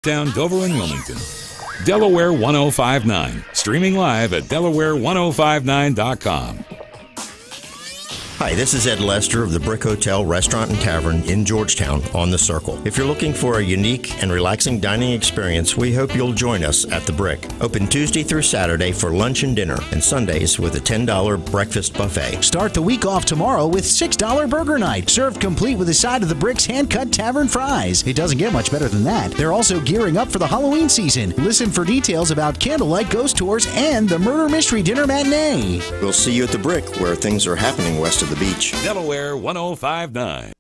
Down Dover and Wilmington. Delaware 105.9. Streaming live at Delaware1059.com. Hi, this is Ed Lester of the Brick Hotel, Restaurant and Tavern in Georgetown on the Circle. If you're looking for a unique and relaxing dining experience, we hope you'll join us at the Brick. Open Tuesday through Saturday for lunch and dinner, and Sundays with a $10 breakfast buffet. Start the week off tomorrow with $6 burger night, served complete with a side of the Brick's hand-cut tavern fries. It doesn't get much better than that. They're also gearing up for the Halloween season. Listen for details about candlelight ghost tours and the murder mystery dinner matinee. We'll see you at the Brick, where things are happening west of the beach. Delaware 105.9.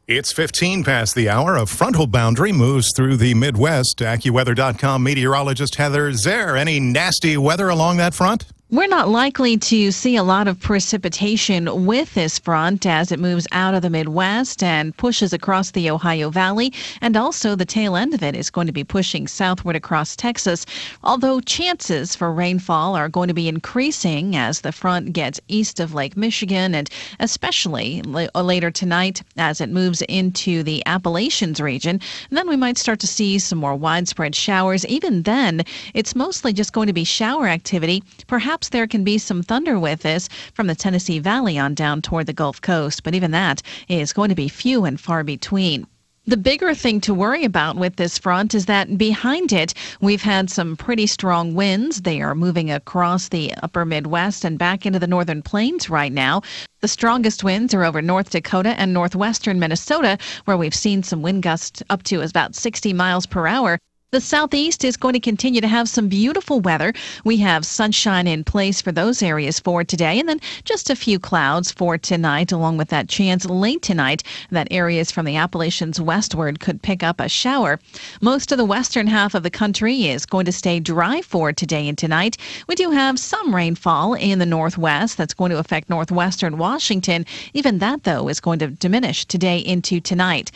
It's 15 past the hour. A frontal boundary moves through the Midwest. AccuWeather.com meteorologist Heather Zare. Any nasty weather along that front? We're not likely to see a lot of precipitation with this front as it moves out of the Midwest and pushes across the Ohio Valley, and also the tail end of it is going to be pushing southward across Texas, although chances for rainfall are going to be increasing as the front gets east of Lake Michigan, and especially later tonight as it moves into the Appalachians region. And then we might start to see some more widespread showers. Even then, it's mostly just going to be shower activity. Perhaps there can be some thunder with this from the Tennessee Valley on down toward the Gulf Coast, but even that is going to be few and far between. The bigger thing to worry about with this front is that behind it, we've had some pretty strong winds. They are moving across the upper Midwest and back into the northern plains right now. The strongest winds are over North Dakota and northwestern Minnesota, where we've seen some wind gusts up to about 60 miles per hour. The southeast is going to continue to have some beautiful weather. We have sunshine in place for those areas for today, and then just a few clouds for tonight, along with that chance late tonight that areas from the Appalachians westward could pick up a shower. Most of the western half of the country is going to stay dry for today and tonight. We do have some rainfall in the northwest that's going to affect northwestern Washington. Even that, though, is going to diminish today into tonight.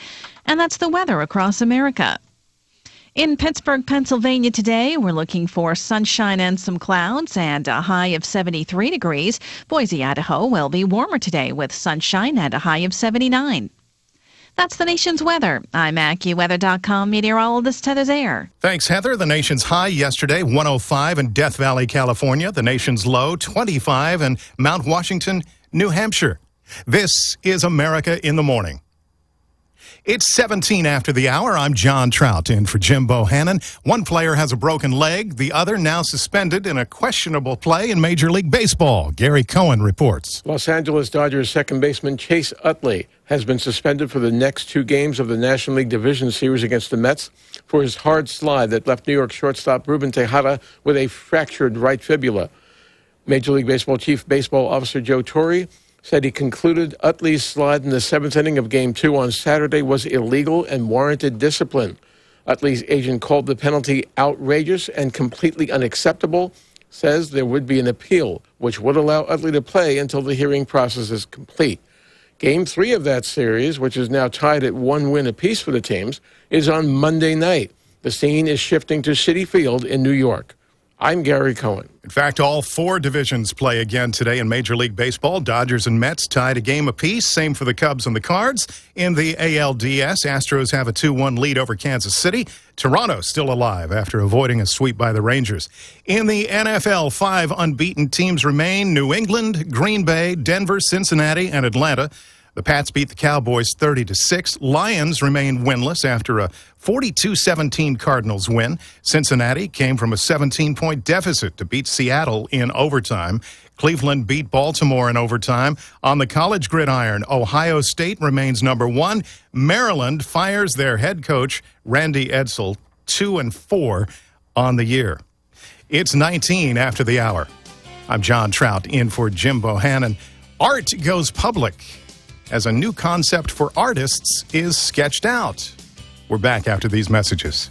And that's the weather across America. In Pittsburgh, Pennsylvania today, we're looking for sunshine and some clouds and a high of 73 degrees. Boise, Idaho will be warmer today with sunshine and a high of 79. That's the nation's weather. I'm AccuWeather.com meteorologist Heather Zare. Thanks, Heather. The nation's high yesterday, 105 in Death Valley, California. The nation's low, 25 in Mount Washington, New Hampshire. This is America in the Morning. It's 17 after the hour. I'm John Trout in for Jim Bohannon. One player has a broken leg. The other now suspended in a questionable play in Major League Baseball. Gary Cohen reports. Los Angeles Dodgers second baseman Chase Utley has been suspended for the next two games of the National League Division Series against the Mets for his hard slide that left New York shortstop Ruben Tejada with a fractured right fibula. Major League Baseball Chief Baseball Officer Joe Torre said he concluded Utley's slide in the seventh inning of Game 2 on Saturday was illegal and warranted discipline. Utley's agent called the penalty outrageous and completely unacceptable, says there would be an appeal, which would allow Utley to play until the hearing process is complete. Game 3 of that series, which is now tied at 1 win apiece for the teams, is on Monday night. The scene is shifting to Citi Field in New York. I'm Gary Cohen. In fact, all four divisions play again today in Major League Baseball. Dodgers and Mets tied a game apiece. Same for the Cubs and the Cards. In the ALDS, Astros have a 2-1 lead over Kansas City. Toronto still alive after avoiding a sweep by the Rangers. In the NFL, 5 unbeaten teams remain: New England, Green Bay, Denver, Cincinnati, and Atlanta. The Pats beat the Cowboys 30-6. Lions remain winless after a 42-17 Cardinals win. Cincinnati came from a 17-point deficit to beat Seattle in overtime. Cleveland beat Baltimore in overtime. On the college gridiron, Ohio State remains number 1. Maryland fires their head coach, Randy Edsall, 2-4 on the year. It's 19 after the hour. I'm John Trout in for Jim Bohannon. Art goes public as a new concept for artists is sketched out. We're back after these messages.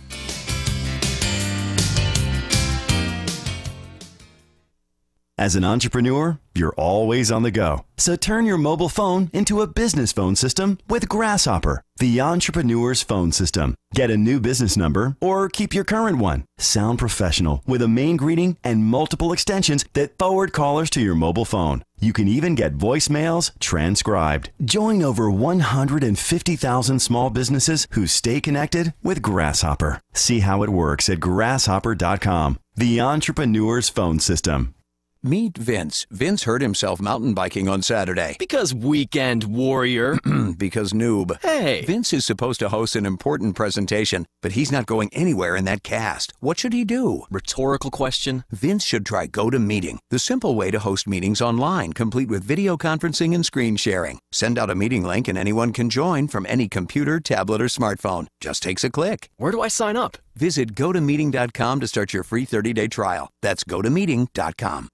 As an entrepreneur, you're always on the go. So turn your mobile phone into a business phone system with Grasshopper, the entrepreneur's phone system. Get a new business number or keep your current one. Sound professional with a main greeting and multiple extensions that forward callers to your mobile phone. You can even get voicemails transcribed. Join over 150,000 small businesses who stay connected with Grasshopper. See how it works at grasshopper.com. The entrepreneur's phone system. Meet Vince. Vince hurt himself mountain biking on Saturday. Because weekend warrior. Because noob. Hey! Vince is supposed to host an important presentation, but he's not going anywhere in that cast. What should he do? Rhetorical question. Vince should try GoToMeeting, the simple way to host meetings online, complete with video conferencing and screen sharing. Send out a meeting link and anyone can join from any computer, tablet, or smartphone. Just takes a click. Where do I sign up? Visit GoToMeeting.com to start your free 30-day trial. That's GoToMeeting.com.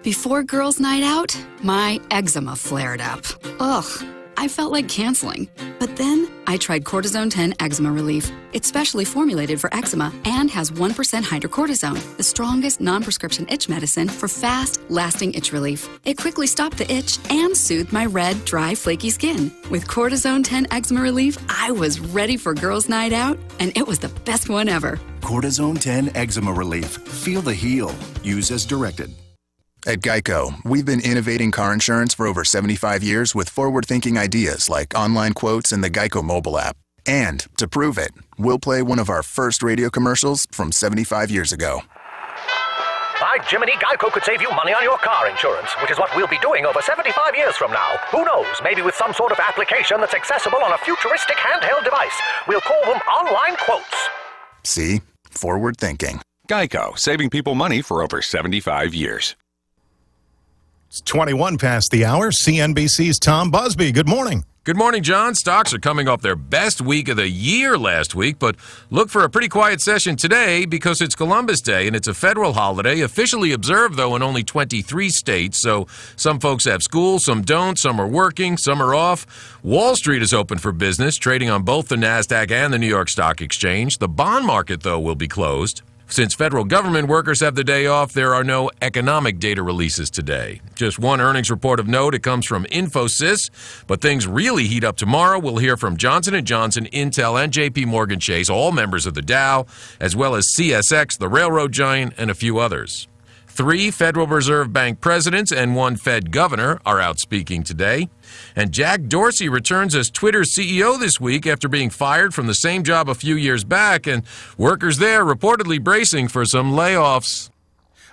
Before girls' night out, my eczema flared up. Ugh, I felt like canceling. But then I tried Cortisone 10 Eczema Relief. It's specially formulated for eczema and has 1% hydrocortisone, the strongest non-prescription itch medicine for fast, lasting itch relief. It quickly stopped the itch and soothed my red, dry, flaky skin. With Cortisone 10 Eczema Relief, I was ready for girls' night out, and it was the best one ever. Cortisone 10 Eczema Relief. Feel the heal. Use as directed. At Geico, we've been innovating car insurance for over 75 years with forward-thinking ideas like online quotes and the Geico mobile app. And to prove it, we'll play one of our first radio commercials from 75 years ago. By Jiminy, Geico could save you money on your car insurance, which is what we'll be doing over 75 years from now. Who knows, maybe with some sort of application that's accessible on a futuristic handheld device. We'll call them online quotes. See? Forward thinking. Geico, saving people money for over 75 years. It's 21 past the hour. CNBC's Tom Busby. Good morning. Good morning, John. Stocks are coming off their best week of the year last week, but look for a pretty quiet session today because it's Columbus Day and it's a federal holiday, officially observed, though, in only 23 states. So some folks have school, some don't, some are working, some are off. Wall Street is open for business, trading on both the NASDAQ and the New York Stock Exchange. The bond market, though, will be closed. Since federal government workers have the day off, there are no economic data releases today. Just one earnings report of note. It comes from Infosys, but things really heat up tomorrow. We'll hear from Johnson & Johnson, Intel, and J.P. Morgan Chase, all members of the Dow, as well as CSX, the railroad giant, and a few others. 3 Federal Reserve Bank presidents and 1 Fed governor are out speaking today. And Jack Dorsey returns as Twitter's CEO this week after being fired from the same job a few years back, and workers there reportedly bracing for some layoffs.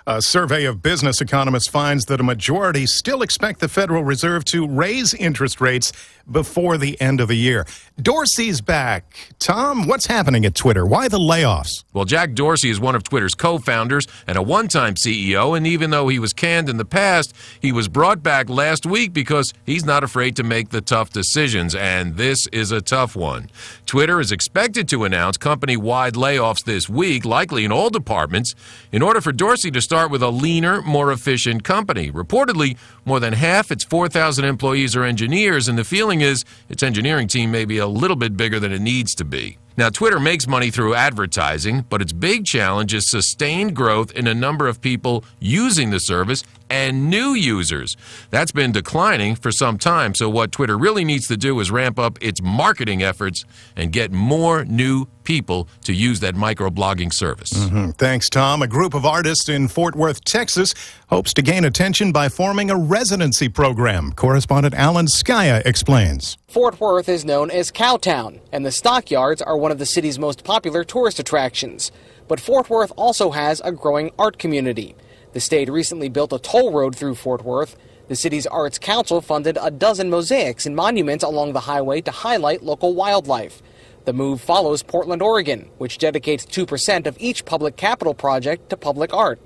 A survey of business economists finds that a majority still expect the Federal Reserve to raise interest rates before the end of the year. Dorsey's back. Tom, what's happening at Twitter? Why the layoffs? Well, Jack Dorsey is one of Twitter's co-founders and a one-time CEO, and even though he was canned in the past, he was brought back last week because he's not afraid to make the tough decisions, and this is a tough one. Twitter is expected to announce company-wide layoffs this week, likely in all departments, in order for Dorsey to start with a leaner, more efficient company. Reportedly, more than half its 4,000 employees are engineers, and the feeling is its engineering team may be a little bit bigger than it needs to be. Now, Twitter makes money through advertising, but its big challenge is sustained growth in a number of people using the service and new users. That's been declining for some time, so what Twitter really needs to do is ramp up its marketing efforts and get more new people to use that microblogging service. Thanks, Tom. A group of artists in Fort Worth, Texas, hopes to gain attention by forming a residency program. Correspondent Alan Skaya explains. Fort Worth is known as Cowtown, and the stockyards are one of the city's most popular tourist attractions. But Fort Worth also has a growing art community. The state recently built a toll road through Fort Worth. The city's Arts Council funded a dozen mosaics and monuments along the highway to highlight local wildlife. The move follows Portland, Oregon, which dedicates 2% of each public capital project to public art.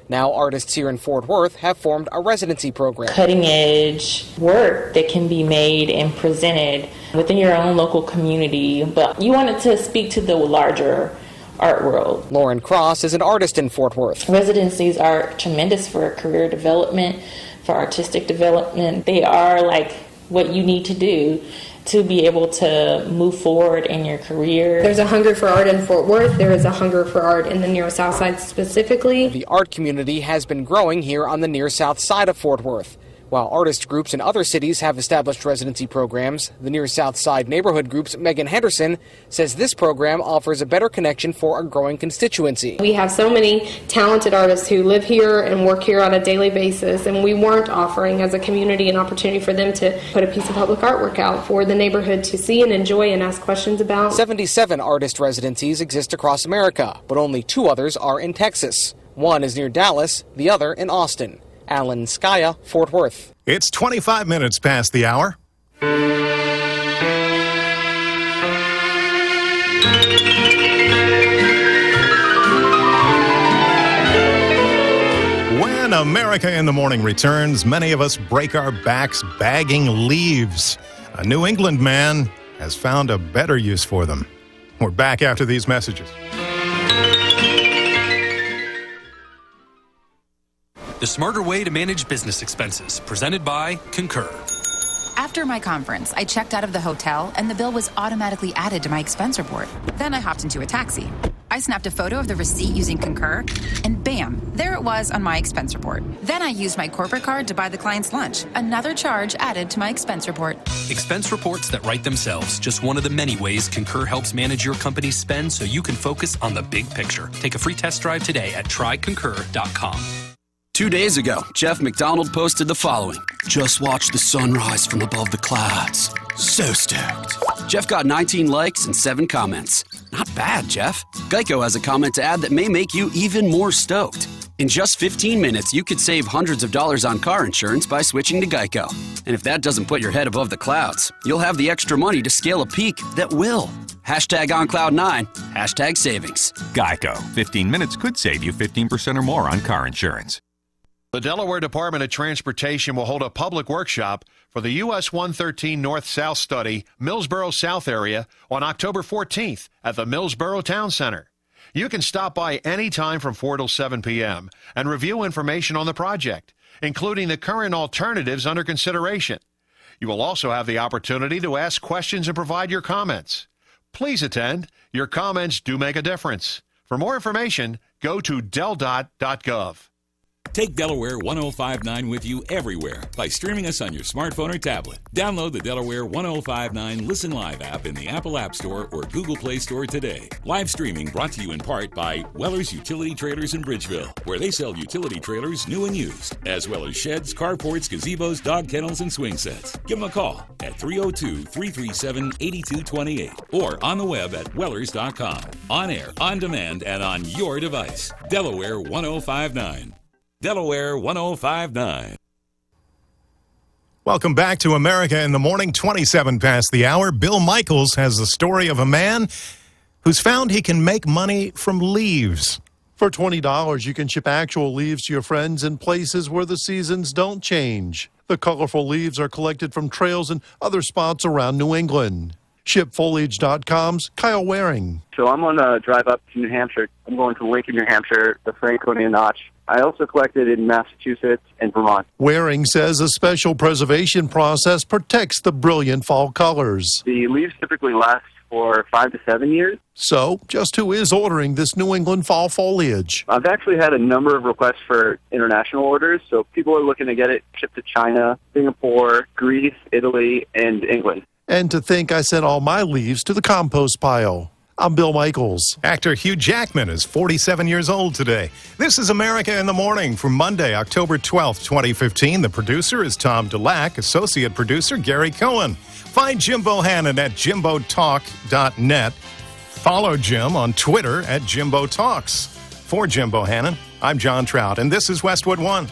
Now, artists here in Fort Worth have formed a residency program. Cutting-edge work that can be made and presented within your own local community, but you wanted to speak to the larger art world. Lauren Cross is an artist in Fort Worth. Residencies are tremendous for career development, for artistic development. They are like what you need to do to be able to move forward in your career. There's a hunger for art in Fort Worth. There is a hunger for art in the near south side specifically. The art community has been growing here on the near south side of Fort Worth. While artist groups in other cities have established residency programs, the Near South Side neighborhood group's Megan Henderson says this program offers a better connection for a growing constituency. We have so many talented artists who live here and work here on a daily basis, and we weren't offering as a community an opportunity for them to put a piece of public artwork out for the neighborhood to see and enjoy and ask questions about. 77 artist residencies exist across America, but only 2 others are in Texas. One is near Dallas, the other in Austin. Alan Skaya, Fort Worth. It's 25 minutes past the hour. When America in the Morning returns, many of us break our backs bagging leaves. A New England man has found a better use for them. We're back after these messages. The smarter way to manage business expenses, presented by Concur. After my conference, I checked out of the hotel and the bill was automatically added to my expense report. Then I hopped into a taxi. I snapped a photo of the receipt using Concur, and bam, there it was on my expense report. Then I used my corporate card to buy the client's lunch. Another charge added to my expense report. Expense reports that write themselves. Just one of the many ways Concur helps manage your company's spend so you can focus on the big picture. Take a free test drive today at tryconcur.com. 2 days ago, Jeff McDonald posted the following. Just watched the sunrise from above the clouds. So stoked. Jeff got 19 likes and 7 comments. Not bad, Jeff. Geico has a comment to add that may make you even more stoked. In just 15 minutes, you could save hundreds of dollars on car insurance by switching to Geico. And if that doesn't put your head above the clouds, you'll have the extra money to scale a peak that will. Hashtag on cloud 9, hashtag savings. Geico. 15 minutes could save you 15% or more on car insurance. The Delaware Department of Transportation will hold a public workshop for the US 113 North-South Study, Millsboro South area, on October 14th at the Millsboro Town Center. You can stop by any time from 4 till 7 p.m. and review information on the project, including the current alternatives under consideration. You will also have the opportunity to ask questions and provide your comments. Please attend. Your comments do make a difference. For more information, go to del.gov. Take Delaware 105.9 with you everywhere by streaming us on your smartphone or tablet. Download the Delaware 105.9 Listen Live app in the Apple App Store or Google Play Store today. Live streaming brought to you in part by Weller's Utility Trailers in Bridgeville, where they sell utility trailers new and used, as well as sheds, carports, gazebos, dog kennels, and swing sets. Give them a call at 302-337-8228 or on the web at wellers.com. On air, on demand, and on your device. Delaware 105.9. Delaware 105.9. Welcome back to America in the Morning, 27 past the hour. Bill Michaels has the story of a man who's found he can make money from leaves. For $20, you can ship actual leaves to your friends in places where the seasons don't change. The colorful leaves are collected from trails and other spots around New England. ShipFoliage.com's Kyle Waring. So I'm on a drive up to New Hampshire. I'm going to Lincoln, New Hampshire, the Franconia Notch. I also collected in Massachusetts and Vermont. Waring says a special preservation process protects the brilliant fall colors. The leaves typically last for 5 to 7 years. So, just who is ordering this New England fall foliage? I've actually had a number of requests for international orders, so people are looking to get it shipped to China, Singapore, Greece, Italy, and England. And to think I sent all my leaves to the compost pile. I'm Bill Michaels. Actor Hugh Jackman is 47 years old today. This is America in the Morning for Monday, October 12th, 2015. The producer is Tom Dulac, associate producer Gary Cohen. Find Jim Bohannon at jimbotalk.net. Follow Jim on Twitter at Jimbo Talks. For Jim Bohannon, I'm John Trout, and this is Westwood One.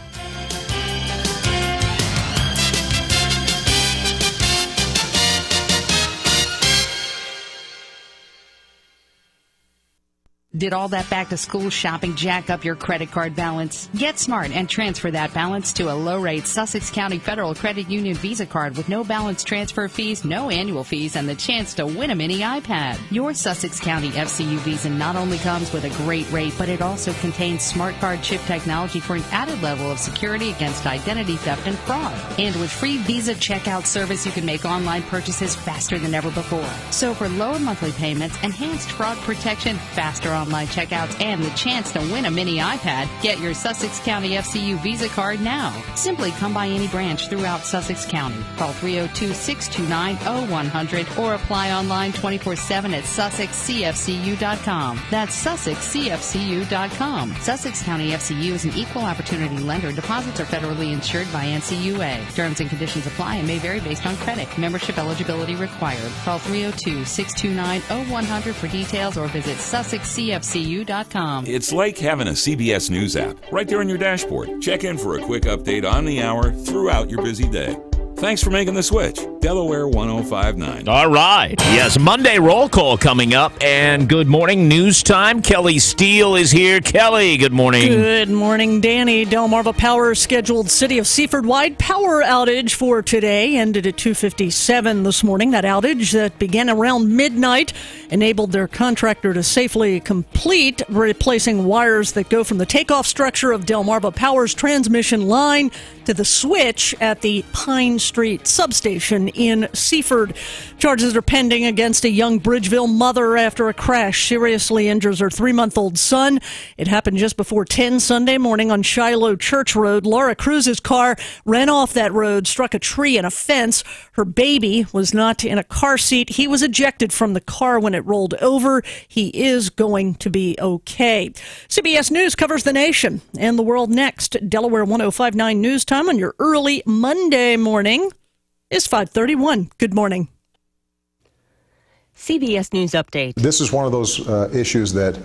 Did all that back-to-school shopping jack up your credit card balance? Get smart and transfer that balance to a low-rate Sussex County Federal Credit Union Visa card with no balance transfer fees, no annual fees, and the chance to win a mini iPad. Your Sussex County FCU Visa not only comes with a great rate, but it also contains smart card chip technology for an added level of security against identity theft and fraud. And with free Visa checkout service, you can make online purchases faster than ever before. So for lower monthly payments, enhanced fraud protection, faster online checkouts, and the chance to win a mini iPad, get your Sussex County FCU Visa card now. Simply come by any branch throughout Sussex County. Call 302-629-0100 or apply online 24/7 at SussexCFCU.com. That's SussexCFCU.com. Sussex County FCU is an equal opportunity lender. Deposits are federally insured by NCUA. Terms and conditions apply and may vary based on credit. Membership eligibility required. Call 302-629-0100 for details or visit SussexCFCU.com. It's like having a CBS News app right there on your dashboard. Check in for a quick update on the hour throughout your busy day. Thanks for making the switch. Delaware 105.9. All right. Yes, Monday roll call coming up. And good morning, news time. Kelly Steele is here. Kelly, good morning. Good morning, Danny. Delmarva Power scheduled City of Seaford-wide power outage for today. Ended at 2:57 this morning. That outage that began around midnight enabled their contractor to safely complete replacing wires that go from the takeoff structure of Delmarva Power's transmission line to the switch at the Pine Street substation in Seaford. Charges are pending against a young Bridgeville mother after a crash seriously injures her 3-month-old son. It happened just before 10 Sunday morning on Shiloh Church Road. Laura Cruz's car ran off that road, struck a tree and a fence. Her baby was not in a car seat. He was ejected from the car when it rolled over. He is going to be okay. CBS News covers the nation and the world next. Delaware 105.9 news time on your early Monday morning is 5:31. Good morning. CBS News Update. This is one of those issues that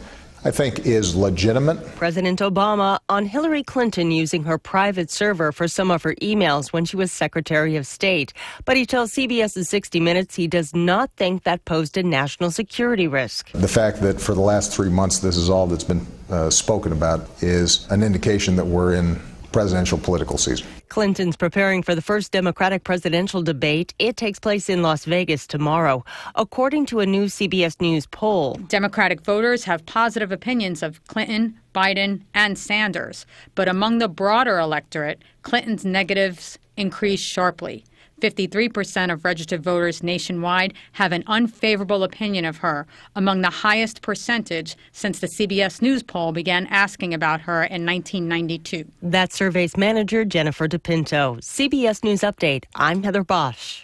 I think is legitimate. President Obama on Hillary Clinton using her private server for some of her emails when she was Secretary of State. But he tells CBS's 60 Minutes he does not think that posed a national security risk. The fact that for the last 3 months this is all that's been spoken about is an indication that we're in presidential political season. Clinton's preparing for the first Democratic presidential debate. It takes place in Las Vegas tomorrow. According to a new CBS News poll, Democratic voters have positive opinions of Clinton, Biden, and Sanders. But among the broader electorate, Clinton's negatives increased sharply. 53% of registered voters nationwide have an unfavorable opinion of her, among the highest percentage since the CBS News poll began asking about her in 1992. That survey's manager, Jennifer DePinto. CBS News Update. I'm Heather Bosch.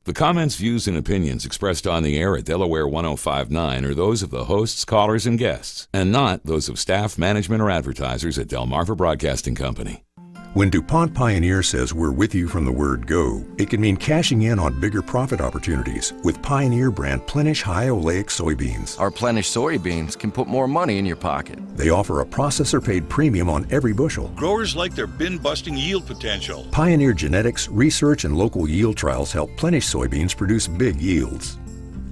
The comments, views, and opinions expressed on the air at Delaware 105.9 are those of the hosts, callers, and guests, and not those of staff, management, or advertisers at Delmarva Broadcasting Company. When DuPont Pioneer says we're with you from the word go, it can mean cashing in on bigger profit opportunities with Pioneer brand Plenish High Oleic soybeans. Our Plenish soybeans can put more money in your pocket. They offer a processor-paid premium on every bushel. Growers like their bin-busting yield potential. Pioneer genetics, research, and local yield trials help Plenish soybeans produce big yields.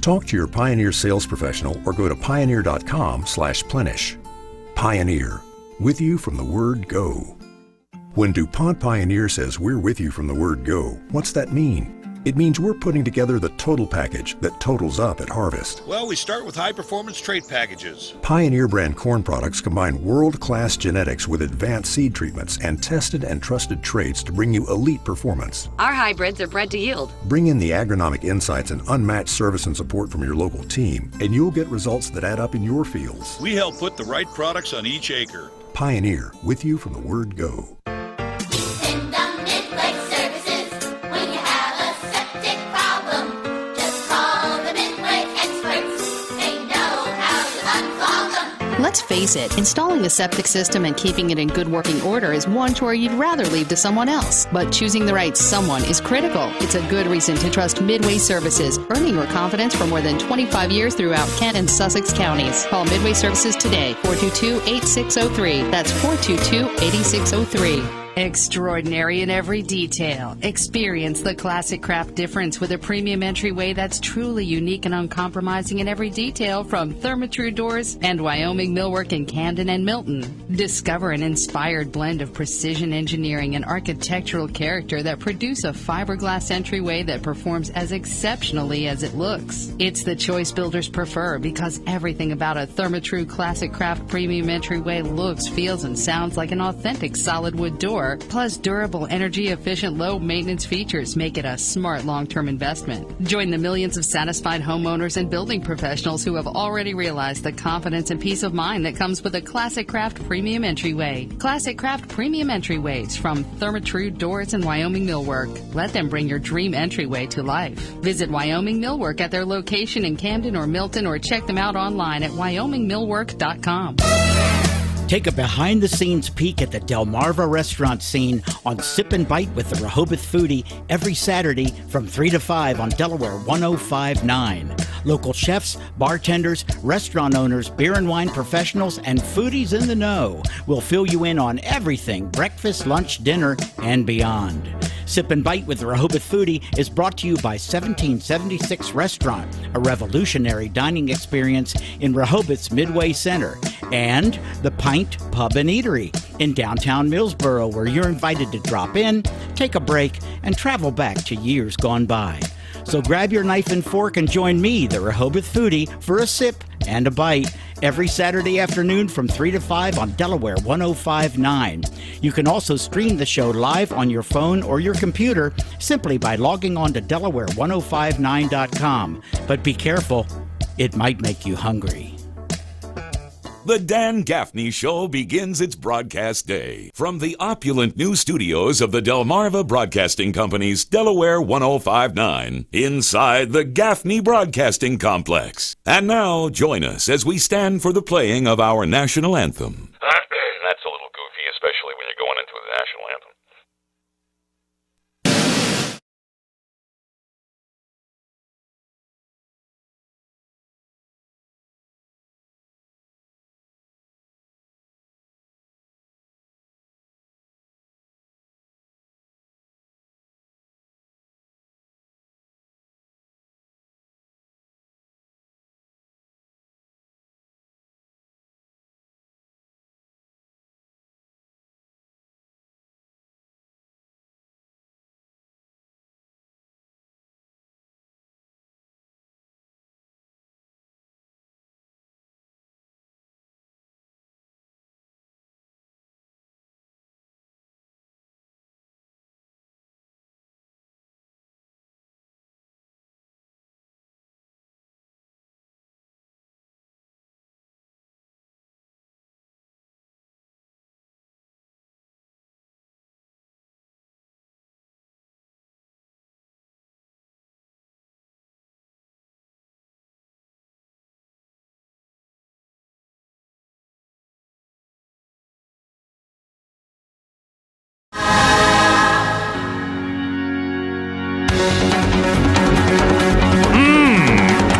Talk to your Pioneer sales professional or go to pioneer.com/Plenish. Pioneer, with you from the word go. When DuPont Pioneer says we're with you from the word go, what's that mean? It means we're putting together the total package that totals up at harvest. Well, we start with high-performance trait packages. Pioneer brand corn products combine world-class genetics with advanced seed treatments and tested and trusted traits to bring you elite performance. Our hybrids are bred to yield. Bring in the agronomic insights and unmatched service and support from your local team, and you'll get results that add up in your fields. We help put the right products on each acre. Pioneer, with you from the word go. Let's face it, installing a septic system and keeping it in good working order is one chore you'd rather leave to someone else. But choosing the right someone is critical. It's a good reason to trust Midway Services, earning your confidence for more than 25 years throughout Kent and Sussex counties. Call Midway Services today, 422-8603. That's 422-8603. Extraordinary in every detail. Experience the classic craft difference with a premium entryway that's truly unique and uncompromising in every detail from Therma-Tru doors and Wyoming millwork in Camden and Milton. Discover an inspired blend of precision engineering and architectural character that produce a fiberglass entryway that performs as exceptionally as it looks. It's the choice builders prefer because everything about a Therma-Tru classic craft premium entryway looks, feels, and sounds like an authentic solid wood door. more. Plus, durable, energy-efficient, low-maintenance features make it a smart long-term investment. Join the millions of satisfied homeowners and building professionals who have already realized the confidence and peace of mind that comes with a Classic Craft Premium Entryway. Classic Craft Premium Entryways from Thermatrude Doors and Wyoming Millwork. Let them bring your dream entryway to life. Visit Wyoming Millwork at their location in Camden or Milton, or check them out online at wyomingmillwork.com. Take a behind-the-scenes peek at the Delmarva restaurant scene on Sip and Bite with the Rehoboth Foodie every Saturday from 3 to 5 on Delaware 105.9. Local chefs, bartenders, restaurant owners, beer and wine professionals, and foodies in the know will fill you in on everything breakfast, lunch, dinner, and beyond. Sip and Bite with the Rehoboth Foodie is brought to you by 1776 Restaurant, a revolutionary dining experience in Rehoboth's Midway Center, and the Pint Pub and Eatery in downtown Millsboro, where you're invited to drop in, take a break, and travel back to years gone by. So grab your knife and fork and join me, the Rehoboth Foodie, for a sip and a bite every Saturday afternoon from 3 to 5 on Delaware 105.9. You can also stream the show live on your phone or your computer simply by logging on to Delaware1059.com. But be careful, it might make you hungry. The Dan Gaffney Show begins its broadcast day from the opulent new studios of the Delmarva Broadcasting Company's Delaware 105.9 inside the Gaffney Broadcasting Complex. And now, join us as we stand for the playing of our national anthem. That's a little goofy, especially when you're going into the national anthem.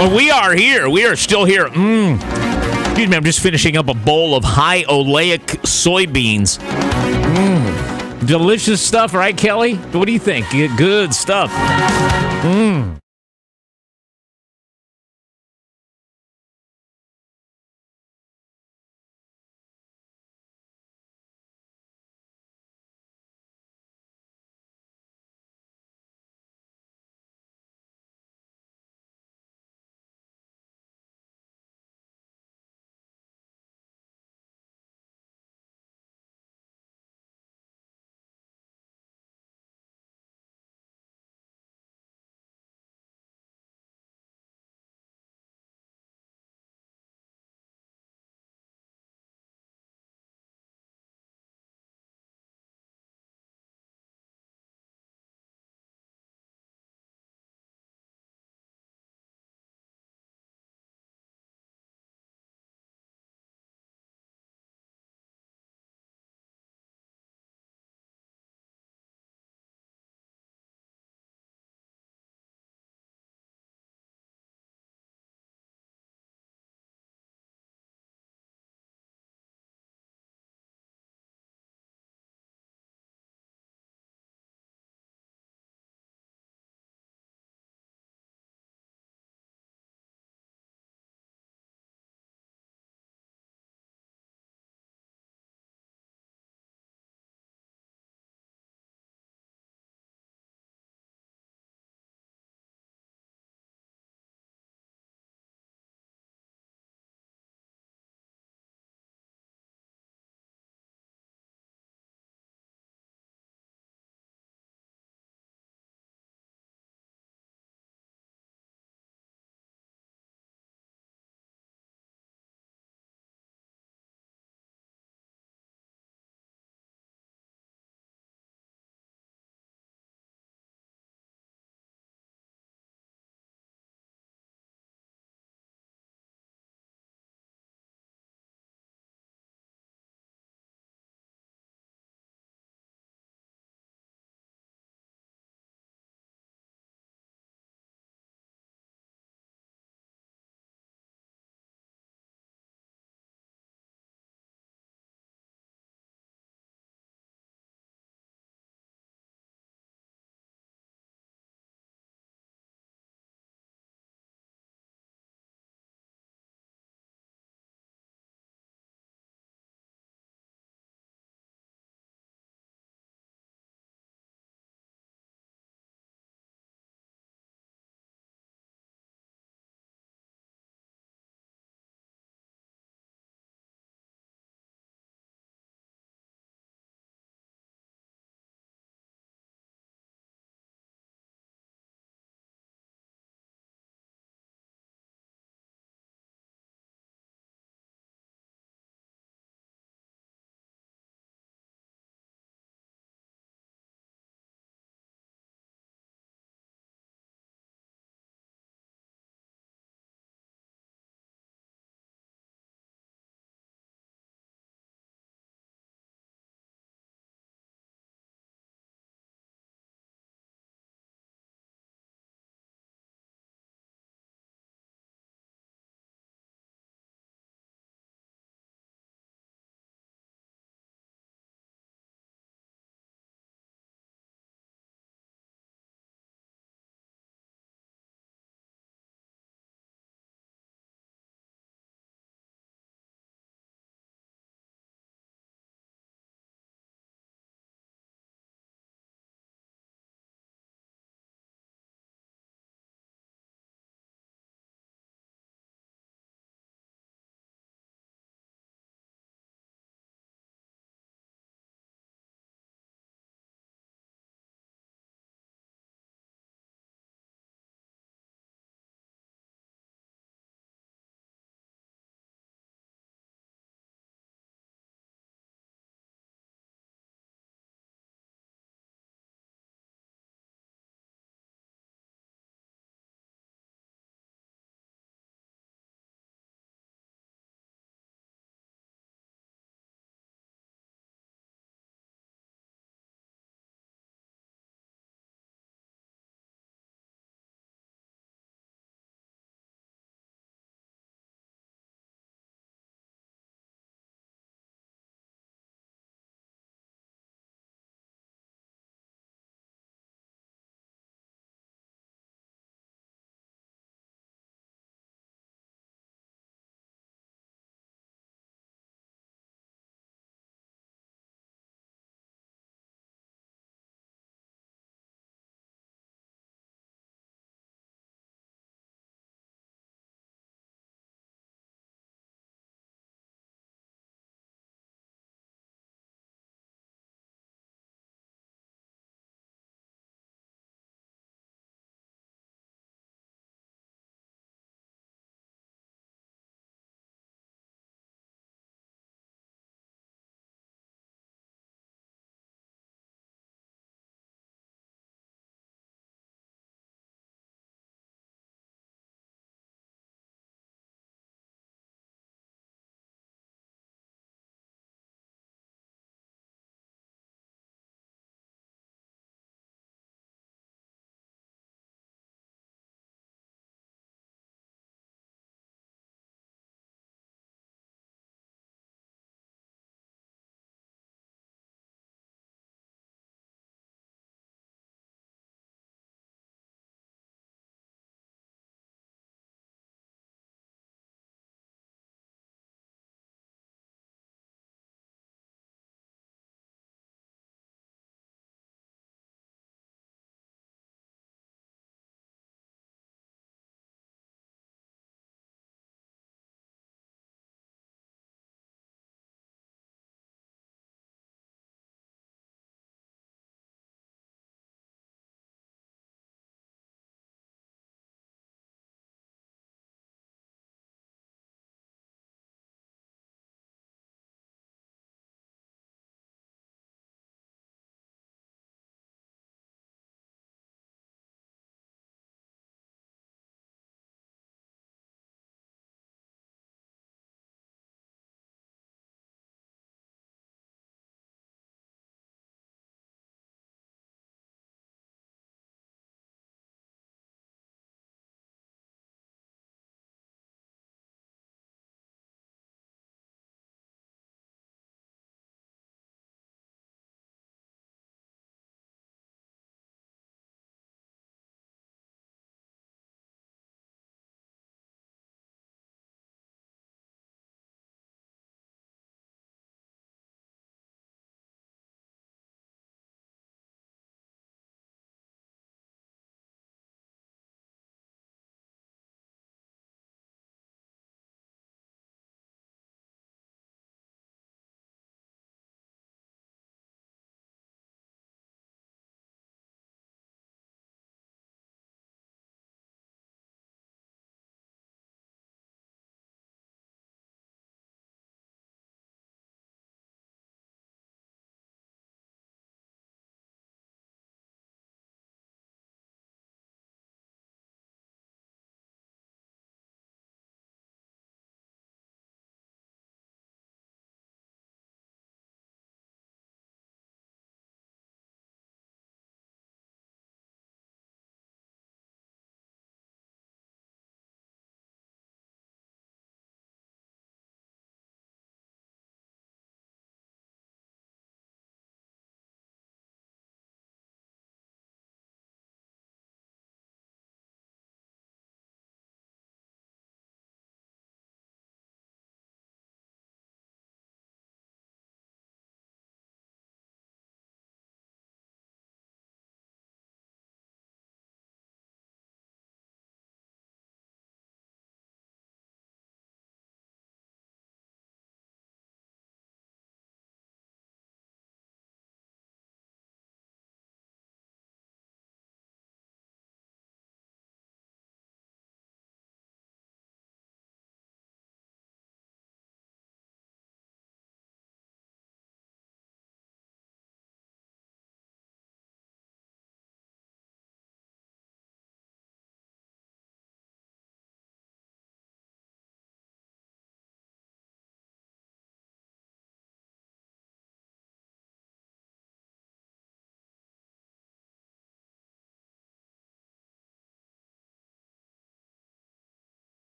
Well, we are here. We are still here. Excuse me, I'm just finishing up a bowl of high oleic soybeans. Delicious stuff, right, Kelly? What do you think? Good stuff.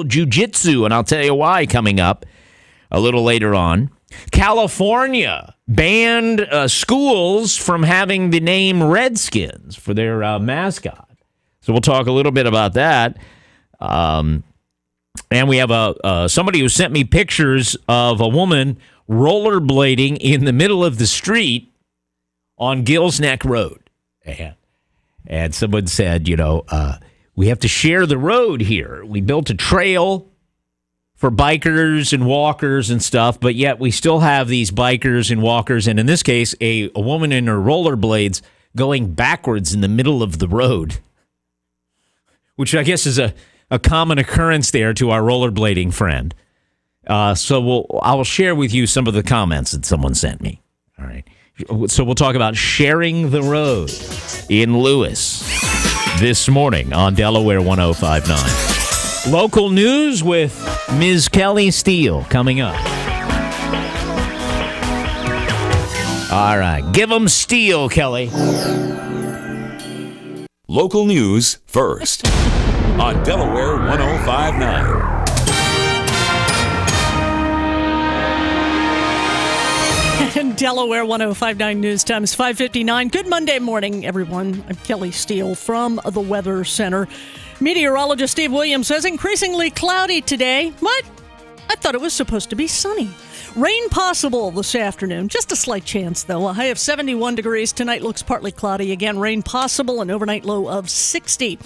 Jiu-jitsu, and I'll tell you why coming up a little later on. California banned schools from having the name Redskins for their mascot. So we'll talk a little bit about that. And we have somebody who sent me pictures of a woman rollerblading in the middle of the street on Gills Neck Road. And someone said, we have to share the road here. We built a trail for bikers and walkers and stuff, but yet we still have these bikers and walkers, and in this case, a woman in her rollerblades going backwards in the middle of the road, which I guess is a common occurrence there to our rollerblading friend. So I will share with you some of the comments that someone sent me. All right. So we'll talk about sharing the road in Lewis this morning on Delaware 105.9. Local news with Ms. Kelly Steele coming up. All right. Give them Steele, Kelly. Local news first on Delaware 105.9. And Delaware 105.9 News Time is 5:59. Good Monday morning, everyone. I'm Kelly Steele from the Weather Center. Meteorologist Steve Williams says increasingly cloudy today. What? I thought it was supposed to be sunny. Rain possible this afternoon. Just a slight chance, though. A high of 71 degrees. Tonight looks partly cloudy. Again, rain possible. An overnight low of 60.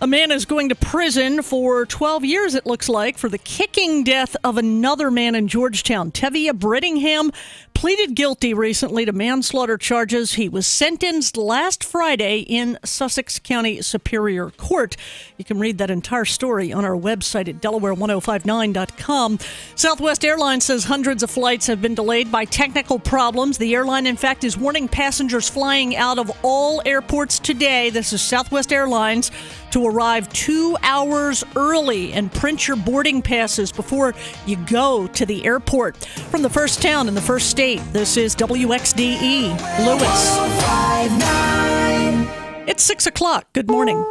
A man is going to prison for 12 years, it looks like, for the kicking death of another man in Georgetown. Tevye Brittingham pleaded guilty recently to manslaughter charges. He was sentenced last Friday in Sussex County Superior Court. You can read that entire story on our website at Delaware1059.com. Southwest Airlines says hundreds of flights have been delayed by technical problems. The airline, in fact, is warning passengers flying out of all airports today. This is Southwest Airlines, to arrive 2 hours early and print your boarding passes before you go to the airport. From the first town in the first state, this is WXDE Lewis. It's 6 o'clock. Good morning.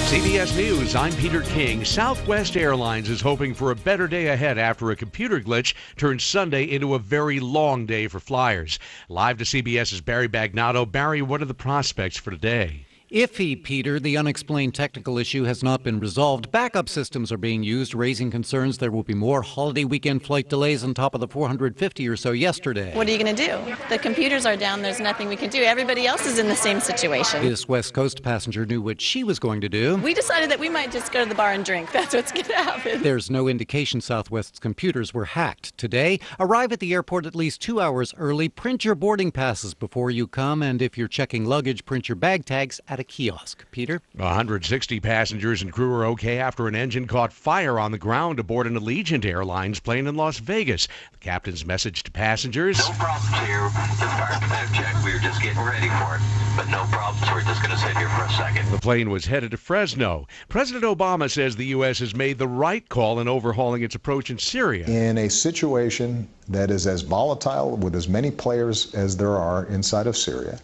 CBS News, I'm Peter King. Southwest Airlines is hoping for a better day ahead after a computer glitch turned Sunday into a very long day for flyers. Live to CBS's Barry Bagnotto. Barry, what are the prospects for today? Iffy, Peter. The unexplained technical issue has not been resolved. Backup systems are being used, raising concerns there will be more holiday weekend flight delays on top of the 450 or so yesterday. What are you going to do? The computers are down. There's nothing we can do. Everybody else is in the same situation. This West Coast passenger knew what she was going to do. We decided that we might just go to the bar and drink. That's what's going to happen. There's no indication Southwest's computers were hacked. Today, arrive at the airport at least 2 hours early, print your boarding passes before you come, and if you're checking luggage, print your bag tags at a kiosk. Peter? 160 passengers and crew are okay after an engine caught fire on the ground aboard an Allegiant Airlines plane in Las Vegas. The captain's message to passengers: no problems here. Just fired the med check. We were just getting ready for it. But no problems. We're just going to sit here for a second. The plane was headed to Fresno. President Obama says the U.S. has made the right call in overhauling its approach in Syria. In a situation that is as volatile with as many players as there are inside of Syria,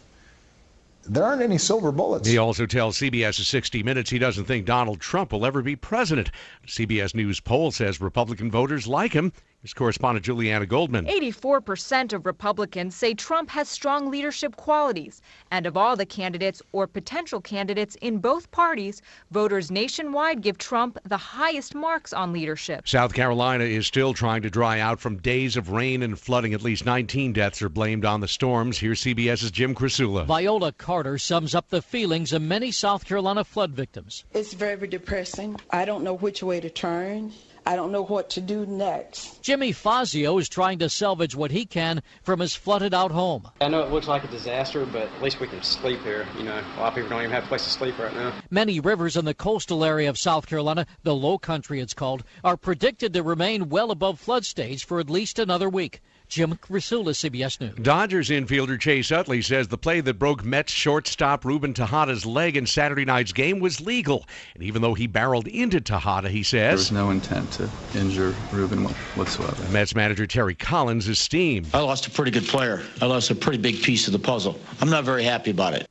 there aren't any silver bullets. He also tells CBS's 60 Minutes he doesn't think Donald Trump will ever be president. A CBS News poll says Republican voters like him. Here's correspondent Juliana Goldman. 84% of Republicans say Trump has strong leadership qualities. And of all the candidates or potential candidates in both parties, voters nationwide give Trump the highest marks on leadership. South Carolina is still trying to dry out from days of rain and flooding. At least 19 deaths are blamed on the storms. Here's CBS's Jim Crisula. Viola Carter sums up the feelings of many South Carolina flood victims. It's very depressing. I don't know which way to turn. I don't know what to do next. Jimmy Fazio is trying to salvage what he can from his flooded out home. I know it looks like a disaster, but at least we can sleep here. You know, a lot of people don't even have a place to sleep right now. Many rivers in the coastal area of South Carolina, the Low Country it's called, are predicted to remain well above flood stage for at least another week. Jim Crisula, CBS News. Dodgers infielder Chase Utley says the play that broke Mets shortstop Ruben Tejada's leg in Saturday night's game was legal. And even though he barreled into Tejada, he says there was no intent to injure Ruben whatsoever. Mets manager Terry Collins is steamed. I lost a pretty good player. I lost a pretty big piece of the puzzle. I'm not very happy about it.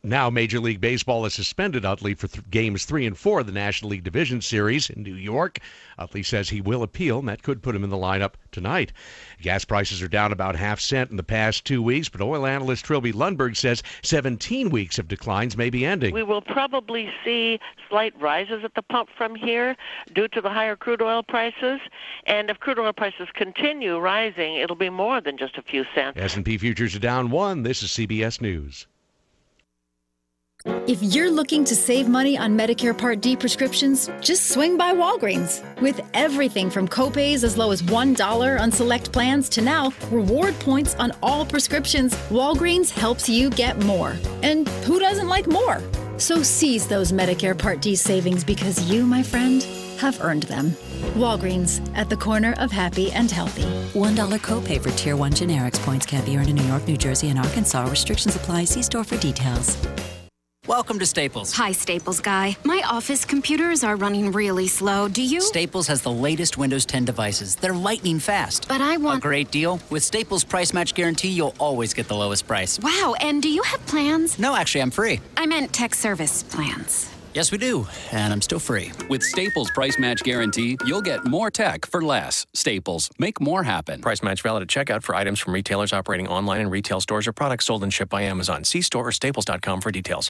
Now, Major League Baseball has suspended Utley for games 3 and 4 of the National League Division Series in New York. Utley says he will appeal, and that could put him in the lineup tonight. Gas prices are down about half cent in the past 2 weeks, but oil analyst Trilby Lundberg says 17 weeks of declines may be ending. We will probably see slight rises at the pump from here due to the higher crude oil prices. And if crude oil prices continue rising, it'll be more than just a few cents. S&P futures are down 1. This is CBS News. If you're looking to save money on Medicare Part D prescriptions, just swing by Walgreens. With everything from copays as low as $1 on select plans to now reward points on all prescriptions, Walgreens helps you get more. And who doesn't like more? So seize those Medicare Part D savings because you, my friend, have earned them. Walgreens, at the corner of happy and healthy. $1 copay for Tier 1 generics. Points can't be earned in New York, New Jersey, and Arkansas. Restrictions apply. See store for details. Welcome to Staples. Hi, Staples guy. My office computers are running really slow. Do you? Staples has the latest Windows 10 devices. They're lightning fast. But I want... A great deal. With Staples Price Match Guarantee, you'll always get the lowest price. Wow, and do you have plans? No, actually, I'm free. I meant tech service plans. Yes, we do, and I'm still free. With Staples Price Match Guarantee, you'll get more tech for less. Staples. Make more happen. Price match valid at checkout for items from retailers operating online in retail stores or products sold and shipped by Amazon. See store or staples.com for details.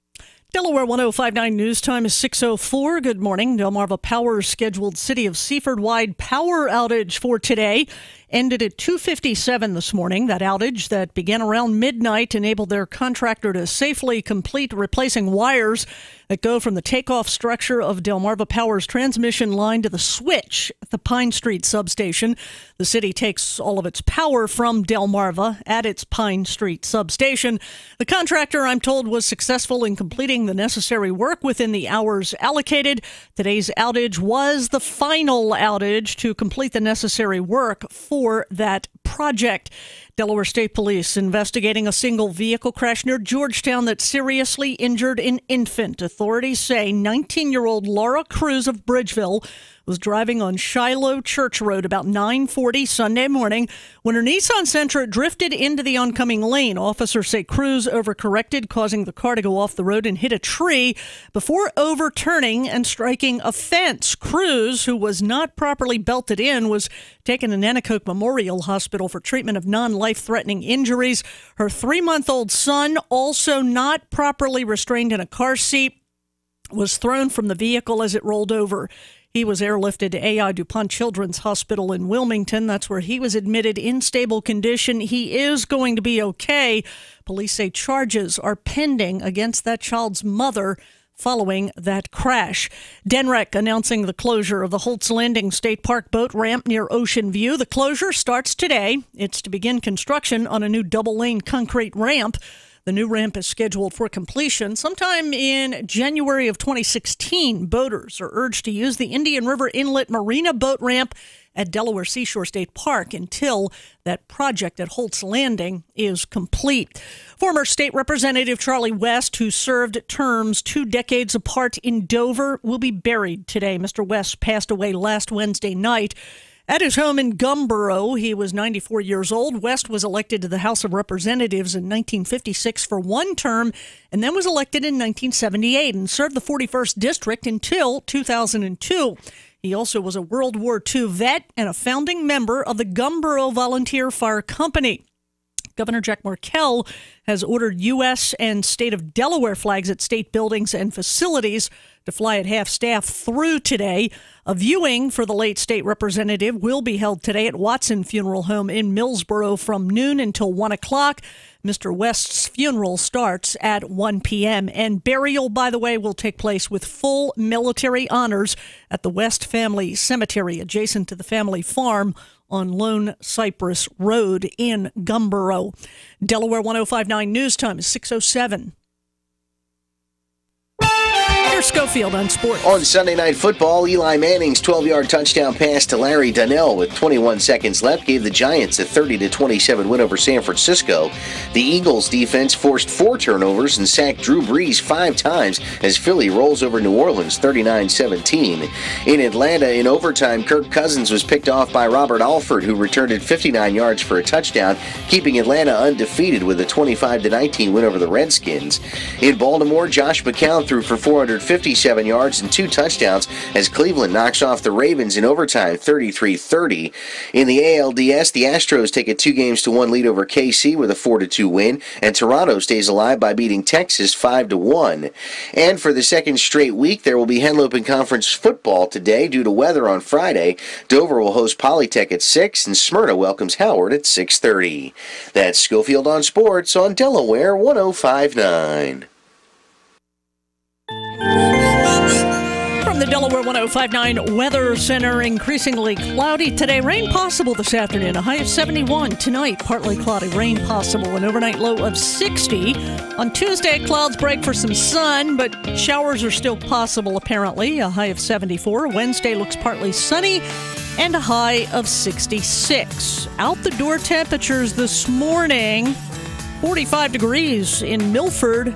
Delaware 105.9 news time is 6:04. Good morning. Delmarva Power's scheduled City of Seaford-wide power outage for today ended at 2:57 this morning. That outage that began around midnight enabled their contractor to safely complete replacing wires that go from the takeoff structure of Delmarva Power's transmission line to the switch at the Pine Street substation. The city takes all of its power from Delmarva at its Pine Street substation. The contractor, I'm told, was successful in completing the necessary work within the hours allocated. Today's outage was the final outage to complete the necessary work for that project. Delaware State Police investigating a single vehicle crash near Georgetown that seriously injured an infant. Authorities say 19-year-old Laura Cruz of Bridgeville was driving on Shiloh Church Road about 9:40 Sunday morning when her Nissan Sentra drifted into the oncoming lane. Officers say Cruz overcorrected, causing the car to go off the road and hit a tree before overturning and striking a fence. Cruz, who was not properly belted in, was taken to Nanticoke Memorial Hospital for treatment of non-life-threatening injuries. Her 3-month-old son, also not properly restrained in a car seat, was thrown from the vehicle as it rolled over. He was airlifted to A.I. DuPont Children's Hospital in Wilmington. That's where he was admitted in stable condition. He is going to be okay. Police say charges are pending against that child's mother following that crash. DENREC announcing the closure of the Holtz Landing State Park boat ramp near Ocean View. The closure starts today. It's to begin construction on a new double-lane concrete ramp. The new ramp is scheduled for completion sometime in January of 2016. Boaters are urged to use the Indian River Inlet Marina boat ramp at Delaware Seashore State Park until that project at Holtz Landing is complete. Former State Representative Charlie West, who served terms 2 decades apart in Dover, will be buried today. Mr. West passed away last Wednesday night at his home in Gumboro. He was 94 years old. West was elected to the House of Representatives in 1956 for 1 term and then was elected in 1978 and served the 41st District until 2002. He also was a World War II vet and a founding member of the Gumboro Volunteer Fire Company. Governor Jack Markell has ordered U.S. and state of Delaware flags at state buildings and facilities to fly at half-staff through today. A viewing for the late state representative will be held today at Watson Funeral Home in Millsboro from noon until 1 o'clock. Mr. West's funeral starts at 1 p.m. And burial, by the way, will take place with full military honors at the West Family Cemetery adjacent to the family farm on Lone Cypress Road in Gumboro. Delaware 105.9 news time is 6:07. Here's Schofield on sports. On Sunday Night Football, Eli Manning's 12-yard touchdown pass to Larry Donnell with 21 seconds left gave the Giants a 30-27 win over San Francisco. The Eagles' defense forced 4 turnovers and sacked Drew Brees 5 times as Philly rolls over New Orleans 39-17. In Atlanta, in overtime, Kirk Cousins was picked off by Robert Alford, who returned it 59 yards for a touchdown, keeping Atlanta undefeated with a 25-19 win over the Redskins. In Baltimore, Josh McCown threw for 457 yards and 2 touchdowns as Cleveland knocks off the Ravens in overtime 33-30. In the ALDS, the Astros take a 2-1 lead over KC with a 4-2 win, and Toronto stays alive by beating Texas 5-1. And for the second straight week, there will be Henlopen Conference football today due to weather on Friday. Dover will host Polytech at 6, and Smyrna welcomes Howard at 6:30. That's Schofield on Sports on Delaware 105.9. From the Delaware 105.9 Weather Center, increasingly cloudy today. Rain possible this afternoon. A high of 71. Tonight, partly cloudy. Rain possible. An overnight low of 60. On Tuesday, clouds break for some sun, but showers are still possible, apparently. A high of 74. Wednesday looks partly sunny and a high of 66. Out the door temperatures this morning, 45 degrees in Milford.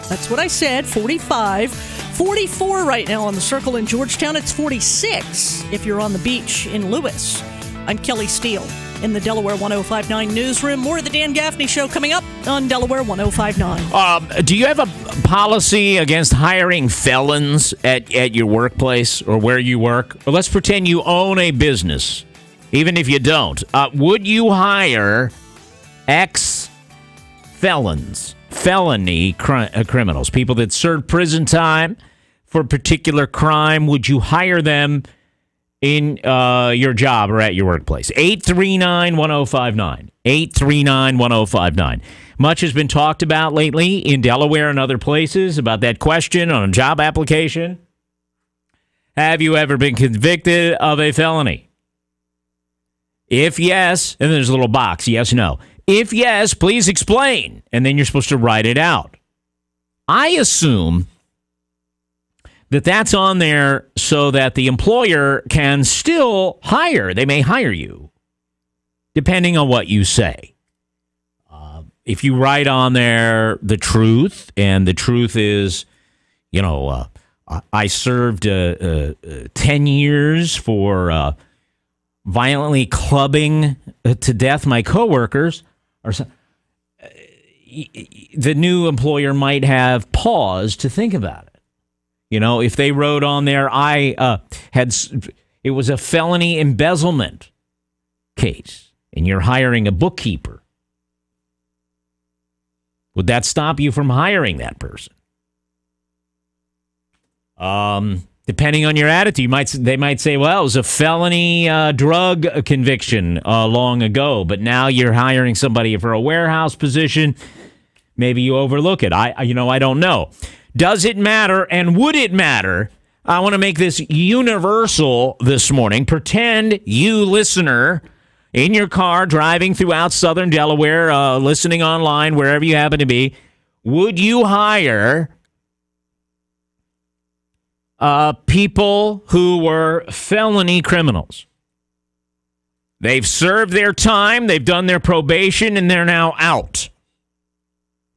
That's what I said, 45. 44 right now on the Circle in Georgetown. It's 46 if you're on the beach in Lewis. I'm Kelly Steele in the Delaware 105.9 newsroom. More of the Dan Gaffney Show coming up on Delaware 105.9. Do you have a policy against hiring felons at your workplace or where you work? Or let's pretend you own a business, even if you don't. Would you hire ex-felons? Felony criminals, people that served prison time for a particular crime. Would you hire them in your job or at your workplace? 839-1059. 839-1059. Much has been talked about lately in Delaware and other places about that question on a job application. Have you ever been convicted of a felony? If yes, and there's a little box, yes, no. If yes, please explain. And then you're supposed to write it out. I assume that that's on there so that the employer can still hire. They may hire you, depending on what you say. If you write on there the truth, and the truth is, I served 10 years for violently clubbing to death my coworkers, or the new employer might have pause to think about it. If they wrote on there, it was a felony embezzlement case, and you're hiring a bookkeeper, would that stop you from hiring that person? Depending on your attitude, they might say, well, it was a felony drug conviction long ago, but now you're hiring somebody for a warehouse position. Maybe you overlook it. I don't know. Does it matter, and would it matter? I want to make this universal this morning. Pretend you, listener, in your car, driving throughout southern Delaware, listening online, wherever you happen to be, would you hire people who were felony criminals? They've served their time, they've done their probation, and they're now out.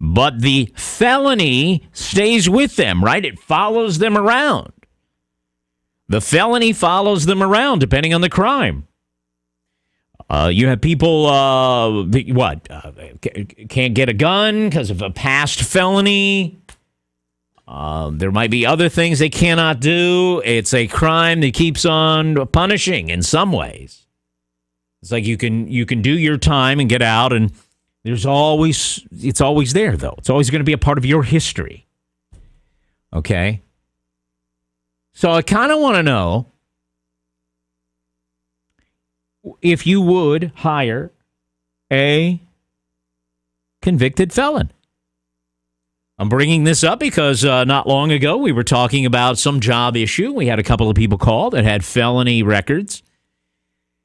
But the felony stays with them, right? It follows them around. The felony follows them around, depending on the crime. You have people, can't get a gun because of a past felony. There might be other things they cannot do. It's a crime that keeps on punishing in some ways. It's like you can do your time and get out, and it's always there, though. It's always going to be a part of your history. Okay? So I kind of want to know if you would hire a convicted felon. I'm bringing this up because not long ago we were talking about some job issue. We had a couple of people call that had felony records.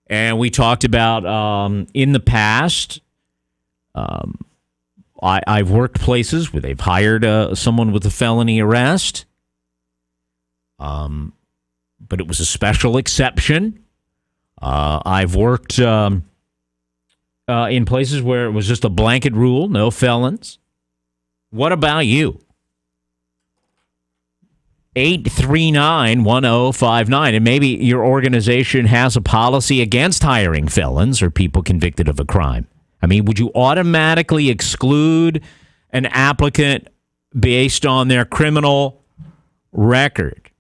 And we talked about in the past, I've worked places where they've hired someone with a felony arrest. But it was a special exception. I've worked in places where it was just a blanket rule, no felons. What about you? 839-1059. And maybe your organization has a policy against hiring felons or people convicted of a crime. I mean, would you automatically exclude an applicant based on their criminal record?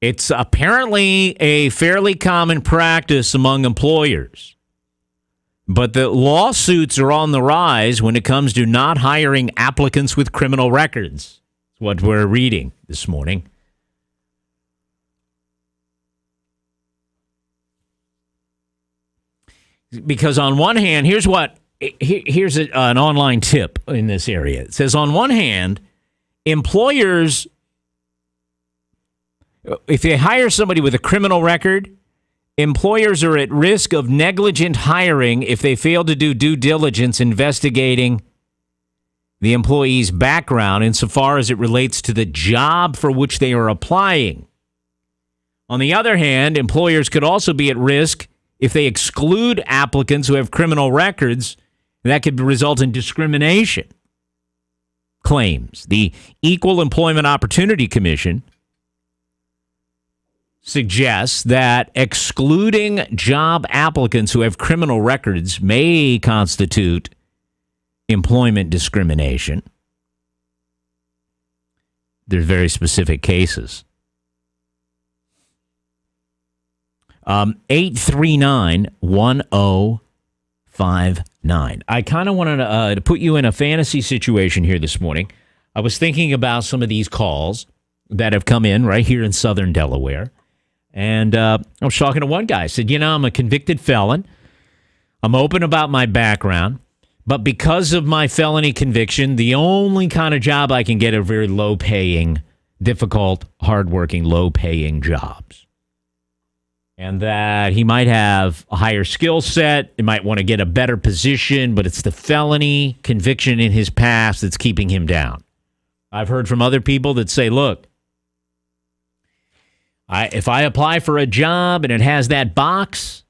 It's apparently a fairly common practice among employers. But the lawsuits are on the rise when it comes to not hiring applicants with criminal records. That's what we're reading this morning. Because on one hand, here's an online tip in this area. It says, on one hand, employers, if they hire somebody with a criminal record, employers are at risk of negligent hiring if they fail to do due diligence investigating the employee's background insofar as it relates to the job for which they are applying. On the other hand, employers could also be at risk if they exclude applicants who have criminal records. That could result in discrimination claims. The Equal Employment Opportunity Commission suggests that excluding job applicants who have criminal records may constitute employment discrimination. There's very specific cases. 839-1059. I kind of wanted to put you in a fantasy situation here this morning. I was thinking about some of these calls that have come in right here in southern Delaware. And I was talking to one guy. I said, I'm a convicted felon. I'm open about my background. But because of my felony conviction, the only kind of job I can get are very low-paying, difficult, hardworking, low-paying jobs. And that he might have a higher skill set. He might want to get a better position, but it's the felony conviction in his past that's keeping him down. I've heard from other people that say, look, if I apply for a job and it has that box,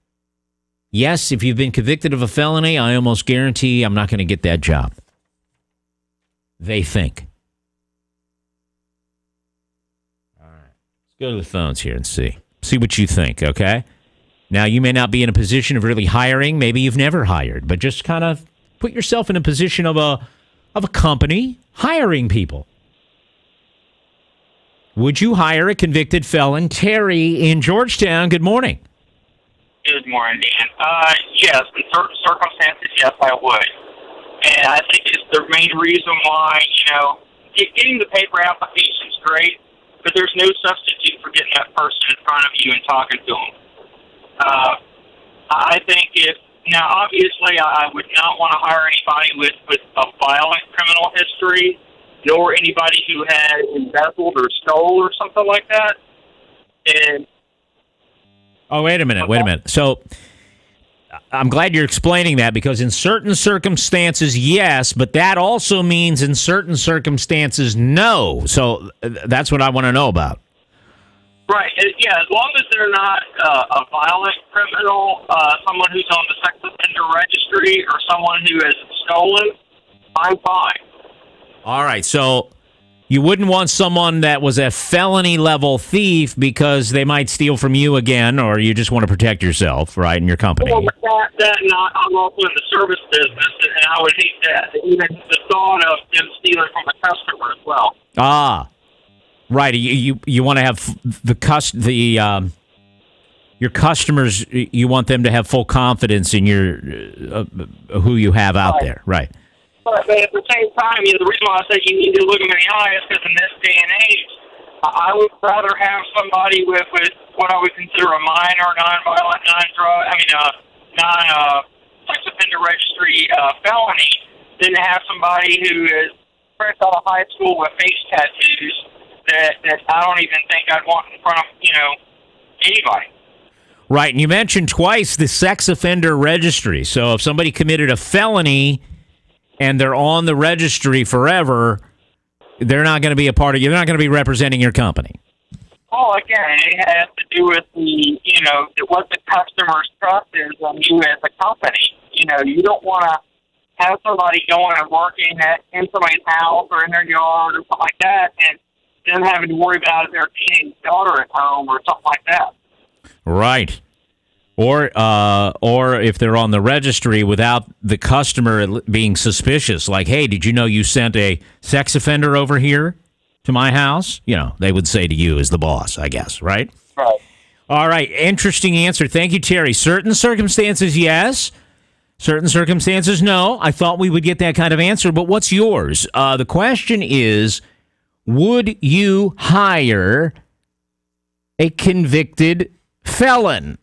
yes, if you've been convicted of a felony, I almost guarantee I'm not going to get that job. They think. All right. Let's go to the phones here and see. See what you think, okay? Now, you may not be in a position of really hiring. Maybe you've never hired, but just kind of put yourself in a position of a company hiring people. Would you hire a convicted felon? Terry in Georgetown, good morning. Good morning, Dan. Yes, in certain circumstances, yes, I would. And I think it's the main reason why, getting the paper application is great, but there's no substitute for getting that person in front of you and talking to them. I think now obviously I would not want to hire anybody with a violent criminal history, nor anybody who had embezzled or stole or something like that. And oh, wait a minute. So I'm glad you're explaining that, because in certain circumstances, yes, but that also means in certain circumstances, no. So that's what I want to know about. Right. Yeah, as long as they're not a violent criminal, someone who's on the sex offender registry, or someone who has stolen, I'm fine. All right, so you wouldn't want someone that was a felony-level thief because they might steal from you again, or you just want to protect yourself, right, in your company. Well, I'm also in the service business, and I would hate that. Even the thought of them stealing from a customer as well. Ah, right. You want to have your customers. You want them to have full confidence in your who you have out there, right? But at the same time, the reason why I say you need to look them in the eye is because in this day and age, I would rather have somebody with what I would consider a minor, non-violent, non-sex offender registry felony than to have somebody who is fresh out of high school with face tattoos that I don't even think I'd want in front of, anybody. Right, and you mentioned twice the sex offender registry. So if somebody committed a felony and they're on the registry forever, they're not going to be a part of you. They're not going to be representing your company. Well, again, it has to do with what the customer's trust is on you as a company. You don't want to have somebody going and working in somebody's house or in their yard or something like that, and then having to worry about their teenage daughter at home or something like that. Right. Or if they're on the registry without the customer being suspicious, like, hey, did you know you sent a sex offender over here to my house? They would say to you as the boss, I guess, right? Right. All right. Interesting answer. Thank you, Terry. Certain circumstances, yes. Certain circumstances, no. I thought we would get that kind of answer, but what's yours? The question is, would you hire a convicted felon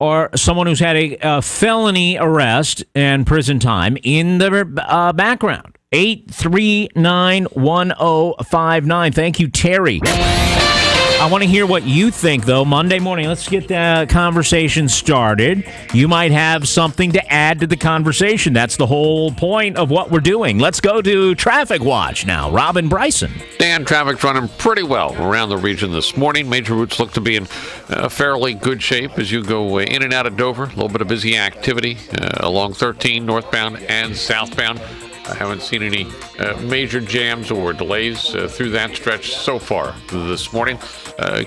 or someone who's had a felony arrest and prison time in the background? 839-1059. Thank you, Terry. I want to hear what you think, though. Monday morning, let's get the conversation started. You might have something to add to the conversation. That's the whole point of what we're doing. Let's go to Traffic Watch now. Robin Bryson. Dan, traffic's running pretty well around the region this morning. Major routes look to be in fairly good shape as you go in and out of Dover. A little bit of busy activity along 13 northbound and southbound. I haven't seen any major jams or delays through that stretch so far this morning.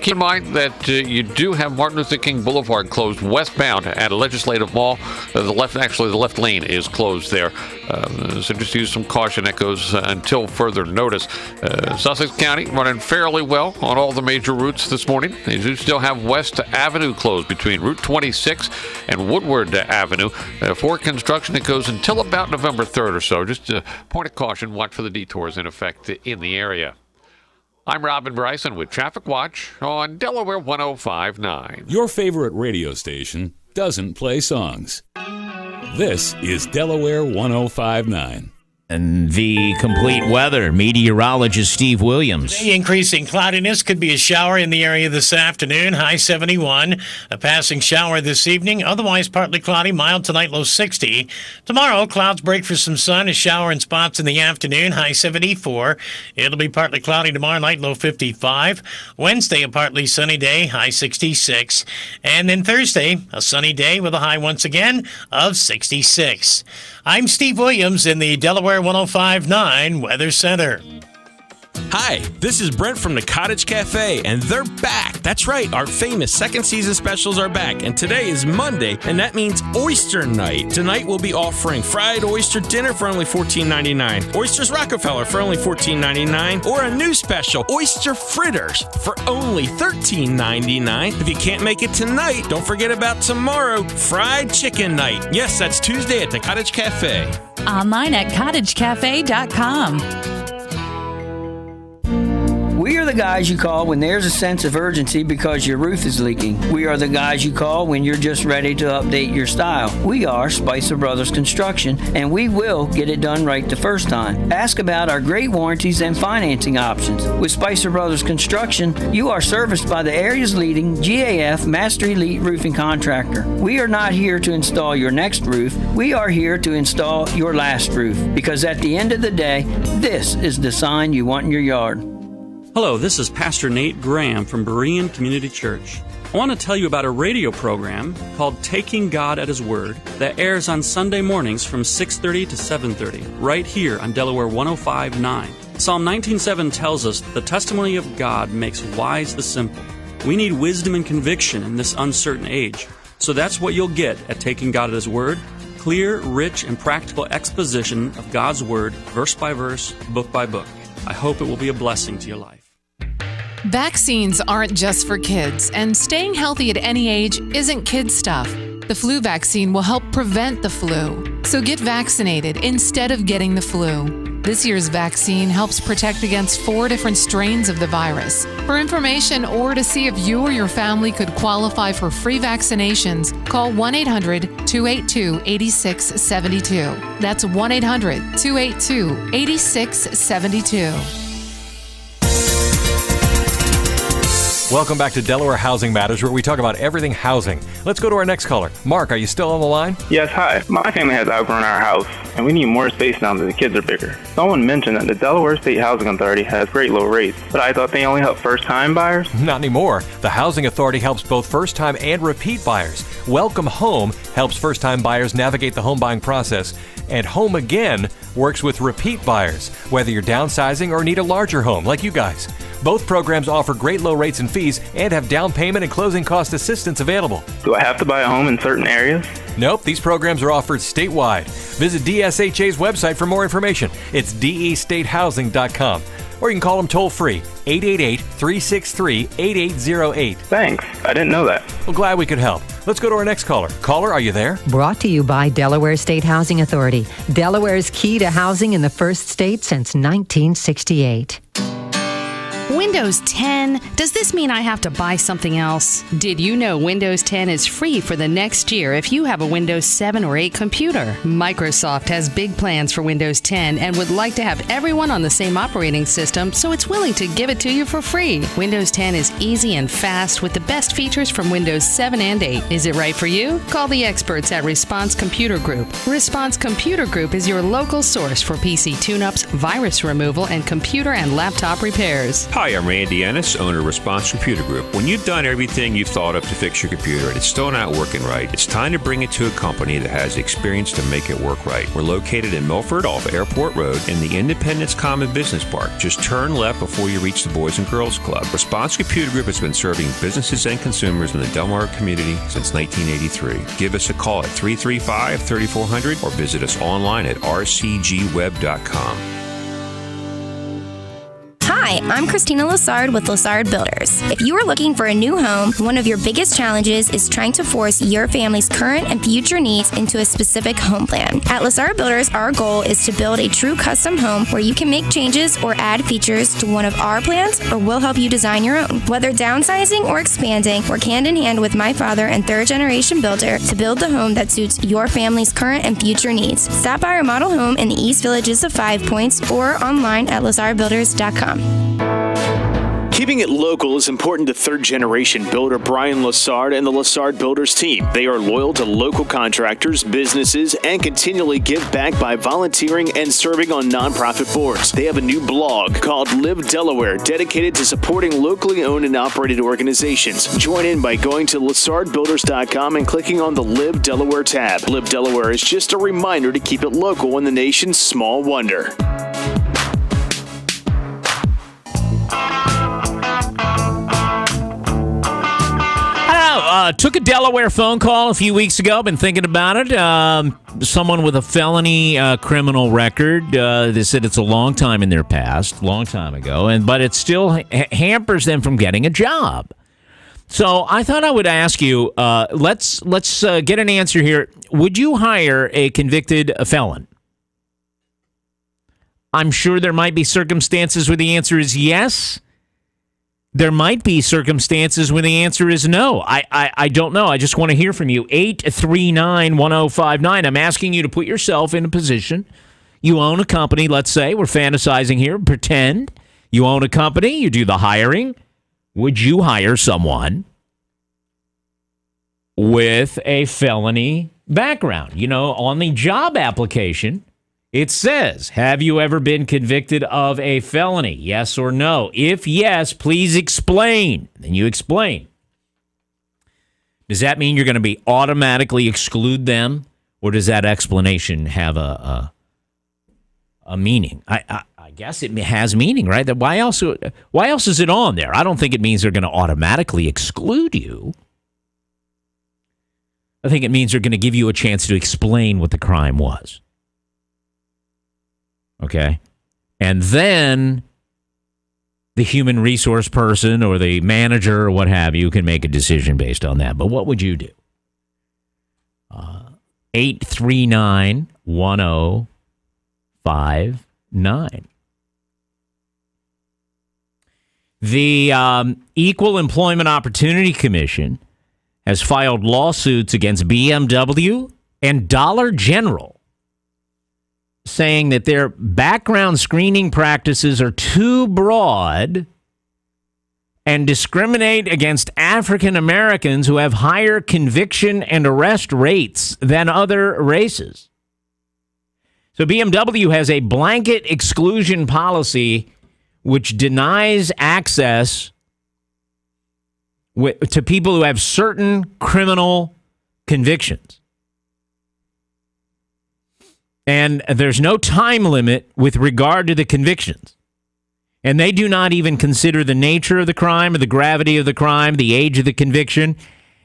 Keep in mind that you do have Martin Luther King Boulevard closed westbound at Legislative Mall. The left lane is closed there. So just use some caution. That goes until further notice. Sussex County running fairly well on all the major routes this morning. They do still have West Avenue closed between Route 26 and Woodward Avenue. For construction, it goes until about November 3rd or so. Just a point of caution, watch for the detours in effect in the area. I'm Robin Bryson with Traffic Watch on Delaware 105.9. Your favorite radio station doesn't play songs. This is Delaware 105.9. And the complete weather, meteorologist Steve Williams. The increasing cloudiness could be a shower in the area this afternoon, high 71. A passing shower this evening, otherwise partly cloudy, mild tonight, low 60. Tomorrow, clouds break for some sun, a shower in spots in the afternoon, high 74. It'll be partly cloudy tomorrow night, low 55. Wednesday, a partly sunny day, high 66. And then Thursday, a sunny day with a high once again of 66. I'm Steve Williams in the Delaware 105.9 Weather Center. Hi, this is Brent from the Cottage Cafe, and they're back. That's right, our famous second season specials are back, and today is Monday, and that means Oyster Night. Tonight we'll be offering fried oyster dinner for only $14.99, oysters Rockefeller for only $14.99, or a new special, oyster fritters for only $13.99. If you can't make it tonight, don't forget about tomorrow, fried chicken night. Yes, that's Tuesday at the Cottage Cafe. Online at cottagecafe.com. We are the guys you call when there's a sense of urgency because your roof is leaking. We are the guys you call when you're just ready to update your style. We are Spicer Brothers Construction, and we will get it done right the first time. Ask about our great warranties and financing options. With Spicer Brothers Construction, you are serviced by the area's leading GAF Master Elite Roofing Contractor. We are not here to install your next roof. We are here to install your last roof, because at the end of the day, this is the sign you want in your yard. Hello, this is Pastor Nate Graham from Berean Community Church. I want to tell you about a radio program called Taking God at His Word that airs on Sunday mornings from 6:30 to 7:30, right here on Delaware 105.9. Psalm 19:7 tells us the testimony of God makes wise the simple. We need wisdom and conviction in this uncertain age. So that's what you'll get at Taking God at His Word. Clear, rich, and practical exposition of God's Word, verse by verse, book by book. I hope it will be a blessing to your life. Vaccines aren't just for kids, and staying healthy at any age isn't kid stuff. The flu vaccine will help prevent the flu. So get vaccinated instead of getting the flu. This year's vaccine helps protect against 4 different strains of the virus. For information or to see if you or your family could qualify for free vaccinations, call 1-800-282-8672. That's 1-800-282-8672. Welcome back to Delaware Housing Matters, where we talk about everything housing. Let's go to our next caller. Mark, are you still on the line? Yes, hi. My family has outgrown our house, and we need more space now that the kids are bigger. Someone mentioned that the Delaware State Housing Authority has great low rates, but I thought they only help first-time buyers? Not anymore. The Housing Authority helps both first-time and repeat buyers. Welcome Home helps first-time buyers navigate the home buying process, and Home Again works with repeat buyers, whether you're downsizing or need a larger home like you guys. Both programs offer great low rates and fees and have down payment and closing cost assistance available. Do I have to buy a home in certain areas? Nope, these programs are offered statewide. Visit DSHA's website for more information. It's destatehousing.com. Or you can call them toll-free, 888-363-8808. Thanks. I didn't know that. Well, glad we could help. Let's go to our next caller. Caller, are you there? Brought to you by Delaware State Housing Authority. Delaware's key to housing in the first state since 1968. Windows 10. Does this mean I have to buy something else? Did you know Windows 10 is free for the next year if you have a Windows 7 or 8 computer? Microsoft has big plans for Windows 10 and would like to have everyone on the same operating system, so it's willing to give it to you for free. Windows 10 is easy and fast with the best features from Windows 7 and 8. Is it right for you? Call the experts at Response Computer Group. Response Computer Group is your local source for PC tune-ups, virus removal, and computer and laptop repairs. Hi, I'm Randy Ennis, owner of Response Computer Group. When you've done everything you've thought of to fix your computer and it's still not working right, it's time to bring it to a company that has the experience to make it work right. We're located in Milford off Airport Road in the Independence Common Business Park. Just turn left before you reach the Boys and Girls Club. Response Computer Group has been serving businesses and consumers in the Delaware community since 1983. Give us a call at 335-3400 or visit us online at rcgweb.com. Hi, I'm Christina Lassard with Lassard Builders. If you are looking for a new home, one of your biggest challenges is trying to force your family's current and future needs into a specific home plan. At Lassard Builders, our goal is to build a true custom home where you can make changes or add features to one of our plans, or we'll help you design your own. Whether downsizing or expanding, work hand in hand with my father and third-generation builder to build the home that suits your family's current and future needs. Stop by our model home in the East Villages of 5 Points or online at lazardbuilders.com. Keeping it local is important to third-generation builder Brian Lassard and the Lassard Builders team. They are loyal to local contractors, businesses, and continually give back by volunteering and serving on nonprofit boards. They have a new blog called Live Delaware, dedicated to supporting locally owned and operated organizations. Join in by going to LassardBuilders.com and clicking on the Live Delaware tab. Live Delaware is just a reminder to keep it local in the nation's small wonder. Took a Delaware phone call a few weeks ago. Been thinking about it. Someone with a felony criminal record. They said it's a long time in their past, long time ago, but it still hampers them from getting a job. So I thought I would ask you. Let's get an answer here. Would you hire a convicted felon? I'm sure there might be circumstances where the answer is yes. There might be circumstances when the answer is no. I don't know. I just want to hear from you. 839-1059. I'm asking you to put yourself in a position. You own a company, let's say. We're fantasizing here. Pretend you own a company. You do the hiring. Would you hire someone with a felony background? You know, on the job application, it says, have you ever been convicted of a felony? Yes or no? If yes, please explain. Then you explain. Does that mean you're going to be automatically exclude them? Or does that explanation have a meaning? I guess it has meaning, right? Why else is it on there? I don't think it means they're going to automatically exclude you. I think it means they're going to give you a chance to explain what the crime was. Okay, and then the human resource person or the manager or what have you can make a decision based on that. But what would you do? 839-1059. The Equal Employment Opportunity Commission has filed lawsuits against BMW and Dollar General, saying that their background screening practices are too broad and discriminate against African Americans who have higher conviction and arrest rates than other races. So BMW has a blanket exclusion policy which denies access to people who have certain criminal convictions. And there's no time limit with regard to the convictions. And they do not even consider the nature of the crime or the gravity of the crime, the age of the conviction,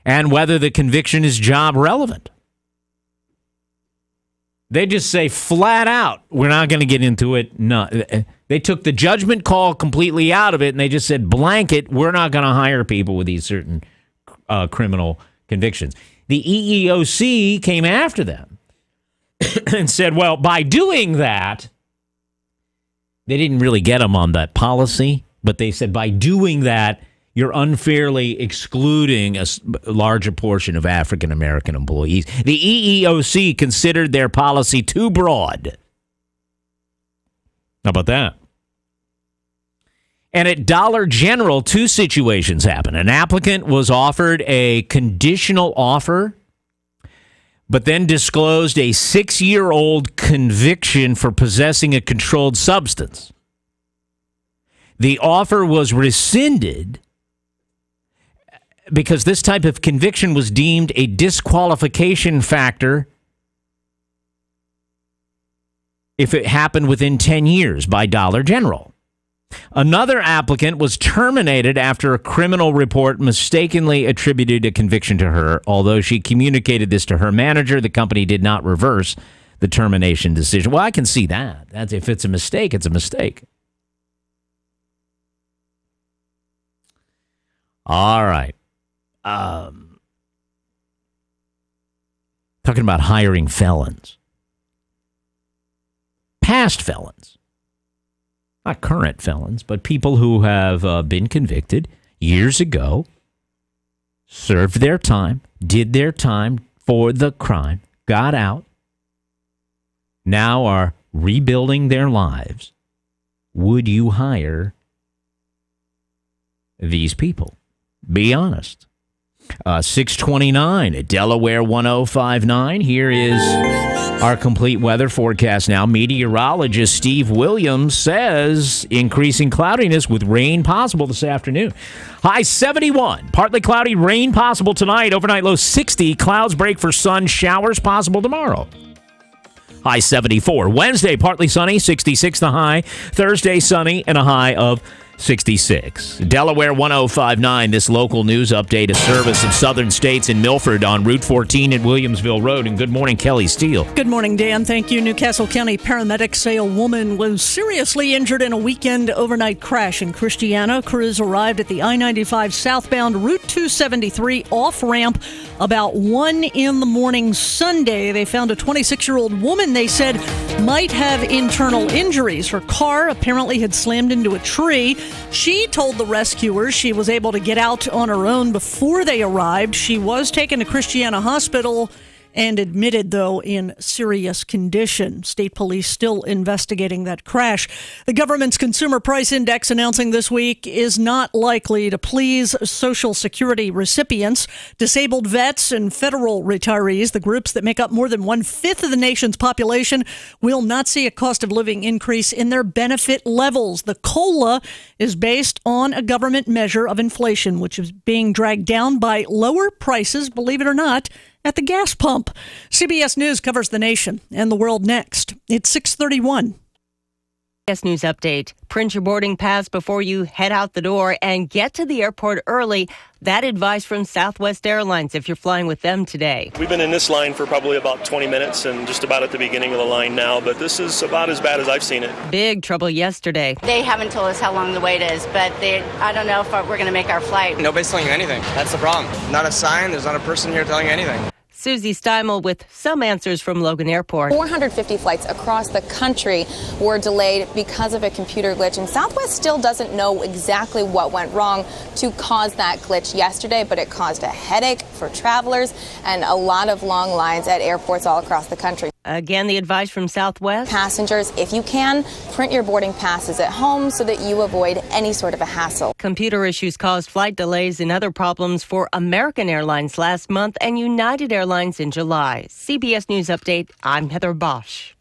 and whether the conviction is job relevant. They just say flat out, we're not going to get into it. No, they took the judgment call completely out of it, and they just said blanket, we're not going to hire people with these certain criminal convictions. The EEOC came after them and said, well, by doing that, they didn't really get them on that policy, but they said by doing that, you're unfairly excluding a larger portion of African American employees. The EEOC considered their policy too broad. How about that? And at Dollar General, two situations happened. An applicant was offered a conditional offer, but then disclosed a 6-year-old conviction for possessing a controlled substance. The offer was rescinded because this type of conviction was deemed a disqualification factor if it happened within 10 years by Dollar General. Another applicant was terminated after a criminal report mistakenly attributed a conviction to her. Although she communicated this to her manager, the company did not reverse the termination decision. Well, I can see that. That's, if it's a mistake, it's a mistake. All right. Talking about hiring felons. Past felons. Not current felons, but people who have been convicted years ago, served their time, did their time for the crime, got out, now are rebuilding their lives. Would you hire these people? Be honest. 629 at Delaware 105.9. Here is our complete weather forecast now. Meteorologist Steve Williams says increasing cloudiness with rain possible this afternoon. High 71. Partly cloudy, rain possible tonight. Overnight low 60. Clouds break for sun, showers possible tomorrow. High 74. Wednesday, partly sunny, 66 the high. Thursday, sunny, and a high of 66. Delaware 105.9, this local news update, a service of Southern States in Milford on Route 14 at Williamsville Road. And good morning, Kelly Steele. Good morning, Dan. Thank you. Newcastle County paramedics say a woman was seriously injured in a weekend overnight crash in Christiana. Crews arrived at the I-95 southbound Route 273 off-ramp about 1 in the morning Sunday. They found a 26-year-old woman they said might have internal injuries. Her car apparently had slammed into a tree. She told the rescuers she was able to get out on her own before they arrived. She was taken to Christiana Hospital and admitted, though, in serious condition. State police still investigating that crash. The government's Consumer Price Index announcing this week is not likely to please Social Security recipients, disabled vets, and federal retirees, the groups that make up more than 1/5 of the nation's population, will not see a cost of living increase in their benefit levels. The COLA is based on a government measure of inflation, which is being dragged down by lower prices, believe it or not, at the gas pump. CBS News covers the nation and the world next. It's 6:31. CBS News update. Print your boarding pass before you head out the door and get to the airport early. That advice from Southwest Airlines if you're flying with them today. We've been in this line for probably about 20 minutes and just about at the beginning of the line now, but this is about as bad as I've seen it. Big trouble yesterday. They haven't told us how long the wait is, but I don't know if we're going to make our flight. Nobody's telling you anything. That's the problem. Not a sign. There's not a person here telling you anything. Susie Steimel with some answers from Logan Airport. 450 flights across the country were delayed because of a computer glitch, and Southwest still doesn't know exactly what went wrong to cause that glitch yesterday, but it caused a headache for travelers and a lot of long lines at airports all across the country. Again, the advice from Southwest. Passengers, if you can, print your boarding passes at home so that you avoid any sort of a hassle. Computer issues caused flight delays and other problems for American Airlines last month and United Airlines in July. CBS News Update, I'm Heather Bosch.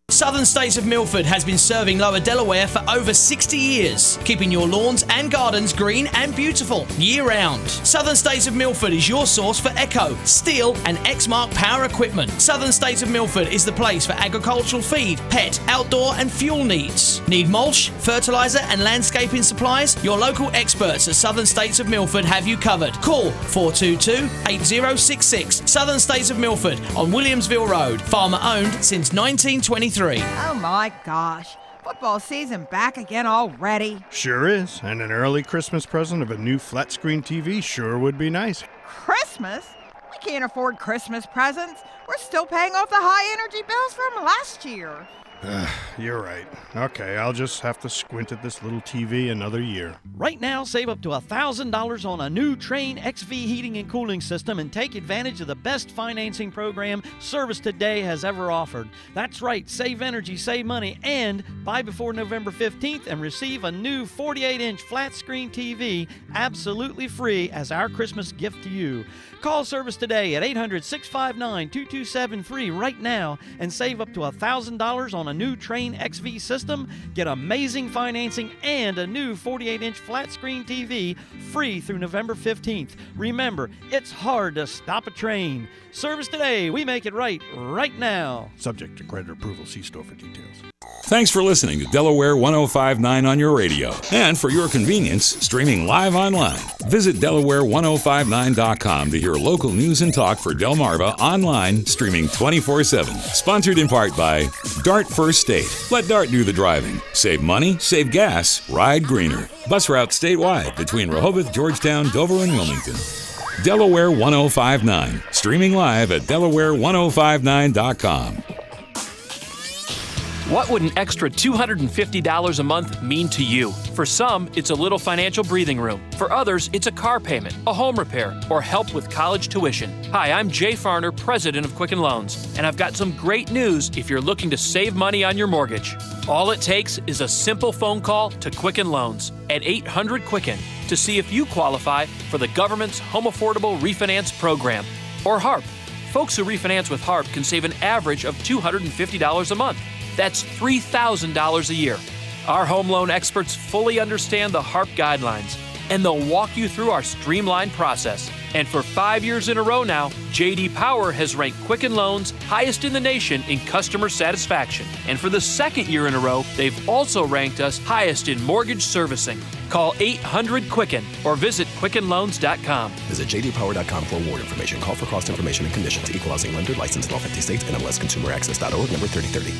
Southern States of Milford has been serving Lower Delaware for over 60 years, keeping your lawns and gardens green and beautiful year-round. Southern States of Milford is your source for Echo, Steel, and Exmark power equipment. Southern States of Milford is the place for agricultural feed, pet, outdoor, and fuel needs. Need mulch, fertilizer, and landscaping supplies? Your local experts at Southern States of Milford have you covered. Call 422-8066. Southern States of Milford on Williamsville Road. Farmer-owned since 1923. Oh my gosh. Football season back again already. Sure is. And an early Christmas present of a new flat screen TV sure would be nice. Christmas? We can't afford Christmas presents. We're still paying off the high energy bills from last year. You're right. Okay, I'll just have to squint at this little TV another year. Right now, save up to $1,000 on a new Train XV heating and cooling system and take advantage of the best financing program Service Today has ever offered. That's right, save energy, save money, and buy before November 15th and receive a new 48-inch flat screen TV absolutely free as our Christmas gift to you. Call Service Today at 800-659-2273 right now and save up to $1,000 on a new Train XV system. Get amazing financing and a new 48-inch flat screen TV free through November 15th. Remember, it's hard to stop a train. Service Today, we make it right now. Subject to credit approval. See store for details. Thanks for listening to Delaware 105.9 on your radio. And for your convenience, streaming live online. Visit Delaware105.9.com to hear local news and talk for Delmarva online, streaming 24/7. Sponsored in part by Dart First State. Let Dart do the driving. Save money, save gas, ride greener. Bus routes statewide between Rehoboth, Georgetown, Dover, and Wilmington. Delaware 105.9. Streaming live at Delaware105.9.com. What would an extra $250 a month mean to you? For some, it's a little financial breathing room. For others, it's a car payment, a home repair, or help with college tuition. Hi, I'm Jay Farner, president of Quicken Loans, and I've got some great news if you're looking to save money on your mortgage. All it takes is a simple phone call to Quicken Loans at 800-QUICKEN to see if you qualify for the government's Home Affordable Refinance Program, or HARP. Folks who refinance with HARP can save an average of $250 a month. That's $3,000 a year. Our home loan experts fully understand the HARP guidelines, and they'll walk you through our streamlined process. And for 5 years in a row now, J.D. Power has ranked Quicken Loans highest in the nation in customer satisfaction. And for the second year in a row, they've also ranked us highest in mortgage servicing. Call 800-QUICKEN or visit QuickenLoans.com. Visit jdpower.com for award information. Call for cost information and conditions. Equal housing lender. Licensed in all 50 states. NMLSConsumerAccess.org. Number 3030.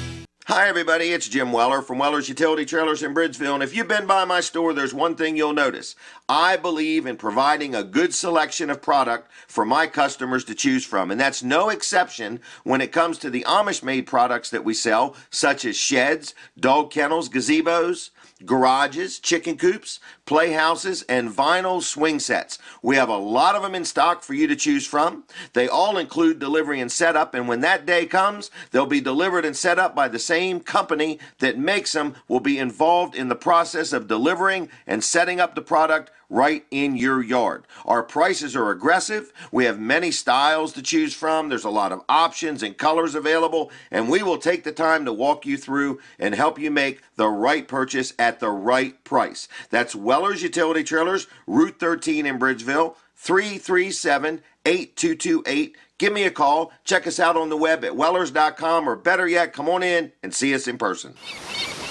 Hi, everybody. It's Jim Weller from Weller's Utility Trailers in Bridgeville. And if you've been by my store, there's one thing you'll notice. I believe in providing a good selection of product for my customers to choose from. And that's no exception when it comes to the Amish-made products that we sell, such as sheds, dog kennels, gazebos, garages, chicken coops, playhouses, and vinyl swing sets. We have a lot of them in stock for you to choose from. They all include delivery and setup, and when that day comes, they'll be delivered and set up by the same company that makes them. Will be involved in the process of delivering and setting up the product right in your yard. Our prices are aggressive. We have many styles to choose from. There's a lot of options and colors available, and we will take the time to walk you through and help you make the right purchase at the right price. That's Weller's Utility Trailers, Route 13 in Bridgeville, 337-8228. Give me a call. Check us out on the web at wellers.com, or better yet, come on in and see us in person.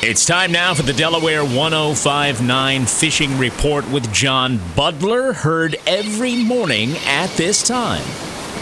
It's time now for the Delaware 105.9 Fishing Report with John Butler, heard every morning at this time.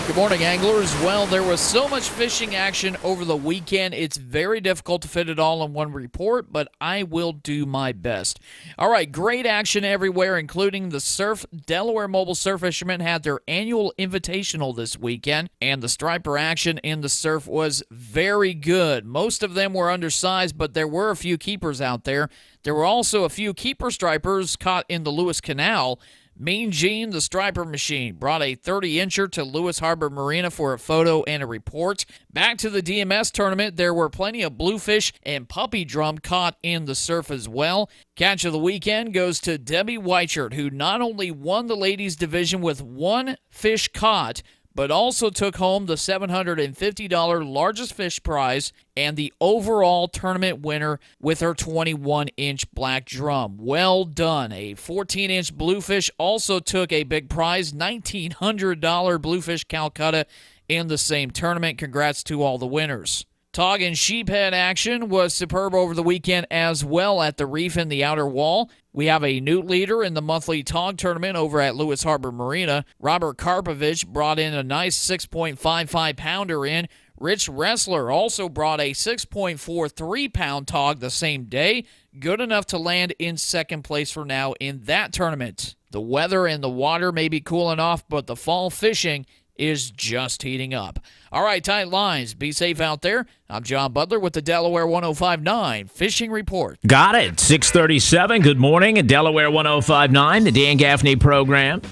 Good morning, anglers. Well, there was so much fishing action over the weekend, it's very difficult to fit it all in one report, but I will do my best. All right, great action everywhere, including the surf. Delaware Mobile Surf Fishermen had their annual invitational this weekend, and the striper action in the surf was very good. Most of them were undersized, but there were a few keepers out there. There were also a few keeper stripers caught in the Lewis Canal. Mean Gene, the striper machine, brought a 30-incher to Lewis Harbor Marina for a photo and a report. Back to the DMS tournament, there were plenty of bluefish and puppy drum caught in the surf as well. Catch of the weekend goes to Debbie Weichert, who not only won the ladies division with one fish caught, but also took home the $750 largest fish prize and the overall tournament winner with her 21-inch black drum. Well done. A 14-inch bluefish also took a big prize, $1,900 bluefish Calcutta in the same tournament. Congrats to all the winners. Tog and sheephead action was superb over the weekend as well at the reef in the outer wall. We have a newt leader in the monthly tog tournament over at Lewis Harbor Marina. Robert Karpovich brought in a nice 6.55-pounder in. Rich Wrestler also brought a 6.43-pound tog the same day. Good enough to land in second place for now in that tournament. The weather and the water may be cooling off, but the fall fishing is just heating up. All right, tight lines. Be safe out there. I'm John Butler with the Delaware 105.9 Fishing Report. Got it. 6:37. Good morning at Delaware 105.9, the Dan Gaffney program.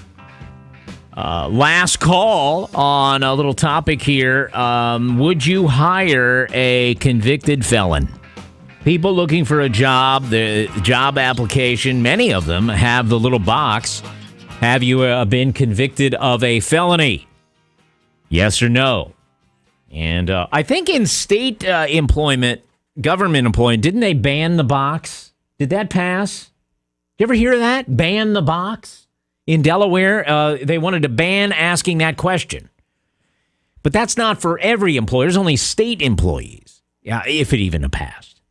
Last call on a little topic here. Would you hire a convicted felon? People looking for a job, the job application, many of them have the little box. Have you been convicted of a felony? Yes or no? And I think in state employment, government employment, didn't they ban the box? Did that pass? Did you ever hear that? Ban the box? In Delaware, they wanted to ban asking that question. But that's not for every employer. There's only state employees, if it even passed.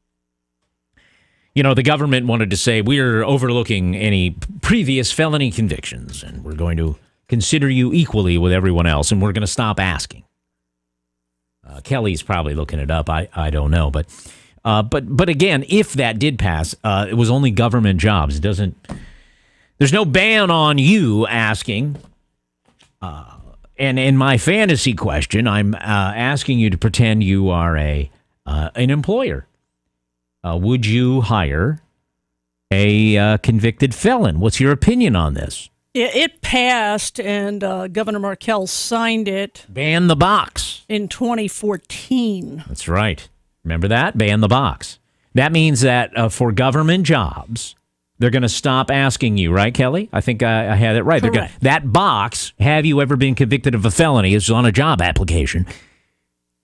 You know, the government wanted to say, we're overlooking any previous felony convictions, and we're going to consider you equally with everyone else, and we're going to stop asking. Kelly's probably looking it up. I don't know, but again, if that did pass, it was only government jobs. It doesn't. There's no ban on you asking. And in my fantasy question, I'm asking you to pretend you are an employer. Would you hire a convicted felon? What's your opinion on this? It passed, and Governor Markell signed it. Ban the box. In 2014. That's right. Remember that? Ban the box. That means that for government jobs, they're going to stop asking you, right, Kelly? I think I had it right. Correct. That box, have you ever been convicted of a felony, is on a job application.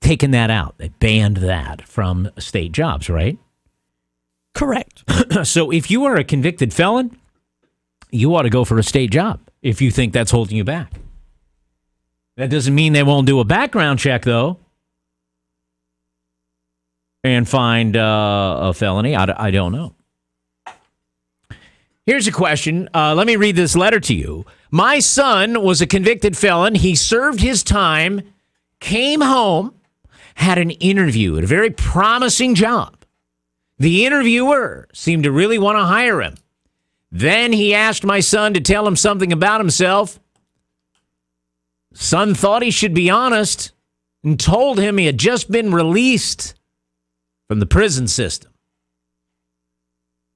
Taking that out. They banned that from state jobs, right? Correct. So if you are a convicted felon, you ought to go for a state job if you think that's holding you back. That doesn't mean they won't do a background check, though, and find a felony. I don't know. Here's a question. Let me read this letter to you. My son was a convicted felon. He served his time, came home, had an interview at a very promising job. The interviewer seemed to really want to hire him. Then he asked my son to tell him something about himself. Son thought he should be honest and told him he had just been released from the prison system.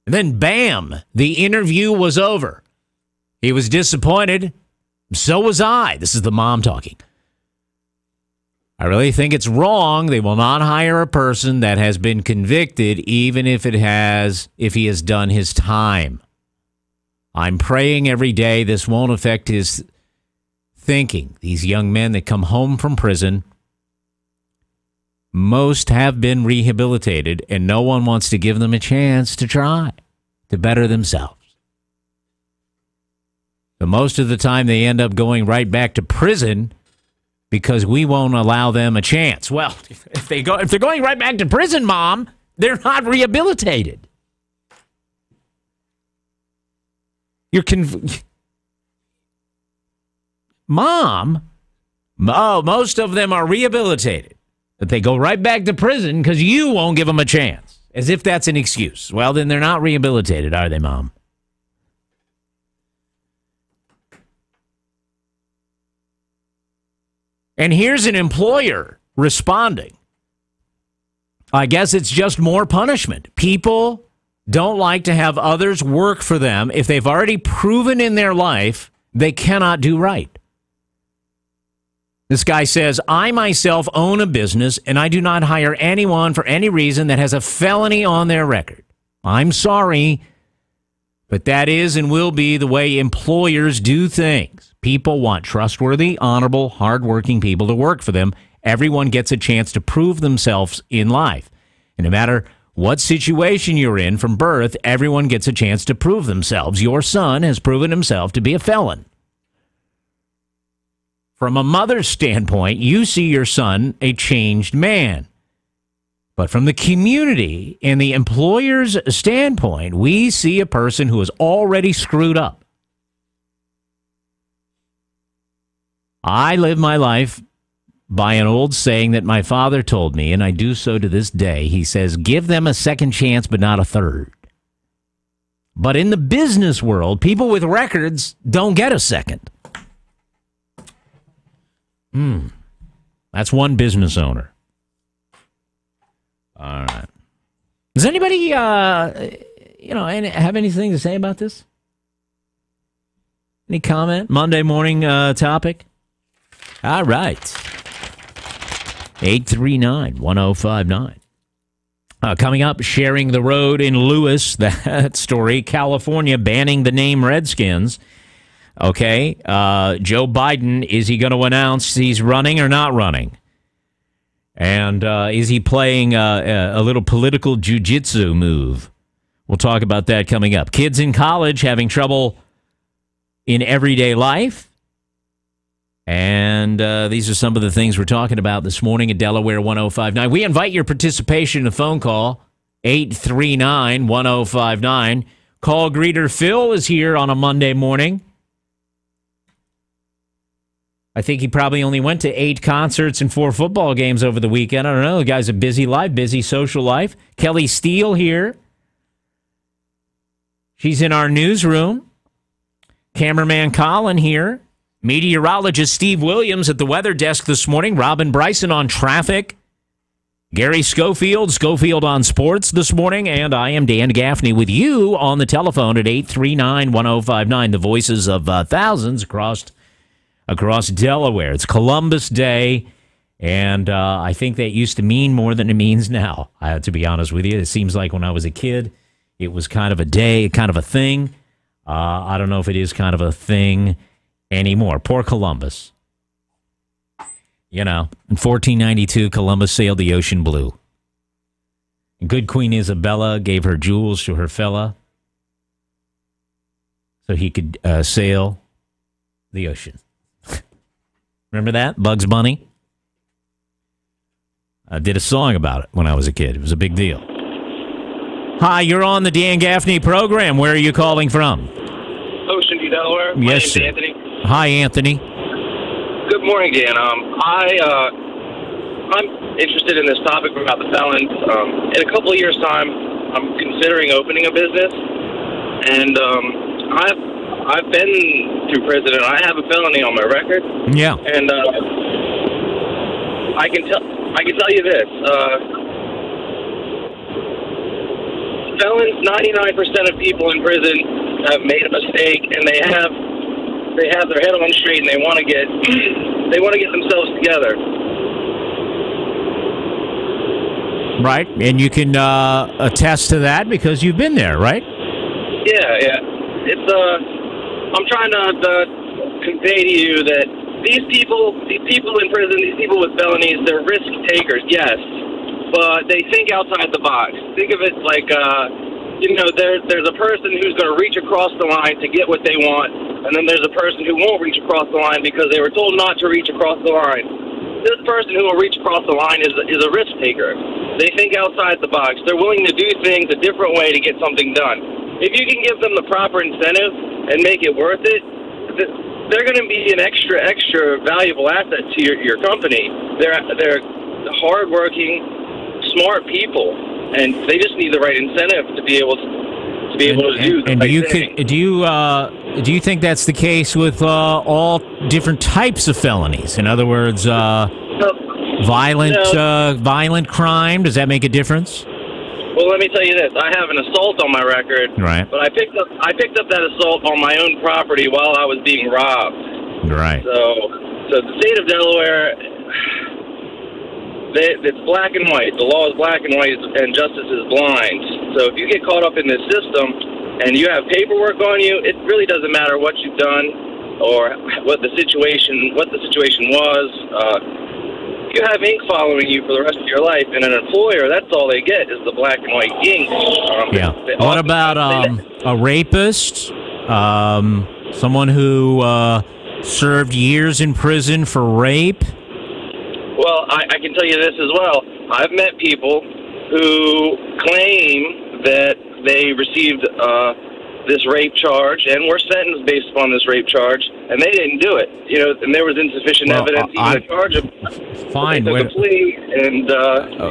And then, bam, the interview was over. He was disappointed. So was I. This is the mom talking. I really think it's wrong. They will not hire a person that has been convicted, even if he has done his time. I'm praying every day this won't affect his thinking. These young men that come home from prison, most have been rehabilitated, and no one wants to give them a chance to try to better themselves. But most of the time, they end up going right back to prison because we won't allow them a chance. Well, if they're going right back to prison, Mom, they're not rehabilitated. Mom, most of them are rehabilitated, but they go right back to prison because you won't give them a chance, as if that's an excuse. Well, then they're not rehabilitated, are they, Mom? And here's an employer responding. I guess it's just more punishment. People don't like to have others work for them if they've already proven in their life they cannot do right. This guy says, I myself own a business and I do not hire anyone for any reason that has a felony on their record. I'm sorry, but that is and will be the way employers do things. People want trustworthy, honorable, hardworking people to work for them. Everyone gets a chance to prove themselves in life. And no matter what situation you're in from birth, everyone gets a chance to prove themselves. Your son has proven himself to be a felon. From a mother's standpoint, you see your son a changed man. But from the community and the employer's standpoint, we see a person who is already screwed up. I live my life by an old saying that my father told me, and I do so to this day. He says, give them a second chance, but not a third. But in the business world, people with records don't get a second. That's one business owner. All right. Does anybody, have anything to say about this? Any comment? Monday morning topic? All right. 839-1059. Coming up, sharing the road in Lewis, that story. California banning the name Redskins. Okay, Joe Biden, is he going to announce he's running or not running? And is he playing a little political jiu-jitsu move? We'll talk about that coming up. Kids in college having trouble in everyday life. And these are some of the things we're talking about this morning at Delaware 105.9. We invite your participation in a phone call, 839-1059. Call greeter Phil is here on a Monday morning. I think he probably only went to 8 concerts and 4 football games over the weekend. I don't know. The guy's a busy life, busy social life. Kelly Steele here. She's in our newsroom. Cameraman Colin here. Meteorologist Steve Williams at the weather desk this morning. Robin Bryson on traffic. Gary Schofield on sports this morning. And I am Dan Gaffney with you on the telephone at 839-1059. The voices of thousands across Delaware. It's Columbus Day, and I think that used to mean more than it means now, to be honest with you. It seems like when I was a kid, it was kind of a day, kind of a thing. I don't know if it is kind of a thing anymore. Poor Columbus. You know, in 1492, Columbus sailed the ocean blue. And good Queen Isabella gave her jewels to her fella so he could sail the ocean. Remember that? Bugs Bunny? I did a song about it when I was a kid. It was a big deal. Hi, you're on the Dan Gaffney program. Where are you calling from? Ocean View, Delaware. Yes, My name's sir. Anthony. Hi, Anthony. Good morning, Dan. I'm interested in this topic about the felons. In a couple of years' time, I'm considering opening a business, and I've been through prison, and I have a felony on my record. Yeah. And I can tell you this: felons, 99% of people in prison have made a mistake, and they have their head on straight, and they want to get themselves together. Right, and you can attest to that because you've been there, right? Yeah. It's I'm trying to convey to you that these people in prison, these people with felonies, they're risk takers, yes, but they think outside the box. Think of it like, there's a person who's going to reach across the line to get what they want, and then there's a person who won't reach across the line because they were told not to reach across the line. This person who will reach across the line is a risk taker. They think outside the box. They're willing to do things a different way to get something done. If you can give them the proper incentive and make it worth it, they're going to be an extra valuable asset to your company. They're hardworking, smart people, and they just need the right incentive to be able to do the right thing. Do you think that's the case with all different types of felonies? In other words, violent crime. Does that make a difference? Well, let me tell you this. I have an assault on my record. Right. But I picked up that assault on my own property while I was being robbed. Right. So the state of Delaware, it's black and white. The law is black and white, and justice is blind. So if you get caught up in this system and you have paperwork on you, it really doesn't matter what you've done or what the situation was. You have ink following you for the rest of your life, and an employer, that's all they get is the black and white ink. Yeah. What about a rapist? Someone who served years in prison for rape? Well, I can tell you this as well. I've met people who claim that they received this rape charge and were sentenced based upon this rape charge, and they didn't do it. And there was insufficient evidence even to charge them. Fine. They took a plea, and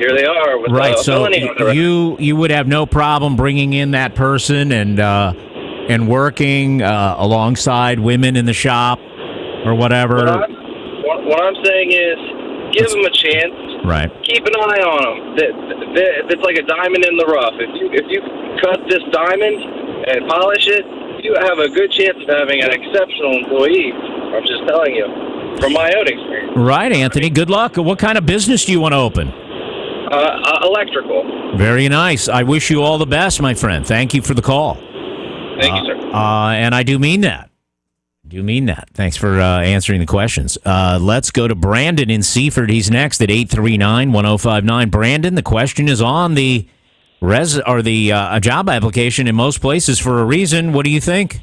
here they are with right. a felony on their record. You would have no problem bringing in that person and working alongside women in the shop or whatever. What I'm saying is, give them a chance. Right. Keep an eye on them. It's like a diamond in the rough. If you cut this diamond and polish it, you have a good chance of having an exceptional employee. I'm just telling you, from my own experience. Right, Anthony. Good luck. What kind of business do you want to open? Electrical. Very nice. I wish you all the best, my friend. Thank you for the call. Thank you, sir. And I do mean that. Thanks for answering the questions. Let's go to Brandon in Seaford. He's next at 839-1059. Brandon, the question is on the a job application in most places for a reason. What do you think?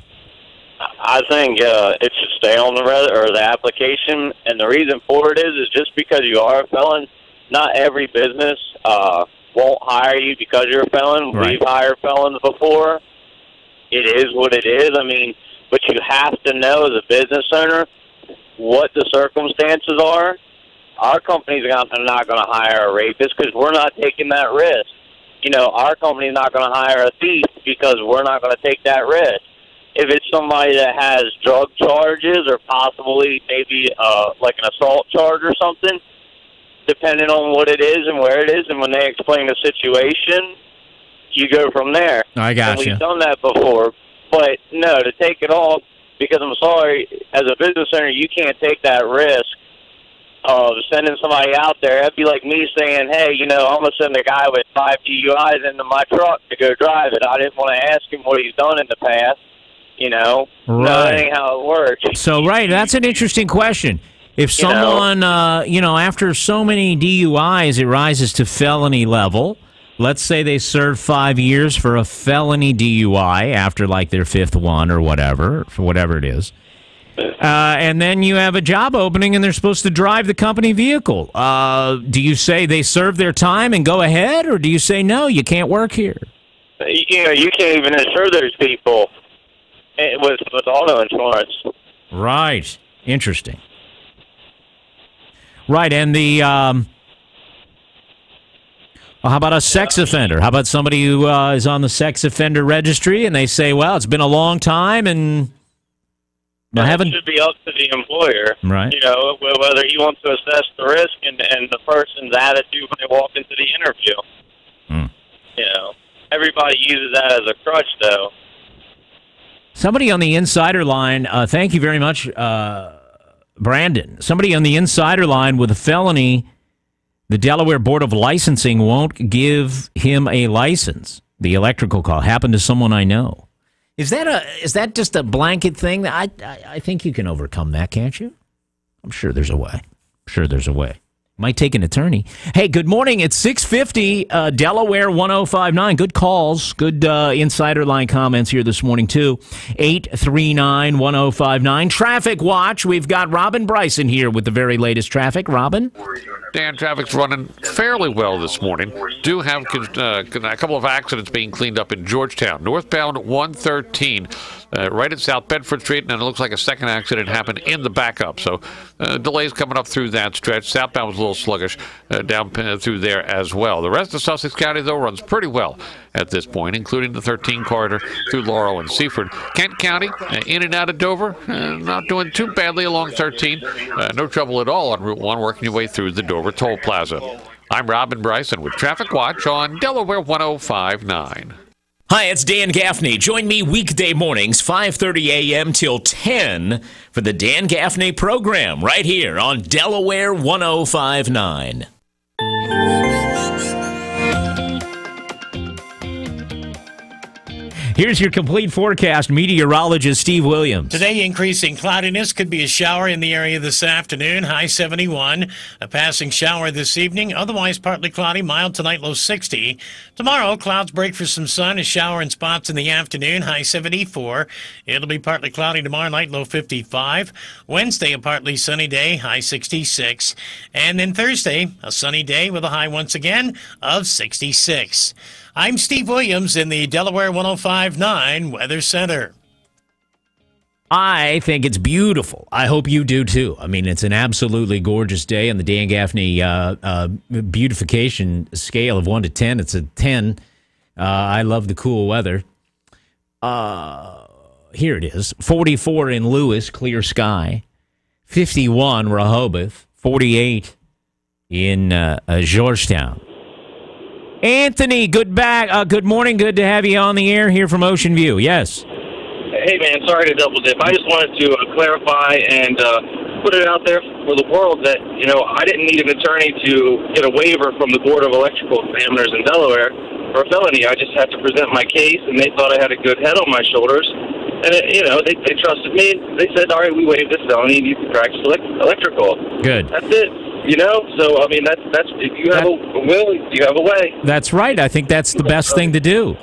I think it should stay on the application, and the reason for it is just because you are a felon. Not every business won't hire you because you're a felon. Right. We've hired felons before. It is what it is. I mean, but you have to know as a business owner what the circumstances are. Our company's not going to hire a rapist because we're not taking that risk. Our company's not going to hire a thief because we're not going to take that risk. If it's somebody that has drug charges or possibly maybe like an assault charge or something, depending on what it is and where it is, and when they explain the situation, you go from there. I got you. We've done that before. But, no, to take it off, because I'm sorry, as a business owner, you can't take that risk of sending somebody out there. That'd be like me saying, hey, I'm going to send a guy with 5 DUIs into my truck to go drive it. I didn't want to ask him what he's done in the past. No, that ain't how it works. So, right, that's an interesting question. If someone, after so many DUIs, it rises to felony level. Let's say they serve 5 years for a felony DUI after like their fifth one or whatever, for whatever it is. And then you have a job opening and they're supposed to drive the company vehicle. Do you say they serve their time and go ahead, or do you say, no, you can't work here? You can't even insure those people with auto insurance. Right. Interesting. Right, and how about a sex offender? How about somebody who is on the sex offender registry and they say, well, it's been a long time and it should be up to the employer, right? Whether he wants to assess the risk and the person's attitude when they walk into the interview. Everybody uses that as a crutch, though. Somebody on the insider line, thank you very much, Brandon. Somebody on the insider line with a felony, the Delaware Board of Licensing won't give him a license. The electrical call happened to someone I know. Is that just a blanket thing? I think you can overcome that, can't you? I'm sure there's a way. Might take an attorney. Hey, good morning. It's 6:50, Delaware 105.9. Good calls. Good insider line comments here this morning, too. 839-1059. Traffic Watch. We've got Robin Bryson here with the very latest traffic. Robin? Dan, traffic's running fairly well this morning. Do have a couple of accidents being cleaned up in Georgetown. Northbound 113, right at South Bedford Street, and it looks like a second accident happened in the backup. So delays coming up through that stretch. Southbound was a little sluggish down through there as well. The rest of Sussex County, though, runs pretty well at this point, including the 13 corridor through Laurel and Seaford. Kent County, in and out of Dover, not doing too badly along 13. No trouble at all on Route 1, working your way through the Dover Toll Plaza. I'm Robin Bryson with Traffic Watch on Delaware 105.9. Hi, it's Dan Gaffney. Join me weekday mornings, 5:30 a.m. till 10 for the Dan Gaffney program right here on Delaware 105.9. Here's your complete forecast, meteorologist Steve Williams. Today, increasing cloudiness. Could be a shower in the area this afternoon. High 71. A passing shower this evening. Otherwise, partly cloudy. Mild tonight, low 60. Tomorrow, clouds break for some sun. A shower in spots in the afternoon. High 74. It'll be partly cloudy tomorrow night, low 55. Wednesday, a partly sunny day. High 66. And then Thursday, a sunny day with a high once again of 66. I'm Steve Williams in the Delaware 105.9 Weather Center. I think it's beautiful. I hope you do too. I mean, it's an absolutely gorgeous day on the Dan Gaffney beautification scale of 1 to 10. It's a 10. I love the cool weather. Here it is. 44 in Lewis, clear sky. 51 Rehoboth. 48 in Georgetown. Anthony, good morning. Good to have you on the air here from Ocean View. Yes. Hey, man, sorry to double dip. I just wanted to clarify and put it out there for the world that, I didn't need an attorney to get a waiver from the Board of Electrical Examiners in Delaware for a felony. I just had to present my case, and they thought I had a good head on my shoulders. And, they trusted me. They said, all right, we waived this felony. You can practice electrical. Good. That's it. So, I mean, that's if you have a will, you have a way. That's right. I think that's the best thing to do.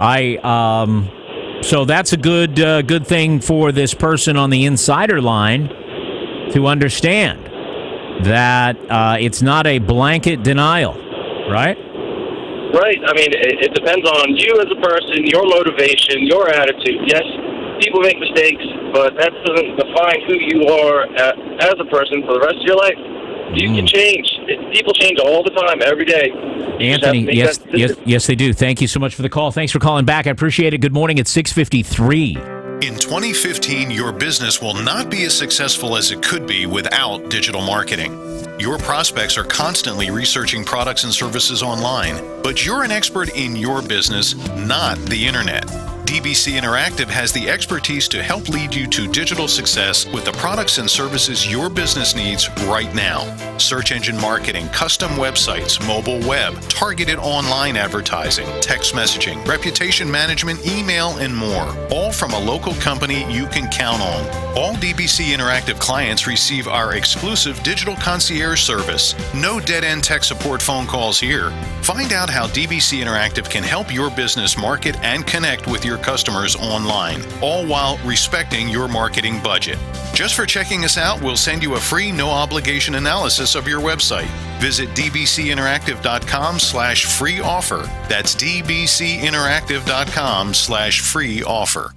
So that's a good thing for this person on the insider line to understand that it's not a blanket denial, right? Right. I mean, it depends on you as a person, your motivation, your attitude. Yes, people make mistakes, but that doesn't define who you are as a person for the rest of your life. You can change. People change all the time, every day. Anthony, yes, they do. Thank you so much for the call. Thanks for calling back. I appreciate it. Good morning. It's 6:53. In 2015, your business will not be as successful as it could be without digital marketing. Your prospects are constantly researching products and services online, but you're an expert in your business, not the internet. DBC Interactive has the expertise to help lead you to digital success with the products and services your business needs right now. Search engine marketing, custom websites, mobile web, targeted online advertising, text messaging, reputation management, email, and more. All from a local company you can count on. All DBC Interactive clients receive our exclusive digital concierge service. No dead-end tech support phone calls here. Find out how DBC Interactive can help your business market and connect with your customers online, all while respecting your marketing budget. Just for checking us out, we'll send you a free no-obligation analysis of your website. Visit dbcinteractive.com/free offer. That's dbcinteractive.com/free offer.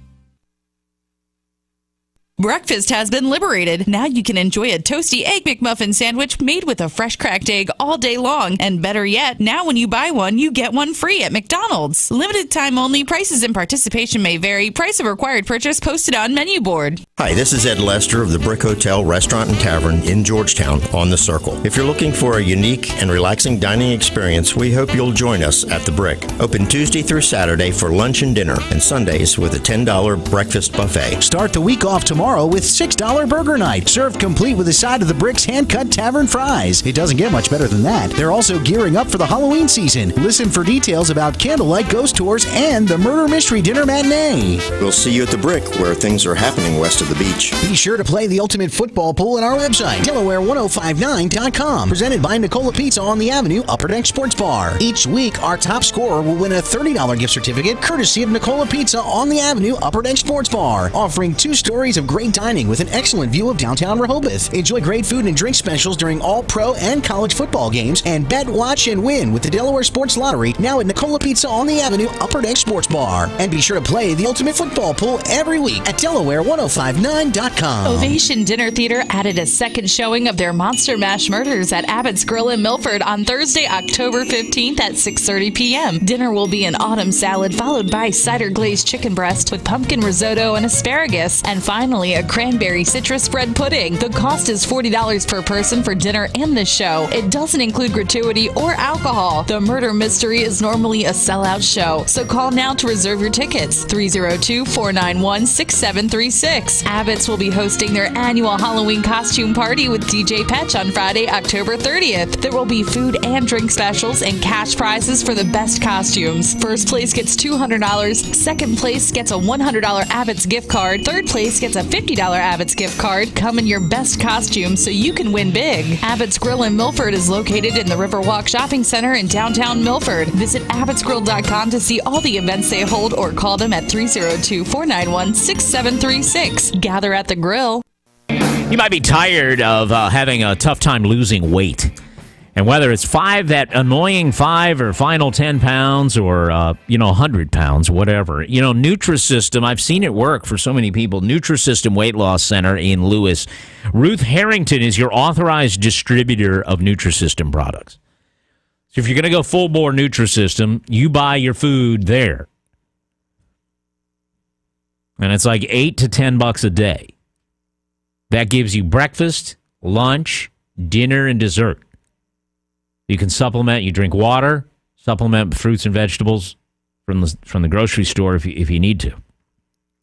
Breakfast has been liberated. Now you can enjoy a toasty egg McMuffin sandwich made with a fresh cracked egg all day long. And better yet, now when you buy one, you get one free at McDonald's. Limited time only. Prices and participation may vary. Price of required purchase posted on menu board. Hi, this is Ed Lester of the Brick Hotel Restaurant and Tavern in Georgetown on the Circle. If you're looking for a unique and relaxing dining experience, we hope you'll join us at the Brick. Open Tuesday through Saturday for lunch and dinner, and Sundays with a $10 breakfast buffet. Start the week off tomorrow with $6 burger night, served complete with a side of the Brick's hand-cut tavern fries. It doesn't get much better than that. They're also gearing up for the Halloween season. Listen for details about candlelight ghost tours and the murder mystery dinner matinee. We'll see you at the Brick, where things are happening west of the beach. Be sure to play the ultimate football pool on our website, Delaware1059.com. Presented by Nicola Pizza on the Avenue, Upper Deck Sports Bar. Each week, our top scorer will win a $30 gift certificate courtesy of Nicola Pizza on the Avenue, Upper Deck Sports Bar, offering 2 stories of great dining with an excellent view of downtown Rehoboth. Enjoy great food and drink specials during all pro and college football games, and bet, watch, and win with the Delaware Sports Lottery now at Nicola Pizza on the Avenue, Upper Deck Sports Bar. And be sure to play the ultimate football pool every week at Delaware1059.com. Ovation Dinner Theater added a second showing of their Monster Mash Murders at Abbott's Grill in Milford on Thursday, October 15th at 6:30 p.m. Dinner will be an autumn salad followed by cider glazed chicken breast with pumpkin risotto and asparagus, and finally Additionally, a cranberry citrus spread pudding. The cost is $40 per person for dinner and the show. It doesn't include gratuity or alcohol. The murder mystery is normally a sellout show, so call now to reserve your tickets. 302-491-6736. Abbott's will be hosting their annual Halloween costume party with DJ Petch on Friday, October 30th. There will be food and drink specials and cash prizes for the best costumes. First place gets $200. Second place gets a $100 Abbott's gift card. Third place gets a $50 Abbott's gift card. Come in your best costume so you can win big. Abbott's Grill in Milford is located in the Riverwalk Shopping Center in downtown Milford. Visit abbotsgrill.com to see all the events they hold or call them at 302-491-6736. Gather at the grill. You might be tired of having a tough time losing weight. And whether it's that annoying 5 or final 10 pounds or, 100 pounds, whatever. Nutrisystem, I've seen it work for so many people. Nutrisystem Weight Loss Center in Lewis. Ruth Harrington is your authorized distributor of Nutrisystem products. So if you're going to go full-bore Nutrisystem, you buy your food there. And it's like $8 to $10 a day. That gives you breakfast, lunch, dinner, and dessert. You can supplement. You drink water, supplement with fruits and vegetables from the grocery store if you need to.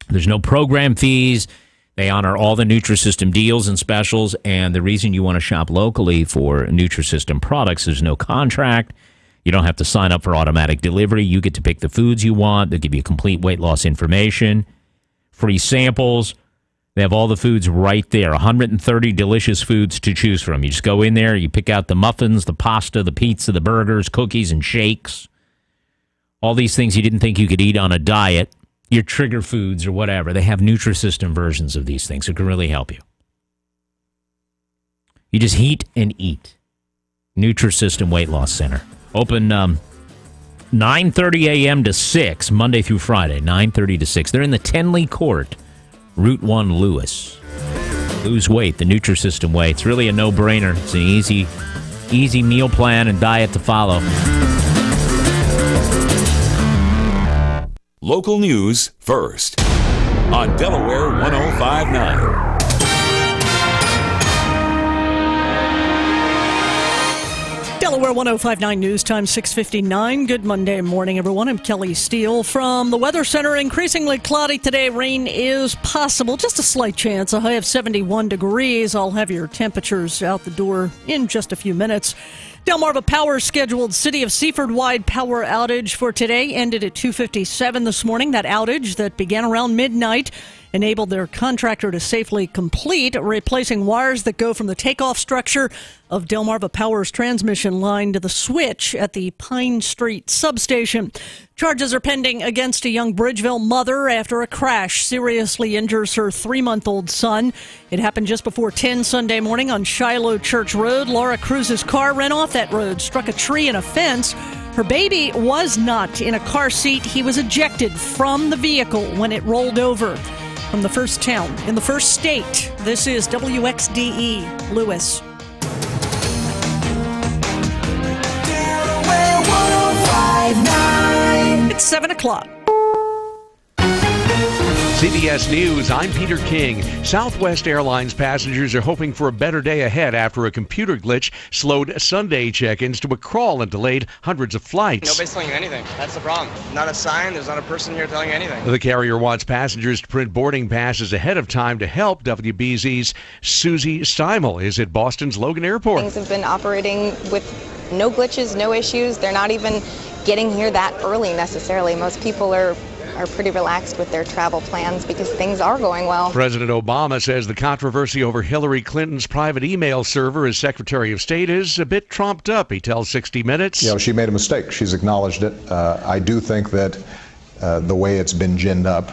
There's no program fees. They honor all the Nutrisystem deals and specials. And the reason you want to shop locally for Nutrisystem products, there's no contract. You don't have to sign up for automatic delivery. You get to pick the foods you want. They'll give you complete weight loss information, free samples. They have all the foods right there, 130 delicious foods to choose from. You just go in there, you pick out the muffins, the pasta, the pizza, the burgers, cookies, and shakes. All these things you didn't think you could eat on a diet, your trigger foods or whatever. They have Nutrisystem versions of these things. It can really help you. You just heat and eat. Nutrisystem Weight Loss Center. Open 9:30 a.m. to 6, Monday through Friday, 9:30 to 6. They're in the Tenley Court. Route 1 Lewis. Lose weight the Nutrisystem way. It's really a no-brainer. It's an easy meal plan and diet to follow. Local news first on Delaware 105.9. Delaware 105.9 News Time 6:59. Good Monday morning, everyone. I'm Kelly Steele from the Weather Center. Increasingly cloudy today. Rain is possible. Just a slight chance. A high of 71 degrees. I'll have your temperatures out the door in just a few minutes. Delmarva Power scheduled City of Seaford-wide power outage for today ended at 2:57 this morning. That outage that began around midnight enabled their contractor to safely complete replacing wires that go from the takeoff structure of Delmarva Power's transmission line to the switch at the Pine Street substation. Charges are pending against a young Bridgeville mother after a crash seriously injures her 3-month-old son. It happened just before 10 Sunday morning on Shiloh Church Road. Laura Cruz's car ran off that road, struck a tree and a fence. Her baby was not in a car seat. He was ejected from the vehicle when it rolled over. From the first town in the first state, this is WXDE Lewis. Delaware 105.9. It's 7 o'clock. CBS News, I'm Peter King. Southwest Airlines passengers are hoping for a better day ahead after a computer glitch slowed Sunday check-ins to a crawl and delayed hundreds of flights. Nobody's telling you anything. That's the problem. Not a sign. There's not a person here telling you anything. The carrier wants passengers to print boarding passes ahead of time to help. WBZ's Susie Steimel is at Boston's Logan Airport. Things have been operating with no glitches, no issues. They're not even getting here that early necessarily. Most people are pretty relaxed with their travel plans because things are going well. President Obama says the controversy over Hillary Clinton's private email server as Secretary of State is a bit trumped up, he tells 60 Minutes. She made a mistake. She's acknowledged it. I do think that the way it's been ginned up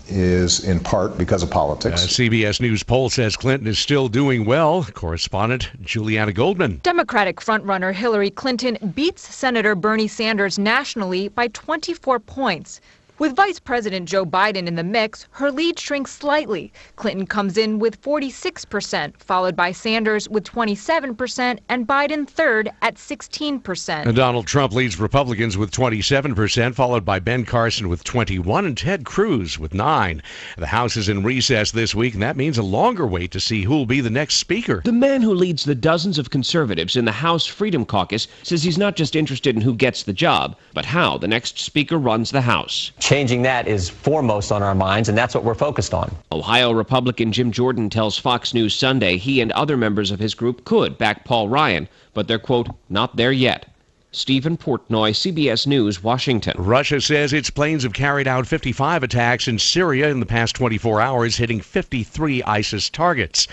is in part because of politics. A CBS News poll says Clinton is still doing well. Correspondent Juliana Goldman. Democratic frontrunner Hillary Clinton beats Senator Bernie Sanders nationally by 24 points. With Vice President Joe Biden in the mix, her lead shrinks slightly. Clinton comes in with 46%, followed by Sanders with 27%, and Biden third at 16%. And Donald Trump leads Republicans with 27%, followed by Ben Carson with 21% and Ted Cruz with 9%. The House is in recess this week, and that means a longer wait to see who will be the next speaker. The man who leads the dozens of conservatives in the House Freedom Caucus says he's not just interested in who gets the job, but how the next speaker runs the House. Changing that is foremost on our minds, and that's what we're focused on. Ohio Republican Jim Jordan tells Fox News Sunday he and other members of his group could back Paul Ryan, but they're, quote, not there yet. Stephen Portnoy, CBS News, Washington. Russia says its planes have carried out 55 attacks in Syria in the past 24 hours, hitting 53 ISIS targets.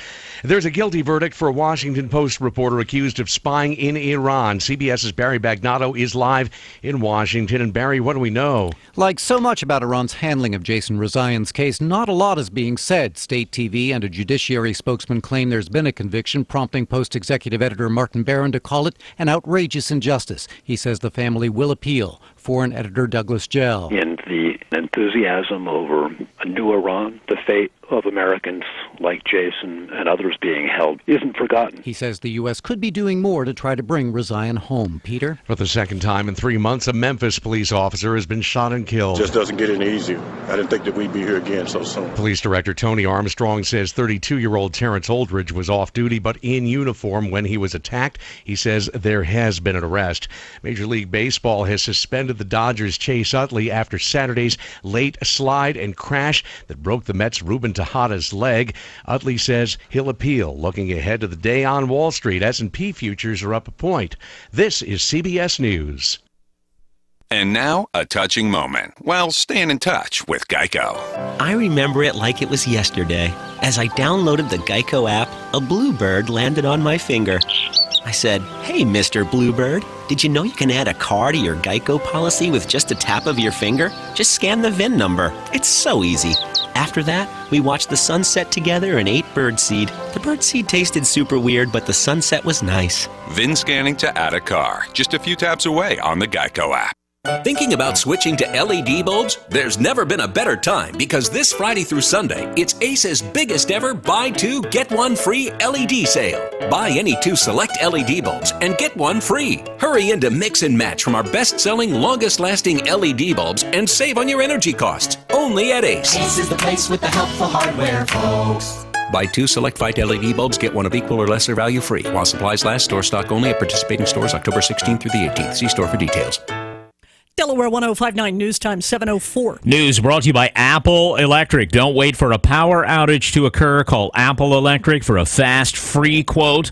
There's a guilty verdict for a Washington Post reporter accused of spying in Iran. CBS's Barry Bagnato is live in Washington. And Barry, what do we know? Like so much about Iran's handling of Jason Rezaian's case, not a lot is being said. State TV and a judiciary spokesman claim there's been a conviction, prompting Post executive editor Martin Barron to call it an outrageous injustice. He says the family will appeal. Foreign editor Douglas Gell. In the enthusiasm over a new Iran, the fate of Americans like Jason and others being held isn't forgotten. He says the U.S. could be doing more to try to bring Rezaian home. Peter? For the second time in 3 months, a Memphis police officer has been shot and killed. Just doesn't get any easier. I didn't think that we'd be here again so soon. Police Director Tony Armstrong says 32-year-old Terrence Oldridge was off duty but in uniform when he was attacked. He says there has been an arrest. Major League Baseball has suspended the Dodgers' Chase Utley after Saturday's late slide and crash that broke the Mets' Ruben Tejada's leg. Utley says he'll appeal. Looking ahead to the day on Wall Street, S&P futures are up a point. This is CBS News. And now, a touching moment while staying in touch with Geico. I remember it like it was yesterday. As I downloaded the Geico app, a bluebird landed on my finger. I said, "Hey, Mr. Bluebird, did you know you can add a car to your Geico policy with just a tap of your finger? Just scan the VIN number. It's so easy." After that, we watched the sunset together and ate birdseed. The birdseed tasted super weird, but the sunset was nice. VIN scanning to add a car. Just a few taps away on the Geico app. Thinking about switching to LED bulbs? There's never been a better time because this Friday through Sunday, it's Ace's biggest ever buy two, get one free LED sale. Buy any two select LED bulbs and get one free. Hurry in to mix and match from our best-selling, longest-lasting LED bulbs and save on your energy costs. Only at Ace. Ace is the place with the helpful hardware, folks. Buy two select white LED bulbs, get one of equal or lesser value free. While supplies last, store stock only at participating stores October 16th through the 18th. See store for details. Delaware 105.9 News Time 7:04. News brought to you by Apple Electric. Don't wait for a power outage to occur. Call Apple Electric for a fast, free quote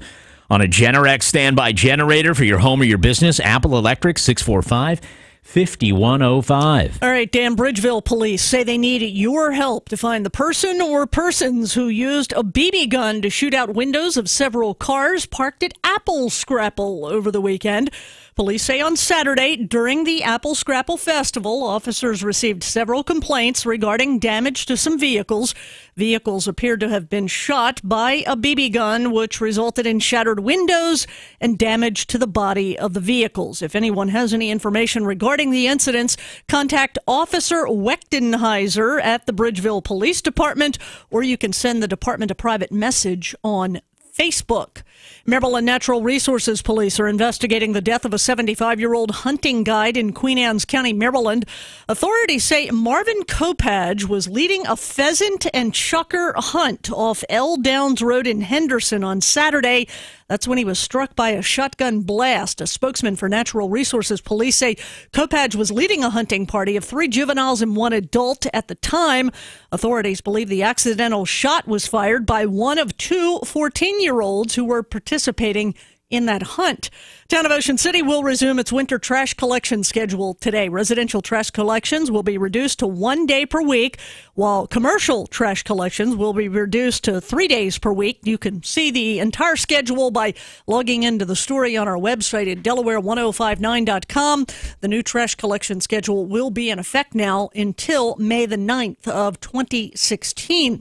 on a Generac standby generator for your home or your business. Apple Electric, 645-5105. All right, Dan, Bridgeville police say they need your help to find the person or persons who used a BB gun to shoot out windows of several cars parked at Apple Scrapple over the weekend. Police say on Saturday, during the Apple Scrapple Festival, officers received several complaints regarding damage to some vehicles. Vehicles appeared to have been shot by a BB gun, which resulted in shattered windows and damage to the body of the vehicles. If anyone has any information regarding the incidents, contact Officer Wechtenheiser at the Bridgeville Police Department, or you can send the department a private message on Facebook. Maryland Natural Resources Police are investigating the death of a 75-year-old hunting guide in Queen Anne's County, Maryland. Authorities say Marvin Kopage was leading a pheasant and chukar hunt off L. Downs Road in Henderson on Saturday. That's when he was struck by a shotgun blast. A spokesman for Natural Resources Police say Kopage was leading a hunting party of 3 juveniles and 1 adult at the time. Authorities believe the accidental shot was fired by one of 2 14-year-olds who were participating in that hunt. Town of Ocean City will resume its winter trash collection schedule today. Residential trash collections will be reduced to 1 day per week, while commercial trash collections will be reduced to 3 days per week. You can see the entire schedule by logging into the story on our website at Delaware1059.com. The new trash collection schedule will be in effect now until May the 9th of 2016.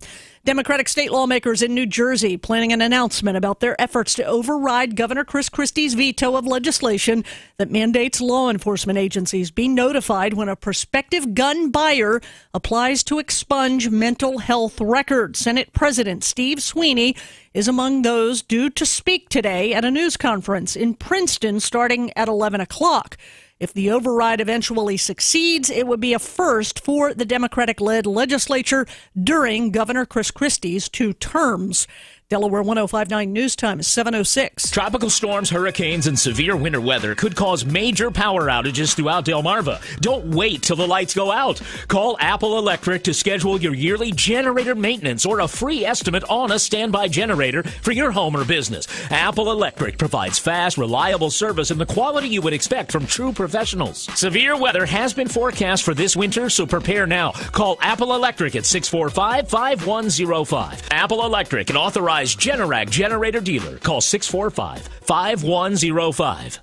Democratic state lawmakers in New Jersey planning an announcement about their efforts to override Governor Chris Christie's veto of legislation that mandates law enforcement agencies be notified when a prospective gun buyer applies to expunge mental health records. Senate President Steve Sweeney is among those due to speak today at a news conference in Princeton starting at 11 o'clock. If the override eventually succeeds, it would be a first for the Democratic-led legislature during Governor Chris Christie's 2 terms. Delaware 105.9 News Time is 7:06. Tropical storms, hurricanes, and severe winter weather could cause major power outages throughout Delmarva. Don't wait till the lights go out. Call Apple Electric to schedule your yearly generator maintenance or a free estimate on a standby generator for your home or business. Apple Electric provides fast, reliable service and the quality you would expect from true professionals. Severe weather has been forecast for this winter, so prepare now. Call Apple Electric at 645-5105. Apple Electric, an authorized Generac generator dealer. Call 645-5105.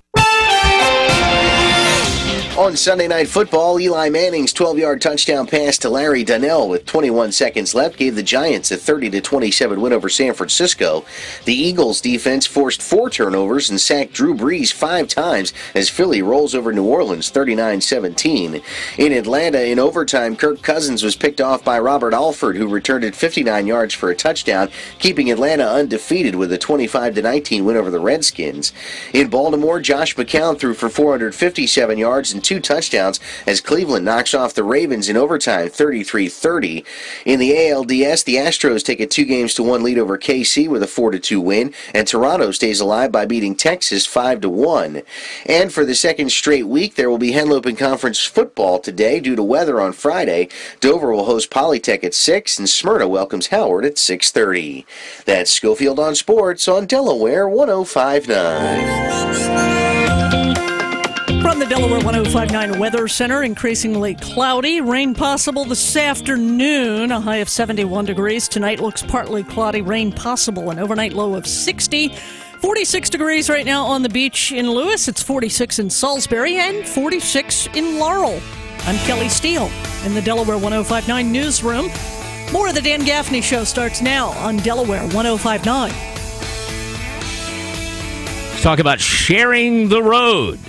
On Sunday Night Football, Eli Manning's 12-yard touchdown pass to Larry Donnell with 21 seconds left gave the Giants a 30-27 win over San Francisco. The Eagles' defense forced 4 turnovers and sacked Drew Brees 5 times as Philly rolls over New Orleans 39-17. In Atlanta, in overtime, Kirk Cousins was picked off by Robert Alford, who returned it 59 yards for a touchdown, keeping Atlanta undefeated with a 25-19 win over the Redskins. In Baltimore, Josh McCown threw for 457 yards and 2 touchdowns as Cleveland knocks off the Ravens in overtime 33-30. In the ALDS, the Astros take a 2-1 lead over KC with a 4-2 win, and Toronto stays alive by beating Texas 5-1. And for the second straight week, there will be Henlopen Conference football today due to weather on Friday. Dover will host Polytech at 6, and Smyrna welcomes Howard at 6:30. That's Schofield on Sports on Delaware 105.9. From the Delaware 105.9 Weather Center, increasingly cloudy. Rain possible this afternoon, a high of 71 degrees. Tonight looks partly cloudy, rain possible, an overnight low of 60. 46 degrees right now on the beach in Lewis. It's 46 in Salisbury and 46 in Laurel. I'm Kelly Steele in the Delaware 105.9 newsroom. More of the Dan Gaffney Show starts now on Delaware 105.9. Let's talk about sharing the road.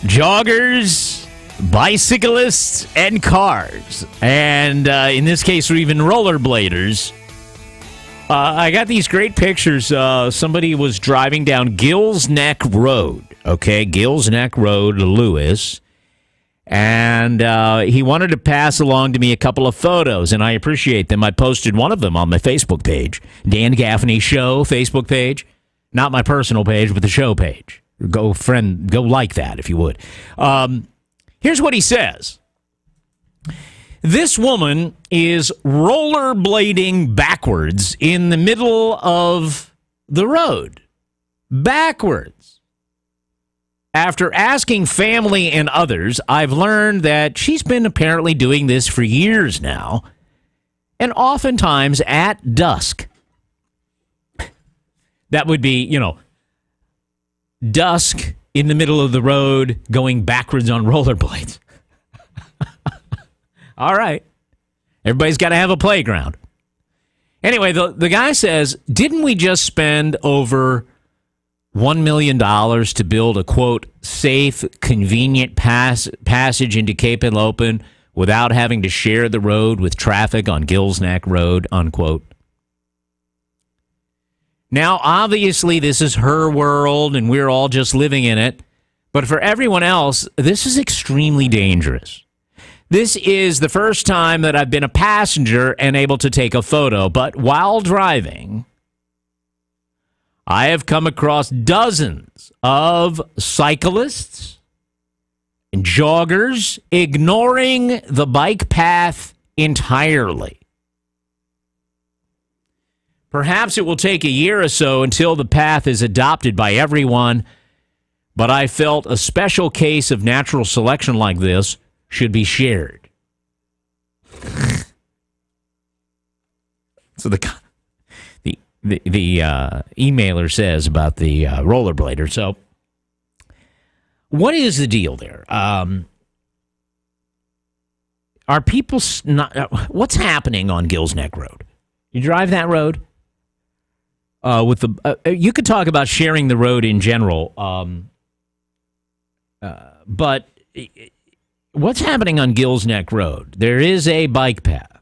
Joggers, bicyclists, and cars. And in this case, or even rollerbladers. I got these great pictures. Somebody was driving down Gills Neck Road. Okay, Gills Neck Road, Lewis. And he wanted to pass along to me a couple of photos, and I appreciate them. I posted one of them on my Facebook page. Dan Gaffney Show Facebook page. Not my personal page, but the show page. Go like that if you would. Here's what he says. This woman is rollerblading backwards in the middle of the road. Backwards. After asking family and others, I've learned that she's been apparently doing this for years now, and oftentimes at dusk. That would be, dusk in the middle of the road going backwards on rollerblades. All right. Everybody's got to have a playground. Anyway, the guy says, didn't we just spend over $1 million to build a, quote, safe, convenient passage into Cape Henlopen without having to share the road with traffic on Gills Neck Road, unquote? Now, obviously, this is her world, and we're all just living in it. But for everyone else, this is extremely dangerous. This is the first time that I've been a passenger and able to take a photo. But while driving, I have come across dozens of cyclists and joggers ignoring the bike path entirely. Perhaps it will take a year or so until the path is adopted by everyone, but I felt a special case of natural selection like this should be shared. So the emailer says about the rollerblader. So what is the deal there? Are people not? What's happening on Gills Neck Road? You drive that road with the. You could talk about sharing the road in general, but what's happening on Gills Neck Road? There is a bike path,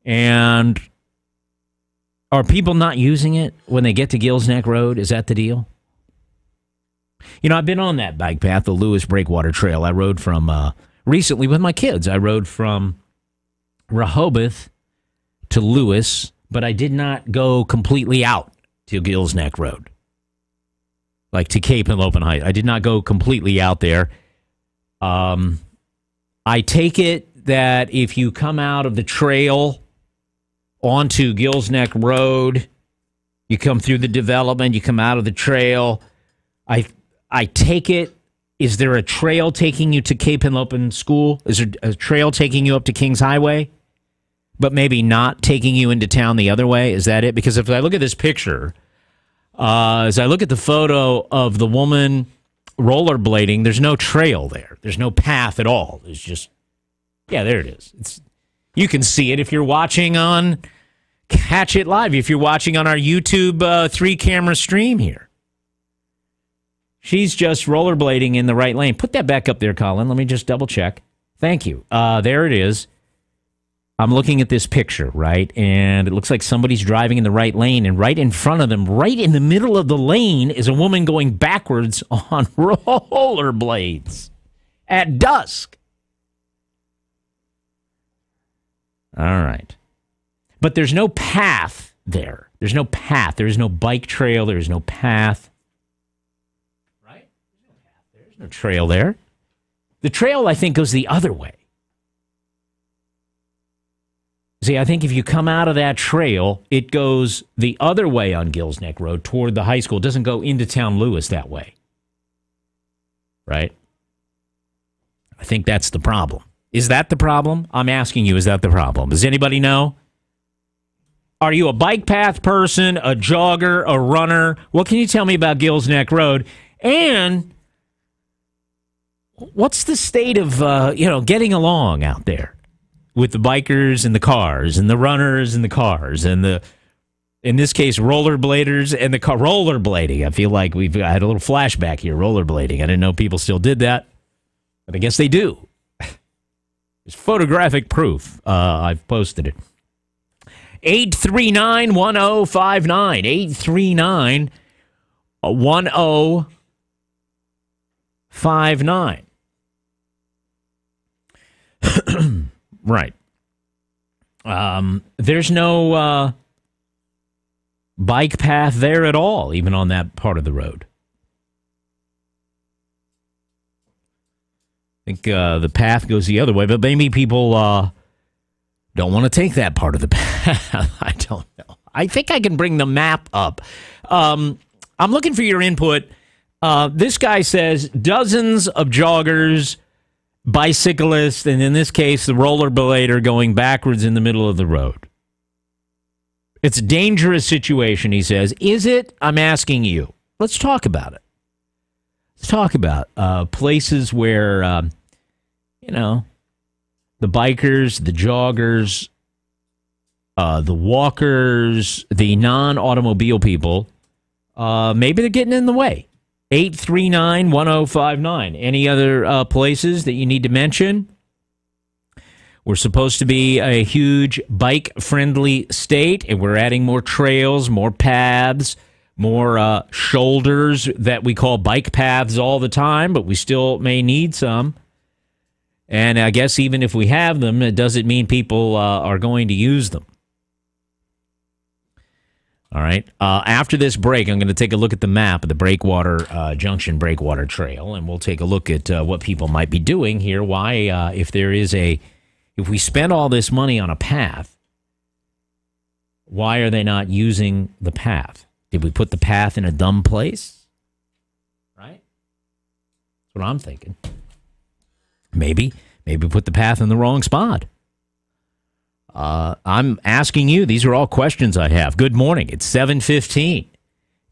and are people not using it when they get to Gills Neck Road? Is that the deal? You know, I've been on that bike path, the Lewis Breakwater Trail. I rode from recently with my kids. I rode from Rehoboth to Lewis, but I did not go completely out to Gills Neck Road, like to Cape and Lopen Heights. I did not go completely out there. I take it that if you come out of the trail onto Gills Neck Road, you come through the development, you come out of the trail. I take it, is there a trail taking you to Cape Henlopen School? Is there a trail taking you up to Kings Highway, but maybe not taking you into town the other way? Is that it? Because if I look at this picture, as I look at the photo of the woman rollerblading, there's no trail there. There's no path at all. There's just, yeah, there it is. You can see it if you're watching on Catch It Live, if you're watching on our YouTube 3-camera stream here. She's just rollerblading in the right lane. Put that back up there, Colin. Let me just double check. Thank you. There it is. I'm looking at this picture, right? And it looks like somebody's driving in the right lane, and right in front of them, right in the middle of the lane, is a woman going backwards on rollerblades at dusk. All right. But there's no path there. There's no path. There is no bike trail. There is no path. No trail there. The trail, I think, goes the other way. See, I think if you come out of that trail, it goes the other way on Gills Neck Road toward the high school. It doesn't go into town Lewis that way. Right? I think that's the problem. Is that the problem? I'm asking you, is that the problem? Does anybody know? Are you a bike path person, a jogger, a runner? What can you tell me about Gills Neck Road? And what's the state of, getting along out there with the bikers and the cars and the runners and the cars and the, in this case, rollerbladers and the car rollerblading? I feel like we've had a little flashback here, rollerblading. I didn't know people still did that, but I guess they do. There's photographic proof. I've posted it. 839-1059. 839-1059. Right. There's no bike path there at all, even on that part of the road. I think the path goes the other way, but maybe people don't want to take that part of the path. I don't know. I think I can bring the map up. I'm looking for your input. This guy says dozens of joggers, bicyclists, and in this case, the rollerblader going backwards in the middle of the road. It's a dangerous situation, he says. Is it? I'm asking you. Let's talk about it. Let's talk about places where, the bikers, the joggers, the walkers, the non-automobile people, maybe they're getting in the way. 839-1059. Any other places that you need to mention? We're supposed to be a huge bike-friendly state, and we're adding more trails, more paths, more shoulders that we call bike paths all the time, but we still may need some. And I guess even if we have them, it doesn't mean people are going to use them. All right. After this break, I'm going to take a look at the map of the Breakwater Junction Breakwater Trail, and we'll take a look at what people might be doing here. Why, if we spend all this money on a path, why are they not using the path? Did we put the path in a dumb place? Right? That's what I'm thinking. Maybe we put the path in the wrong spot. I'm asking you. These are all questions I have. Good morning. It's 7:15.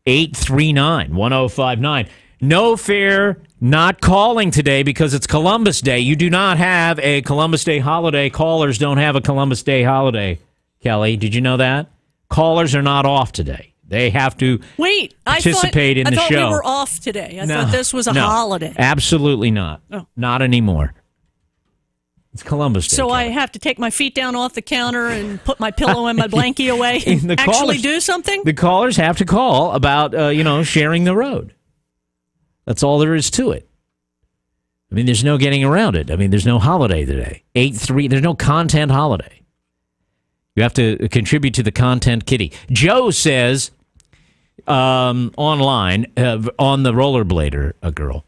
839-1059. No fear, not calling today because it's Columbus Day. You do not have a Columbus Day holiday. Callers don't have a Columbus Day holiday, Kelly. Did you know that? Callers are not off today. They have to participate in the show. I thought we were off today. I thought this was a holiday. Absolutely not. Oh. Not anymore. It's Columbus Day. So Kelly. I have to take my feet down off the counter and put my pillow and my blankie away and actually do something? The callers have to call about, sharing the road. That's all there is to it. I mean, there's no getting around it. I mean, there's no holiday today. 8-3, there's no content holiday. You have to contribute to the content kitty. Joe says online on the rollerblader, a girl,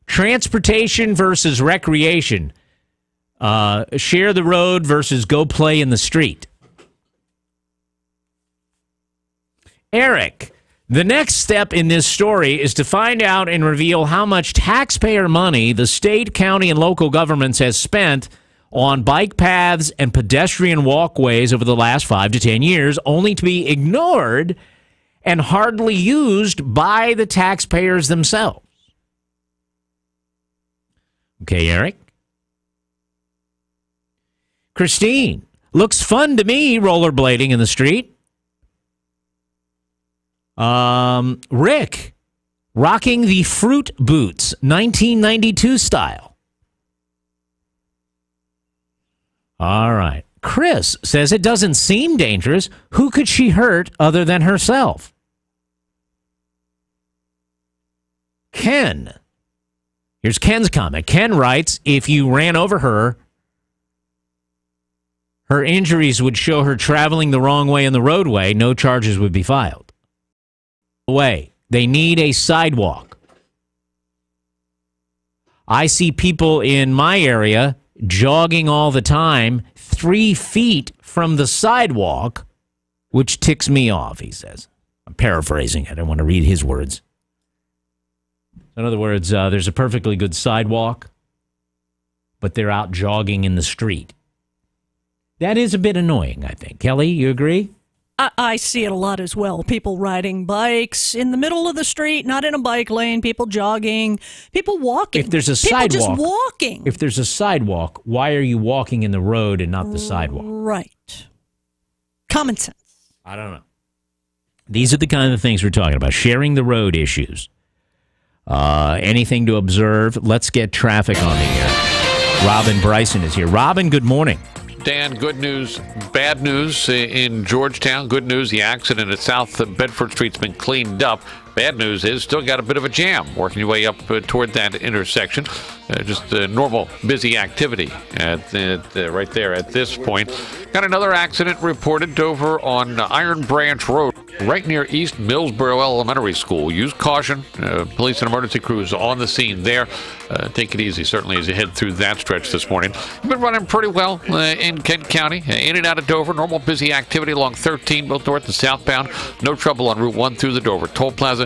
transportation versus recreation. Share the road versus go play in the street. Eric, the next step in this story is to find out and reveal how much taxpayer money the state, county, and local governments has spent on bike paths and pedestrian walkways over the last 5 to 10 years, only to be ignored and hardly used by the taxpayers themselves. Okay, Eric? Christine, looks fun to me, rollerblading in the street. Rick, rocking the fruit boots, 1992 style. All right. Chris says it doesn't seem dangerous. Who could she hurt other than herself? Ken. Here's Ken's comment. Ken writes, if you ran over her, her injuries would show her traveling the wrong way in the roadway. No charges would be filed. They need a sidewalk. I see people in my area jogging all the time 3 feet from the sidewalk, which ticks me off, he says. I'm paraphrasing. I don't want to read his words. In other words, there's a perfectly good sidewalk, but they're out jogging in the street. That is a bit annoying, I think. Kelly, you agree? I see it a lot as well. People riding bikes in the middle of the street, not in a bike lane, people jogging, people walking. If there's a people sidewalk, just walking. If there's a sidewalk, why are you walking in the road and not the sidewalk? Right. Common sense. I don't know. These are the kind of things we're talking about. Sharing the road issues. Anything to observe? Let's get traffic on the air. Robin Bryson is here. Robin, good morning. Dan, good news, bad news in Georgetown. Good news, the accident at South Bedford Street's been cleaned up. Bad news is still got a bit of a jam working your way up toward that intersection. Just normal busy activity right there at this point. Got another accident reported over on Iron Branch Road, right near East Millsboro Elementary School. Use caution. Police and emergency crews on the scene there. Take it easy, certainly, as you head through that stretch this morning. You've been running pretty well in Kent County. In and out of Dover. Normal busy activity along 13, both north and southbound. No trouble on Route 1 through the Dover Toll Plaza.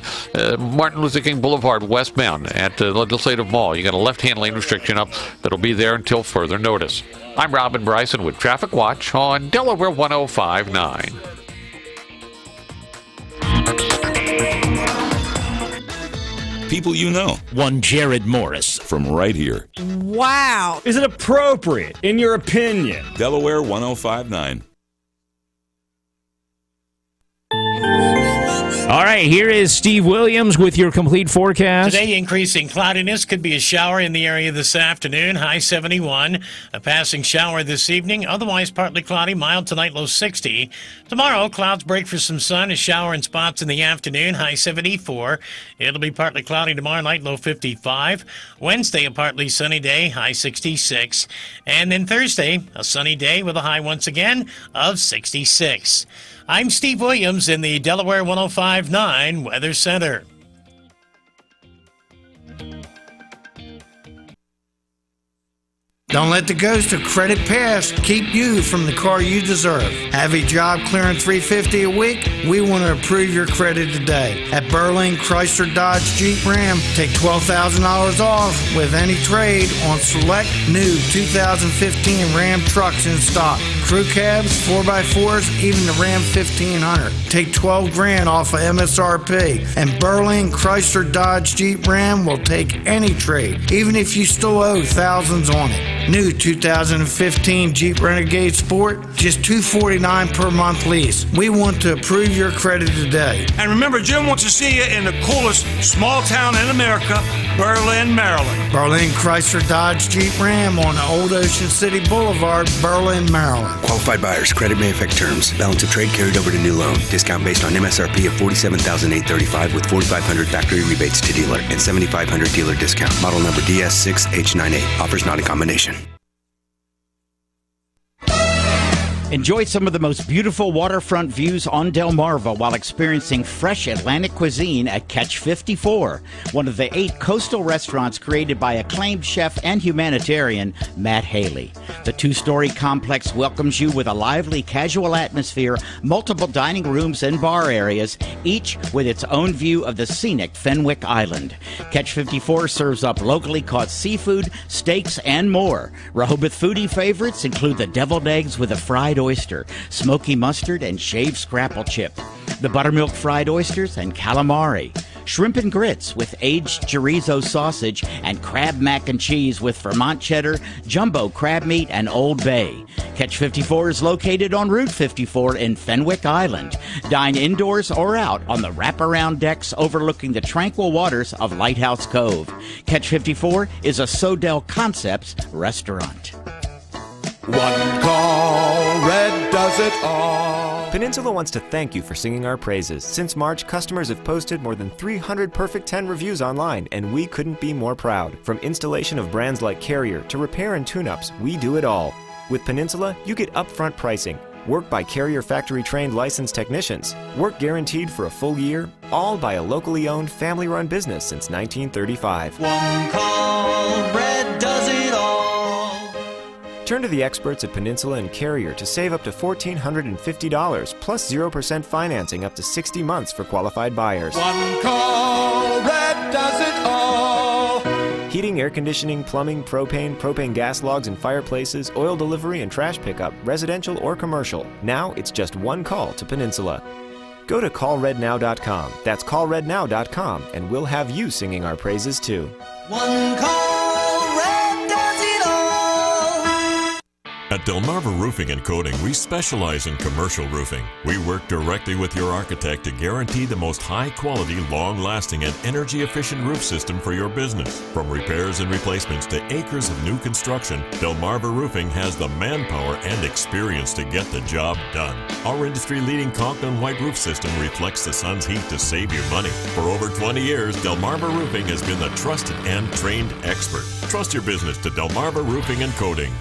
Martin Luther King Boulevard westbound at Legislative Mall. You got a left-hand lane restriction up that'll be there until further notice. I'm Robin Bryson with Traffic Watch on Delaware 105.9. People you know. One Jared Morris. From right here. Wow. Is it appropriate, in your opinion? Delaware 105.9. All right, here is Steve Williams with your complete forecast. Today, increasing cloudiness. Could be a shower in the area this afternoon. High 71. A passing shower this evening. Otherwise, partly cloudy. Mild tonight, low 60. Tomorrow, clouds break for some sun. A shower in spots in the afternoon. High 74. It'll be partly cloudy tomorrow night, low 55. Wednesday, a partly sunny day. High 66. And then Thursday, a sunny day with a high once again of 66. I'm Steve Williams in the Delaware 105.9 Weather Center. Don't let the ghost of credit past keep you from the car you deserve. Have a job clearing $350 a week? We want to improve your credit today. At Berlin Chrysler Dodge Jeep Ram, take $12,000 off with any trade on select new 2015 Ram trucks in stock. crew cabs, 4x4s, even the Ram 1500. Take $12,000 off of MSRP. And Berlin, Chrysler, Dodge, Jeep, Ram will take any trade, even if you still owe thousands on it. New 2015 Jeep Renegade Sport, just $249 per month lease. We want to approve your credit today. And remember, Jim wants to see you in the coolest small town in America, Berlin, Maryland. Berlin, Chrysler, Dodge, Jeep, Ram on Old Ocean City Boulevard, Berlin, Maryland. Qualified buyers. Credit may affect terms. Balance of trade carried over to new loan. Discount based on MSRP of $47,835 with $4,500 factory rebates to dealer and $7,500 dealer discount. Model number DS6H98. Offers not in combination. Enjoy some of the most beautiful waterfront views on Delmarva while experiencing fresh Atlantic cuisine at Catch 54, one of the 8 coastal restaurants created by acclaimed chef and humanitarian Matt Haley. The 2-story complex welcomes you with a lively, casual atmosphere, multiple dining rooms and bar areas, each with its own view of the scenic Fenwick Island. Catch 54 serves up locally caught seafood, steaks, and more. Rehoboth foodie favorites include the deviled eggs with a fried oyster, smoky mustard, and shaved scrapple chip, the buttermilk fried oysters, and calamari, shrimp and grits with aged chorizo sausage, and crab mac and cheese with Vermont cheddar, jumbo crab meat, and Old Bay. Catch 54 is located on Route 54 in Fenwick Island. Dine indoors or out on the wraparound decks overlooking the tranquil waters of Lighthouse Cove. Catch 54 is a Sodell Concepts restaurant. One call, Red does it all. Peninsula wants to thank you for singing our praises. Since March, customers have posted more than 300 Perfect 10 reviews online, and we couldn't be more proud. From installation of brands like Carrier to repair and tune-ups, we do it all. With Peninsula, you get upfront pricing, work by Carrier factory-trained licensed technicians, work guaranteed for a full year, all by a locally owned, family-run business since 1935. One call, Red does it all. Turn to the experts at Peninsula and Carrier to save up to $1,450 plus 0% financing up to 60 months for qualified buyers. One call, Red does it all. Heating, air conditioning, plumbing, propane gas logs and fireplaces, oil delivery and trash pickup, residential or commercial. Now it's just one call to Peninsula. Go to callrednow.com. That's callrednow.com, and we'll have you singing our praises too. One call, Red does it all. At Delmarva Roofing and Coating, we specialize in commercial roofing. We work directly with your architect to guarantee the most high-quality, long-lasting, and energy-efficient roof system for your business. From repairs and replacements to acres of new construction, Delmarva Roofing has the manpower and experience to get the job done. Our industry-leading Compton white roof system reflects the sun's heat to save you money. For over 20 years, Delmarva Roofing has been the trusted and trained expert. Trust your business to Delmarva Roofing and Coating.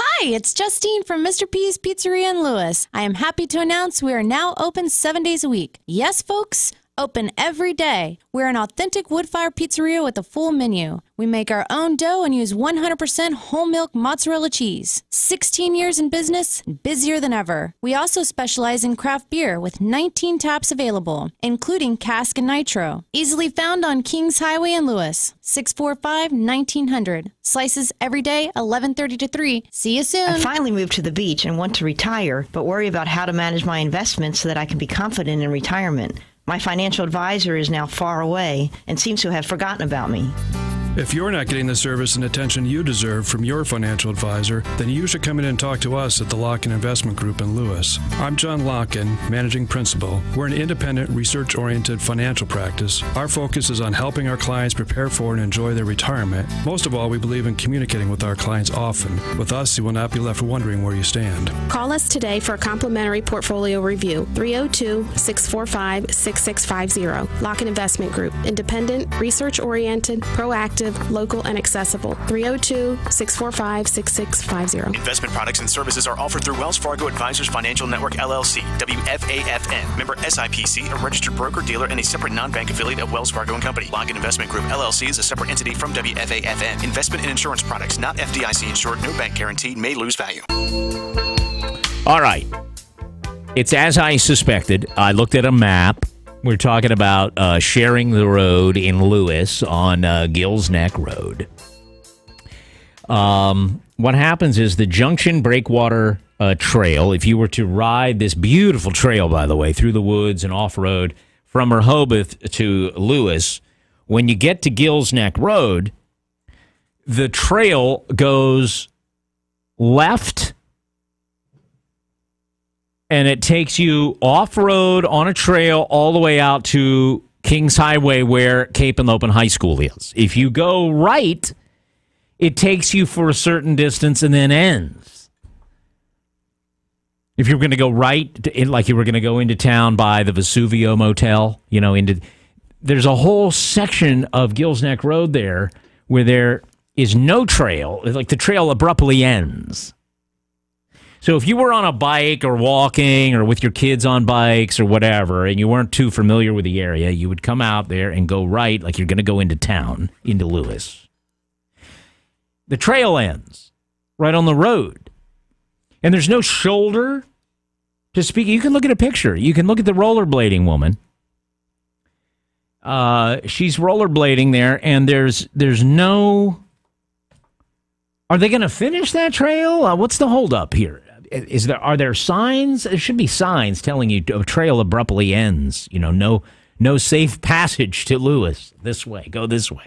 Hi, it's Justine from Mr. P's Pizzeria in Lewis. I am happy to announce we are now open 7 days a week. Yes, folks, open every day. We're an authentic wood-fired pizzeria with a full menu. We make our own dough and use 100% whole milk mozzarella cheese. 16 years in business, busier than ever. We also specialize in craft beer with 19 taps available, including Cask and Nitro. Easily found on Kings Highway in Lewis, 645-1900. Slices every day, 11:30 to 3. See you soon. I finally moved to the beach and want to retire, but worry about how to manage my investments so that I can be confident in retirement. My financial advisor is now far away and seems to have forgotten about me. If you're not getting the service and attention you deserve from your financial advisor, then you should come in and talk to us at the Locken Investment Group in Lewis. I'm John Locken, Managing Principal. We're an independent, research-oriented financial practice. Our focus is on helping our clients prepare for and enjoy their retirement. Most of all, we believe in communicating with our clients often. With us, you will not be left wondering where you stand. Call us today for a complimentary portfolio review. 302-645-6650. Locken Investment Group. Independent, research-oriented, proactive, local, and accessible. 302-645-6650. Investment products and services are offered through Wells Fargo Advisors Financial Network, LLC, WFAFN. Member SIPC, a registered broker-dealer and a separate non-bank affiliate of Wells Fargo & Company. Locken Investment Group, LLC is a separate entity from WFAFN. Investment in insurance products, not FDIC insured, no bank guarantee, may lose value. All right. It's as I suspected. I looked at a map. We're talking about sharing the road in Lewis on Gills Neck Road. What happens is the Junction Breakwater Trail, if you were to ride this beautiful trail, by the way, through the woods and off-road from Rehoboth to Lewis, when you get to Gills Neck Road, the trail goes left and it takes you off-road on a trail all the way out to Kings Highway where Cape and Lopin High School is. If you go right, it takes you for a certain distance and then ends. If you're going to go right, like you were going to go into town by the Vesuvio Motel, there's a whole section of Gills Neck Road there where there is no trail. Like the trail abruptly ends. So if you were on a bike or walking or with your kids on bikes or whatever, and you weren't too familiar with the area, you would come out there and go right like you're going to go into town, into Lewis. The trail ends right on the road. And there's no shoulder to speak. You can look at a picture. You can look at the rollerblading woman. She's rollerblading there, and there's no... Are they going to finish that trail? What's the holdup here? Are there signs? There should be signs telling you a trail abruptly ends. No safe passage to Lewis. This way, go this way,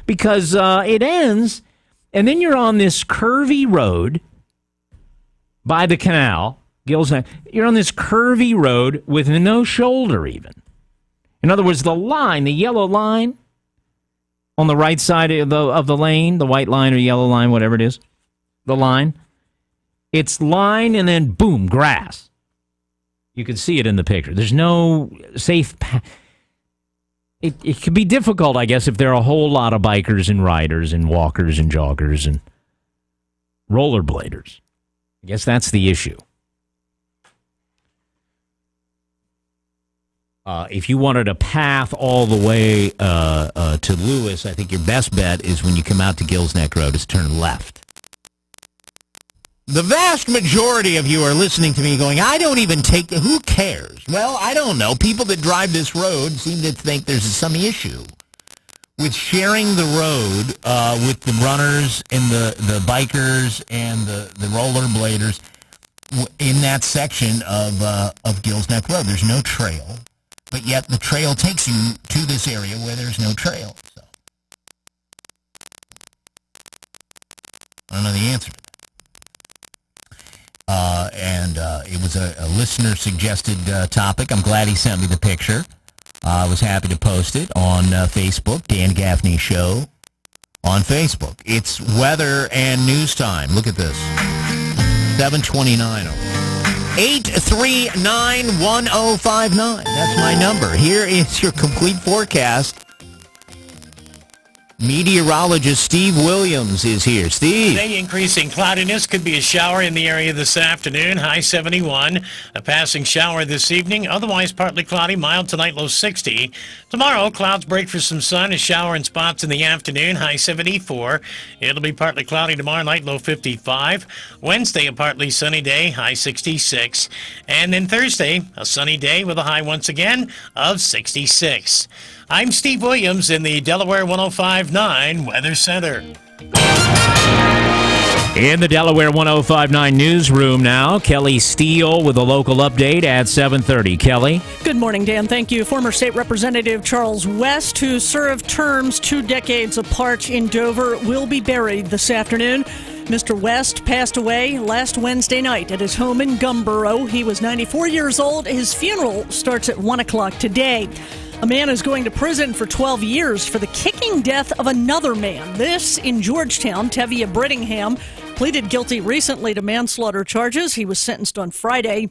because it ends, and then you're on this curvy road by the canal, Gills Neck. You're on this curvy road with no shoulder even. In other words, the line, the yellow line on the right side of the lane, the white line or yellow line, whatever it is, the line, it's line and then boom, grass. You can see it in the picture. There's no safe It could be difficult, I guess, if there are a whole lot of bikers and riders and walkers and joggers and rollerbladers. I guess that's the issue. If you wanted a path all the way to Lewis, I think your best bet is when you come out to Gills Neck Road is turn left. The vast majority of you are listening to me going, I don't even take... Who cares? Well, I don't know. People that drive this road seem to think there's some issue with sharing the road with the runners and the bikers and the rollerbladers in that section of Gills Neck Road. There's no trail. But yet the trail takes you to this area where there's no trail. So I don't know the answer to that. It was a listener-suggested topic. I'm glad he sent me the picture. I was happy to post it on Facebook, Dan Gaffney Show on Facebook. It's weather and news time. Look at this. 7:29. 839-1059. That's my number. Here is your complete forecast. Meteorologist Steve Williams is here. Steve. Today, increasing cloudiness. Could be a shower in the area this afternoon. High 71. A passing shower this evening. Otherwise, partly cloudy. Mild tonight, low 60. Tomorrow, clouds break for some sun. A shower in spots in the afternoon. High 74. It'll be partly cloudy tomorrow night, low 55. Wednesday, a partly sunny day. High 66. And then Thursday, a sunny day with a high once again of 66. I'm Steve Williams in the Delaware 105.9 Weather Center. In the Delaware 105.9 newsroom now, Kelly Steele with a local update at 7:30. Kelly? Good morning, Dan. Thank you. Former State Representative Charles West, who served terms 2 decades apart in Dover, will be buried this afternoon. Mr. West passed away last Wednesday night at his home in Gumboro. He was 94 years old. His funeral starts at 1 o'clock today. A man is going to prison for 12 years for the kicking death of another man. This in Georgetown. Tevye Brittingham pleaded guilty recently to manslaughter charges. He was sentenced on Friday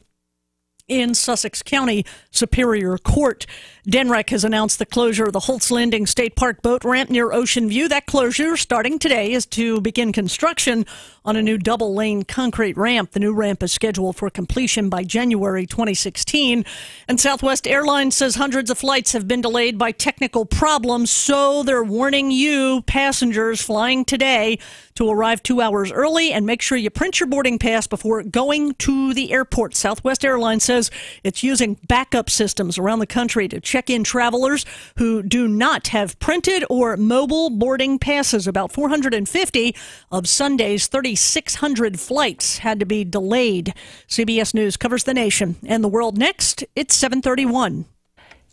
in Sussex County Superior Court. DENREC has announced the closure of the Holtz Landing State Park boat ramp near Ocean View. That closure, starting today, is to begin construction on a new double-lane concrete ramp. The new ramp is scheduled for completion by January 2016. And Southwest Airlines says hundreds of flights have been delayed by technical problems, so they're warning you, passengers flying today, to arrive 2 hours early and make sure you print your boarding pass before going to the airport. Southwest Airlines says says it's using backup systems around the country to check in travelers who do not have printed or mobile boarding passes. About 450 of Sunday's 3,600 flights had to be delayed. CBS News covers the nation and the world next. It's 7:31.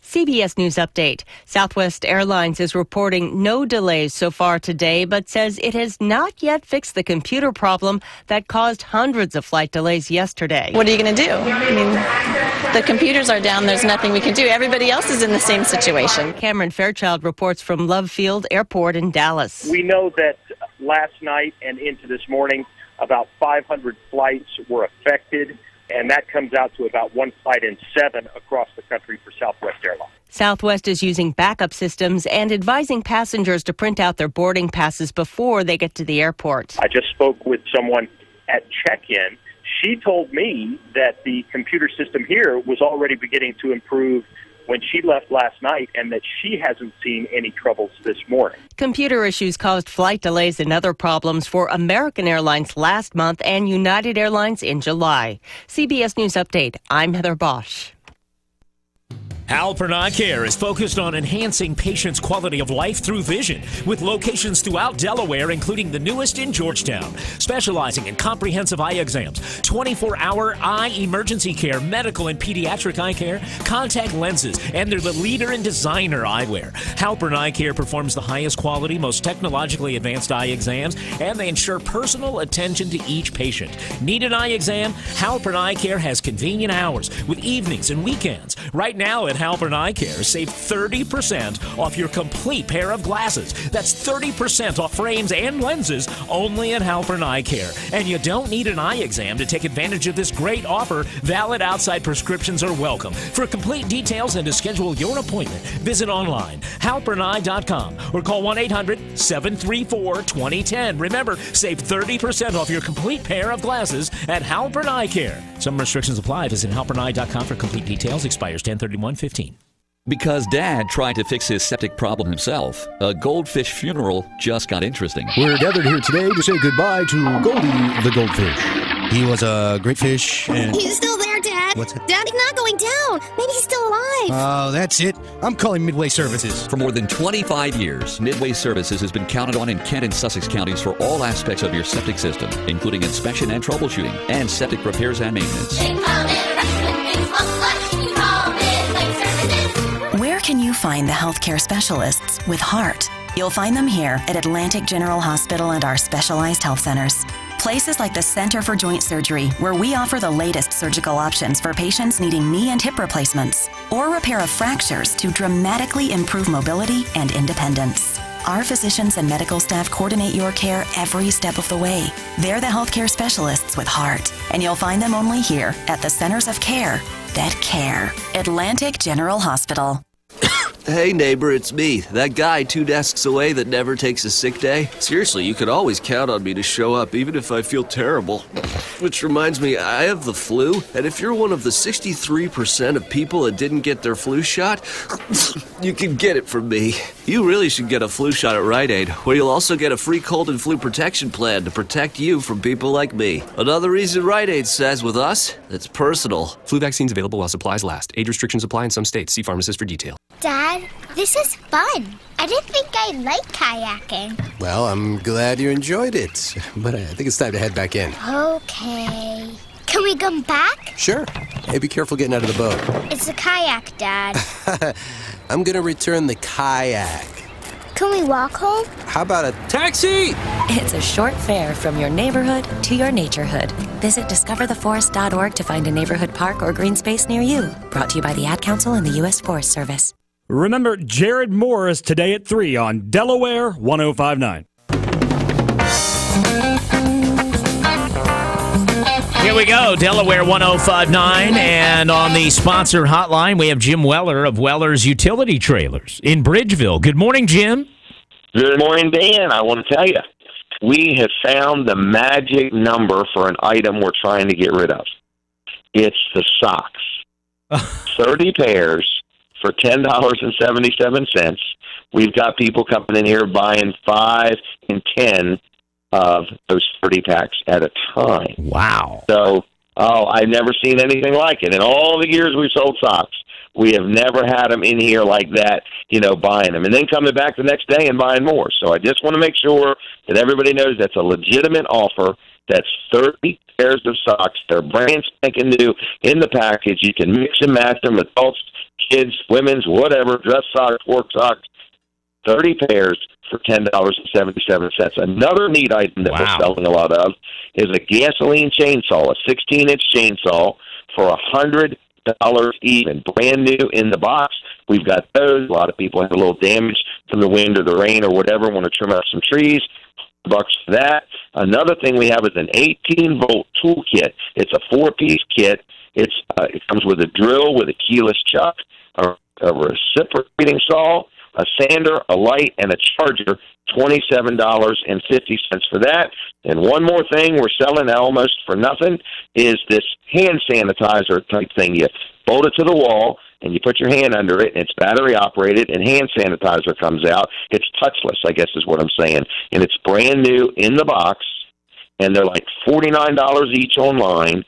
CBS News Update. Southwest Airlines is reporting no delays so far today, but says it has not yet fixed the computer problem that caused hundreds of flight delays yesterday. What are you going to do? I mean, the computers are down. There's nothing we can do. Everybody else is in the same situation. Cameron Fairchild reports from Love Field Airport in Dallas. We know that last night and into this morning, about 500 flights were affected, and that comes out to about 1 flight in 7 across the country for Southwest Airlines. Southwest is using backup systems and advising passengers to print out their boarding passes before they get to the airport. I just spoke with someone at check-in. She told me that the computer system here was already beginning to improve when she left last night, and that she hasn't seen any troubles this morning. Computer issues caused flight delays and other problems for American Airlines last month and United Airlines in July. CBS News Update. I'm Heather Bosch. Halpern Eye Care is focused on enhancing patients' quality of life through vision, with locations throughout Delaware, including the newest in Georgetown, specializing in comprehensive eye exams, 24-hour eye emergency care, medical and pediatric eye care, contact lenses, and they're the leader in designer eyewear. Halpern Eye Care performs the highest quality, most technologically advanced eye exams, and they ensure personal attention to each patient. Need an eye exam? Halpern Eye Care has convenient hours with evenings and weekends. Right now at Halpern Eye Care, save 30% off your complete pair of glasses. That's 30% off frames and lenses only at Halpern Eye Care. And you don't need an eye exam to take advantage of this great offer. Valid outside prescriptions are welcome. For complete details and to schedule your appointment, visit online, halperneye.com, or call 1-800-734-2010. Remember, save 30% off your complete pair of glasses at Halpern Eye Care. Some restrictions apply. Visit halperneye.com for complete details. Expires 10/31/15. Because Dad tried to fix his septic problem himself, a goldfish funeral just got interesting. We're gathered here today to say goodbye to Goldie the goldfish. He was a great fish and... He's still there, Dad. What's it? Dad, he's not going down. Maybe he's still alive. Oh, that's it. I'm calling Midway Services. For more than 25 years, Midway Services has been counted on in Kent and Sussex counties for all aspects of your septic system, including inspection and troubleshooting, and septic repairs and maintenance. Where can you find the healthcare specialists with heart? You'll find them here at Atlantic General Hospital and our specialized health centers. Places like the Center for Joint Surgery, where we offer the latest surgical options for patients needing knee and hip replacements or repair of fractures to dramatically improve mobility and independence. Our physicians and medical staff coordinate your care every step of the way. They're the healthcare specialists with heart, and you'll find them only here at the Centers of Care that care. Atlantic General Hospital. Hey neighbor, it's me, that guy 2 desks away that never takes a sick day. Seriously, you can always count on me to show up, even if I feel terrible. Which reminds me, I have the flu, and if you're one of the 63% of people that didn't get their flu shot, you can get it from me. You really should get a flu shot at Rite Aid, where you'll also get a free cold and flu protection plan to protect you from people like me. Another reason Rite Aid says with us, it's personal. Flu vaccines available while supplies last. Age restrictions apply in some states. See pharmacist for detail. Dad, this is fun. I didn't think I'd like kayaking. Well, I'm glad you enjoyed it, but I think it's time to head back in. Okay. Can we come back? Sure. Hey, be careful getting out of the boat. It's a kayak, Dad. I'm gonna return the kayak. Can we walk home? How about a taxi? It's a short fare from your neighborhood to your naturehood. Visit discovertheforest.org to find a neighborhood park or green space near you. Brought to you by the Ad Council and the U.S. Forest Service. Remember Jared Morris today at 3 on Delaware 105.9. Here we go, Delaware 105.9, and on the sponsor hotline, we have Jim Weller of Weller's Utility Trailers in Bridgeville. Good morning, Jim. Good morning, Dan. I want to tell you, we have found the magic number for an item we're trying to get rid of. It's the socks. 30 pairs for $10.77. We've got people coming in here buying 5 and 10 of those 30 packs at a time. Wow. So Oh, I've never seen anything like it. In all the years we've sold socks, we have never had them in here like that, buying them. And then coming back the next day and buying more. So I just want to make sure that everybody knows that's a legitimate offer. That's 30 pairs of socks. They're brand spanking new in the package. You can mix and match them, adults, kids, women's, whatever, dress socks, work socks. 30 pairs for $10.77. Another neat item that we're selling a lot of is a gasoline chainsaw, a 16-inch chainsaw for $100 even, brand new in the box. We've got those. A lot of people have a little damage from the wind or the rain or whatever, want to trim out some trees. $1 for that. Another thing we have is an 18-volt tool kit. It's a 4-piece kit. It comes with a drill with a keyless chuck, a reciprocating saw, a sander, a light, and a charger, $27.50 for that. And one more thing we're selling almost for nothing is this hand sanitizer type thing. You bolt it to the wall, and you put your hand under it, and it's battery-operated, and hand sanitizer comes out. It's touchless, I guess is what I'm saying. And it's brand new in the box, and they're like $49 each online.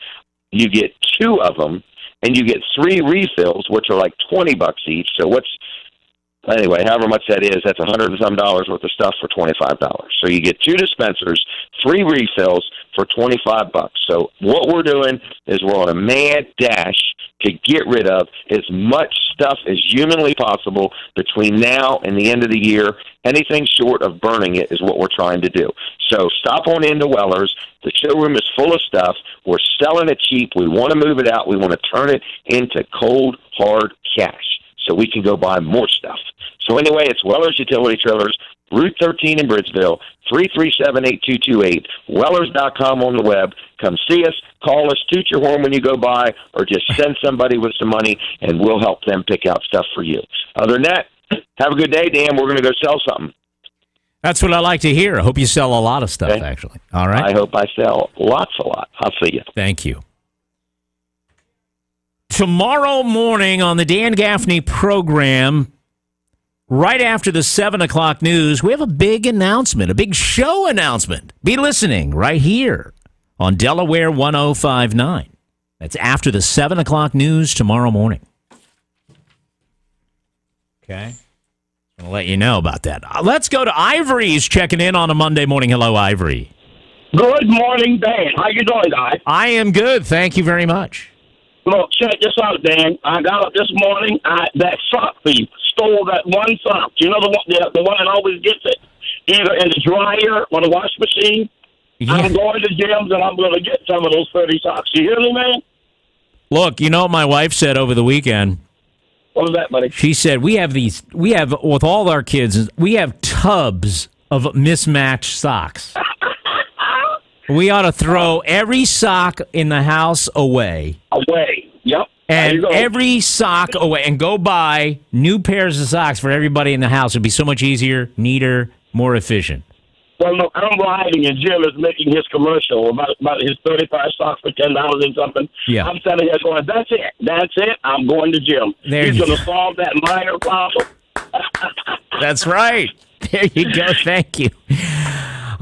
You get 2 of them, and you get 3 refills, which are like $20 each. So anyway, however much that is, that's $100 and some worth of stuff for $25. So you get 2 dispensers, 3 refills for $25. So what we're doing is we're on a mad dash to get rid of as much stuff as humanly possible between now and the end of the year. Anything short of burning it is what we're trying to do. So stop on into Weller's. The showroom is full of stuff. We're selling it cheap. We want to move it out. We want to turn it into cold, hard cash so we can go buy more stuff. So anyway, it's Weller's Utility Trailers, Route 13 in Bridgeville, 337-8228, Wellers.com on the web. Come see us, call us, toot your horn when you go by, or just send somebody with some money, and we'll help them pick out stuff for you. Other than that, have a good day, Dan. We're going to go sell something. That's what I like to hear. I hope you sell a lot of stuff, actually. All right? I hope I sell a lot. I'll see you. Thank you. Tomorrow morning on the Dan Gaffney program, right after the 7 o'clock news, we have a big announcement, a big show announcement. Be listening right here on Delaware 105.9. That's after the 7 o'clock news tomorrow morning. Okay. I'll let you know about that. Let's go to Ivory's checking in on a Monday morning. Hello, Ivory. Good morning, Dan. How you doing, guys? I am good. Thank you very much. Look, check this out, Dan. I got up this morning. That sock thief stole that one sock. You know the one that always gets it, either in the dryer or the wash machine. Yeah. I'm going to gyms and I'm going to get some of those 30 socks. You hear me, man? Look, you know what my wife said over the weekend? What was that, buddy? She said, we have, with all our kids, we have tubs of mismatched socks. We ought to throw every sock in the house away. Yep. And every sock away and go buy new pairs of socks for everybody in the house. It would be so much easier, neater, more efficient. Well, look, I'm riding and Jim is making his commercial about his 35 socks for $10 and something. Yeah. I'm sitting here going, that's it. I'm going to Jim. He's going to solve that minor problem. That's right. There you go. Thank you.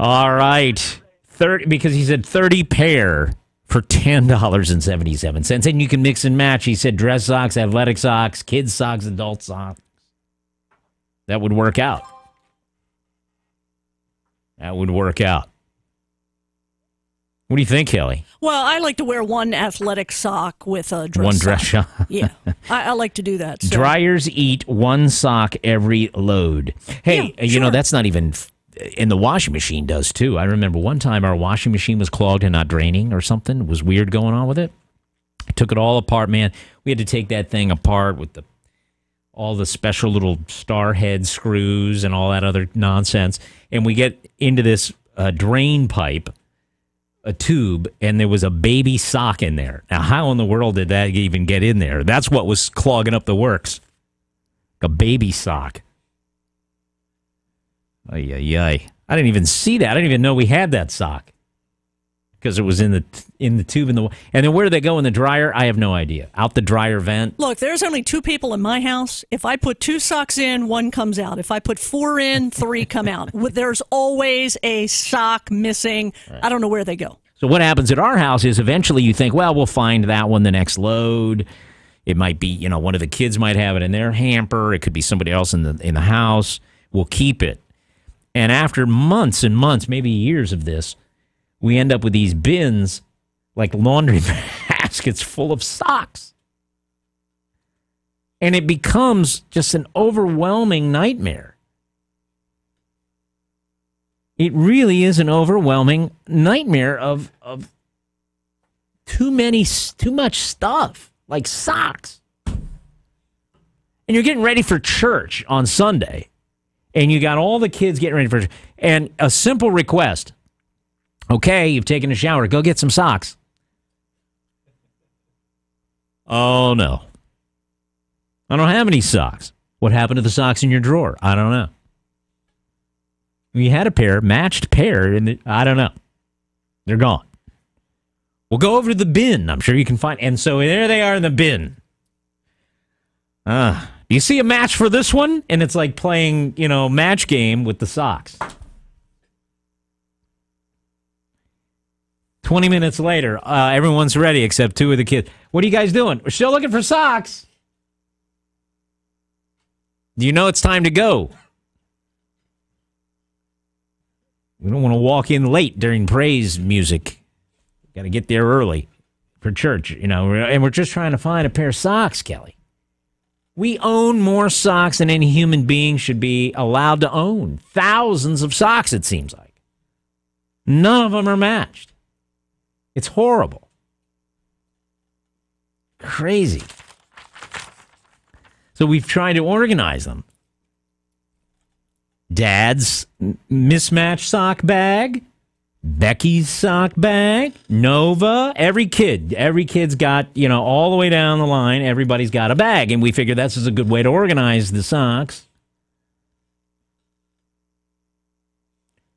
All right. 30, because he said 30 pair for $10.77. And you can mix and match. He said dress socks, athletic socks, kids socks, adult socks. That would work out. That would work out. What do you think, Kelly? Well, I like to wear one athletic sock with a dress One dress sock. Yeah, I like to do that. So. Dryers eat one sock every load. Hey, Yeah, you know, that's not even... And the washing machine does, too. I remember one time our washing machine was clogged and not draining or something. It was weird going on with it. I took it all apart, man. We had to take that thing apart with all the special little star head screws and all that other nonsense. And we get into this drain pipe, a tube, and there was a baby sock in there. Now, how in the world did that even get in there? That's what was clogging up the works. A baby sock. Ay, ay, ay. I didn't even see that. I didn't even know we had that sock because it was in the tube and then where do they go in the dryer? I have no idea. Out the dryer vent. Look, there's only 2 people in my house. If I put 2 socks in, 1 comes out. If I put 4 in, 3 come out. There's always a sock missing. Right. I don't know where they go. So what happens at our house is eventually you think, well, we'll find that one the next load. It might be, one of the kids might have it in their hamper. It could be somebody else in the house. We'll keep it. And after months and months, maybe years of this, we end up with these bins like laundry baskets full of socks. And it becomes just an overwhelming nightmare. It really is an overwhelming nightmare of too much stuff, like socks. And you're getting ready for church on Sunday, and you got all the kids getting ready for church. And a simple request, okay, you've taken a shower, go get some socks. Oh, no. I don't have any socks. What happened to the socks in your drawer? I don't know. We had a pair, matched pair, and I don't know. They're gone. We'll go over to the bin. I'm sure you can find. And so there they are in the bin. Do you see a match for this one? And it's like playing, match game with the socks. 20 minutes later, everyone's ready except two of the kids. What are you guys doing? We're still looking for socks. Do you know it's time to go? We don't want to walk in late during praise music. Got to get there early for church, and we're just trying to find a pair of socks, Kelly. We own more socks than any human being should be allowed to own. Thousands of socks, it seems like. None of them are matched. It's horrible. Crazy. So we've tried to organize them. Dad's mismatched sock bag, Becky's sock bag, Nova, every kid's got, all the way down the line, everybody's got a bag. And we figured this is a good way to organize the socks.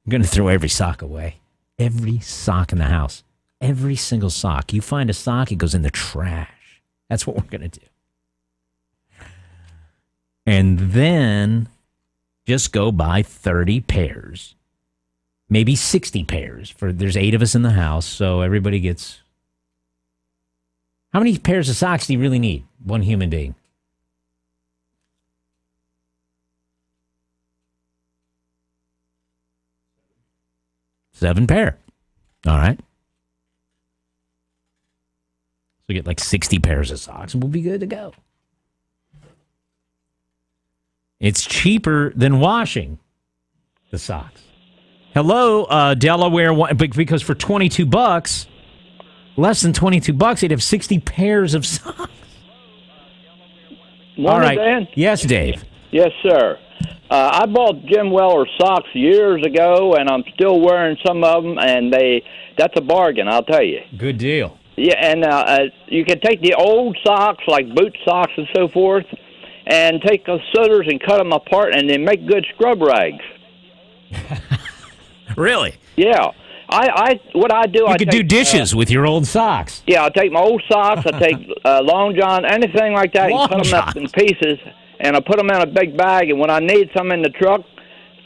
I'm going to throw every sock away. Every sock in the house. Every single sock. You find a sock, it goes in the trash. That's what we're going to do. And then just go buy 30 pairs, maybe 60 pairs. There's 8 of us in the house, so everybody gets... How many pairs of socks do you really need, one human being? Seven pair. All right. So get like 60 pairs of socks, and we'll be good to go. It's cheaper than washing the socks. Hello, Delaware, because for $22, less than $22, they'd have 60 pairs of socks. Morning, all right. Dan. Yes, Dave. Yes, sir. I bought Jim Weller socks years ago, and I'm still wearing some of them, and that's a bargain, I'll tell you. Good deal. Yeah, and you can take the old socks, like boot socks and so forth, and take the sooters and cut them apart, and they make good scrub rags. Really? Yeah. What I do, you could do dishes with your old socks. Yeah, I take my old socks, I take long john, anything like that, and cut them up in pieces, and I put them in a big bag, and when I need some in the truck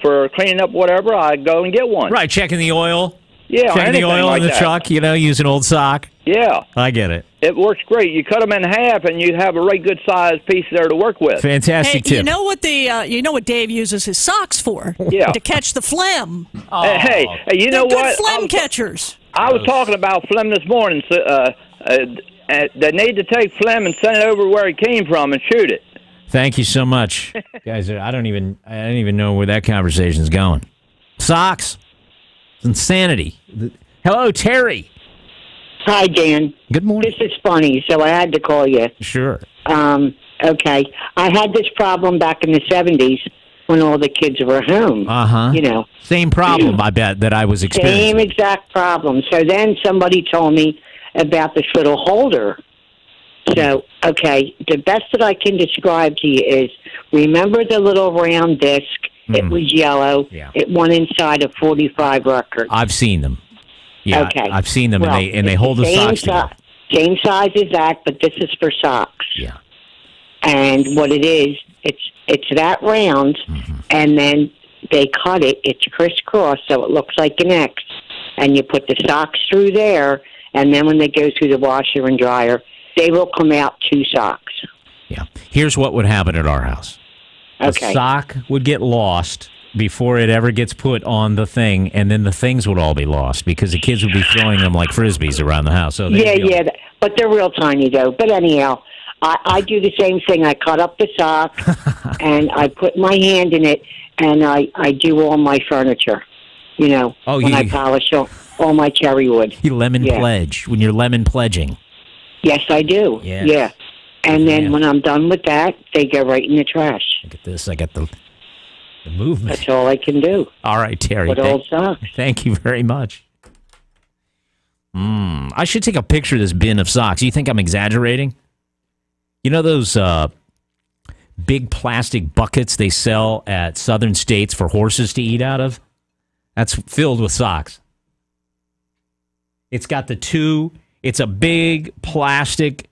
for cleaning up whatever, I go and get one. Right, checking the oil. Yeah, checking the oil like in the truck, use an old sock. Yeah. I get it. It works great. You cut them in half, and you have a really good sized piece there to work with. Fantastic tip. You know what Dave uses his socks for? Yeah. To catch the phlegm. Oh. Hey, you know They're what? good phlegm catchers. I was talking about phlegm this morning. So, they need to take phlegm and send it over where it came from and shoot it. Thank you so much, guys. I don't even know where that conversation's going. Socks. It's insanity. Hello, Terry. Hi, Dan. Good morning. This is funny, so I had to call you. Sure. Okay. I had this problem back in the 70s when all the kids were home. Uh-huh. Same problem, I bet, that I was experiencing. Same exact problem. So then somebody told me about this little holder. So, okay, the best that I can describe to you is, remember the little round disc? It was yellow. Yeah. It went inside a 45 record. I've seen them. Yeah, okay. I've seen them, well, and they hold the socks together. Same size as that, but this is for socks. Yeah. And what it is, it's that round, and then they cut it. It's crisscross, so it looks like an X. and you put the socks through there, and then when they go through the washer and dryer, they will come out 2 socks. Yeah. Here's what would happen at our house. Okay. The sock would get lost before it ever gets put on the thing, and then the things would all be lost because the kids would be throwing them like Frisbees around the house. So Yeah, but they're real tiny, though. But anyhow, I do the same thing. I cut up the sock, and I put my hand in it, and I do all my furniture, when I polish all my cherry wood. You lemon pledge, when you're lemon pledging. Yes, I do. Yes. Yeah. And then when I'm done with that, they go right in the trash. Look at this. I got the movement. That's all I can do. All right, Terry. With old socks. Thank you very much. I should take a picture of this bin of socks. You think I'm exaggerating? You know those big plastic buckets they sell at southern states for horses to eat out of? That's filled with socks. It's got it's a big plastic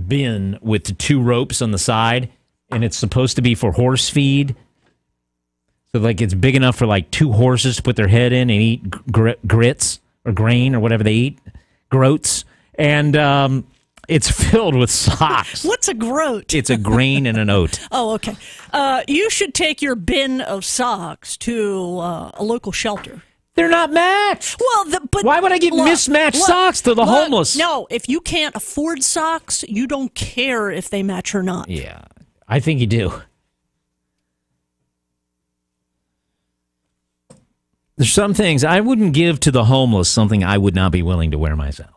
bin with the 2 ropes on the side, and it's supposed to be for horse feed. So, it's big enough for, 2 horses to put their head in and eat grits or grain or whatever they eat, groats. And it's filled with socks. What's a groat? It's a grain and an oat. Oh, okay. You should take your bin of socks to a local shelter. They're not matched. Well, but why would I get mismatched socks to the homeless? No, if you can't afford socks, you don't care if they match or not. Yeah, I think you do. There's some things I wouldn't give to the homeless, something I would not be willing to wear myself.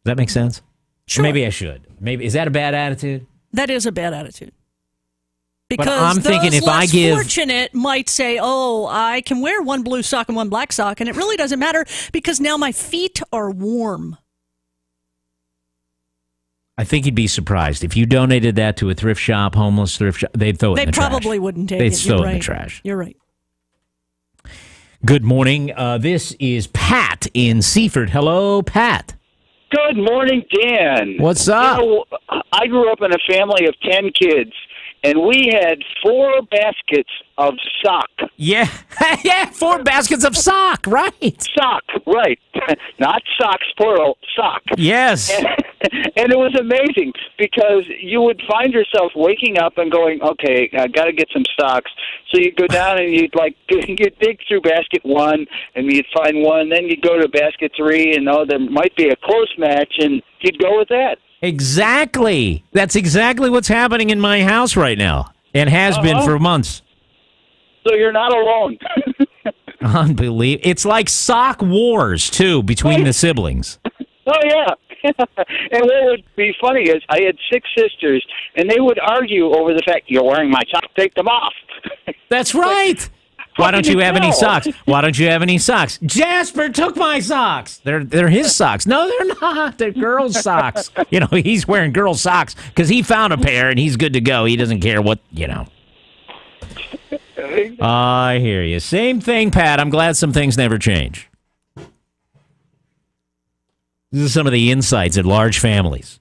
Does that make sense? Sure. Maybe I should. Maybe is that a bad attitude? That is a bad attitude. Because but I'm thinking those if I give fortunate might say, "Oh, I can wear 1 blue sock and 1 black sock," and it really doesn't matter because now my feet are warm. I think you'd be surprised if you donated that to a thrift shop, homeless thrift shop. They'd throw it in the trash. They probably wouldn't take it. They'd throw it in the trash. You're right. Good morning. This is Pat in Seaford. Hello, Pat. Good morning, Dan. What's up? I grew up in a family of 10 kids, and we had 4 baskets of sock. Yeah, 4 baskets of sock, right? Sock, right. Not socks, plural, sock. Yes. And it was amazing because you would find yourself waking up and going, okay, I got to get some socks. So you'd go down and you'd dig through basket 1 and you'd find 1. Then you'd go to basket 3 and there might be a close match and you'd go with that. Exactly. That's exactly what's happening in my house right now and has been for months. So you're not alone. Unbelievable. It's like sock wars, too, between the siblings. Oh, yeah. And what would be funny is I had 6 sisters, and they would argue over the fact, you're wearing my socks, take them off. That's right. Why don't you have any socks? Why don't you have any socks? Jasper took my socks. They're his socks. No, they're not. They're girls' socks. He's wearing girls' socks because he found a pair, and he's good to go. He doesn't care what. I hear you. Same thing, Pat. I'm glad some things never change. This is some of the insights at large families.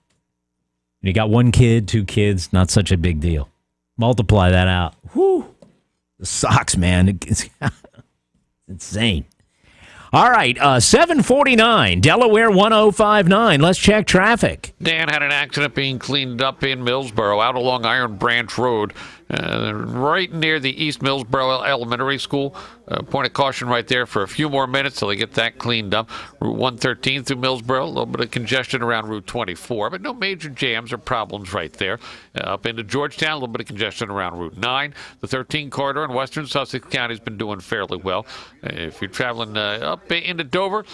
You got 1 kid, 2 kids, not such a big deal. Multiply that out. Whew. The socks, man. It's insane. All right, 749, Delaware 105.9. Let's check traffic. Dan had an accident being cleaned up in Millsboro, out along Iron Branch Road, right near the East Millsboro Elementary School. Point of caution right there for a few more minutes till they get that cleaned up. Route 113 through Millsboro, a little bit of congestion around Route 24, but no major jams or problems right there. Up into Georgetown, a little bit of congestion around Route 9. The 13 corridor in western Sussex County has been doing fairly well. If you're traveling up into Dover,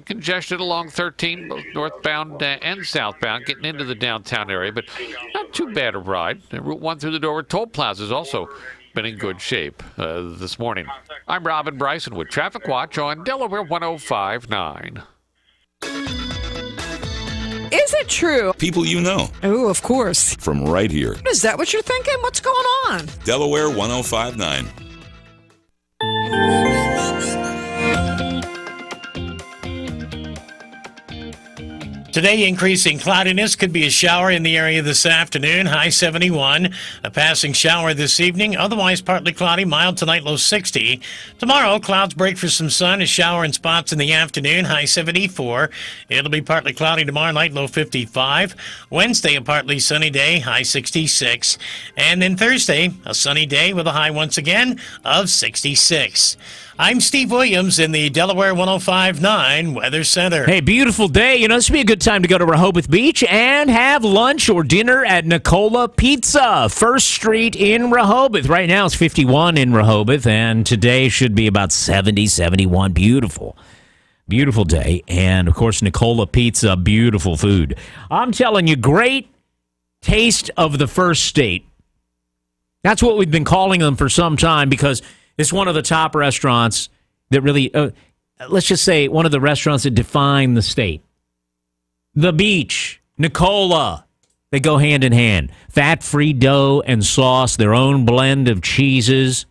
congestion along 13, both northbound and southbound, getting into the downtown area, but not too bad a ride. Route 1 through the Dover toll plaza has also been in good shape this morning. I'm Robin Bryson with Traffic Watch on Delaware 105.9. Is it true? People you know. Oh, of course. From right here. Is that what you're thinking? What's going on? Delaware 105.9. Today, increasing cloudiness, could be a shower in the area this afternoon, high 71. A passing shower this evening, otherwise partly cloudy, mild tonight, low 60. Tomorrow, clouds break for some sun, a shower in spots in the afternoon, high 74. It'll be partly cloudy tomorrow night, low 55. Wednesday, a partly sunny day, high 66. And then Thursday, a sunny day with a high once again of 66. I'm Steve Williams in the Delaware 105.9 Weather Center. Hey, beautiful day. You know, this would be a good time to go to Rehoboth Beach and have lunch or dinner at Nicola Pizza, First Street in Rehoboth. Right now it's 51 in Rehoboth, and today should be about 70, 71. Beautiful. Beautiful day. And, of course, Nicola Pizza, beautiful food. I'm telling you, great taste of the First State. That's what we've been calling them for some time because it's one of the top restaurants that really, let's just say, one of the restaurants that define the state. The Beach, Nicola, they go hand in hand. Fat-free dough and sauce, their own blend of cheeses.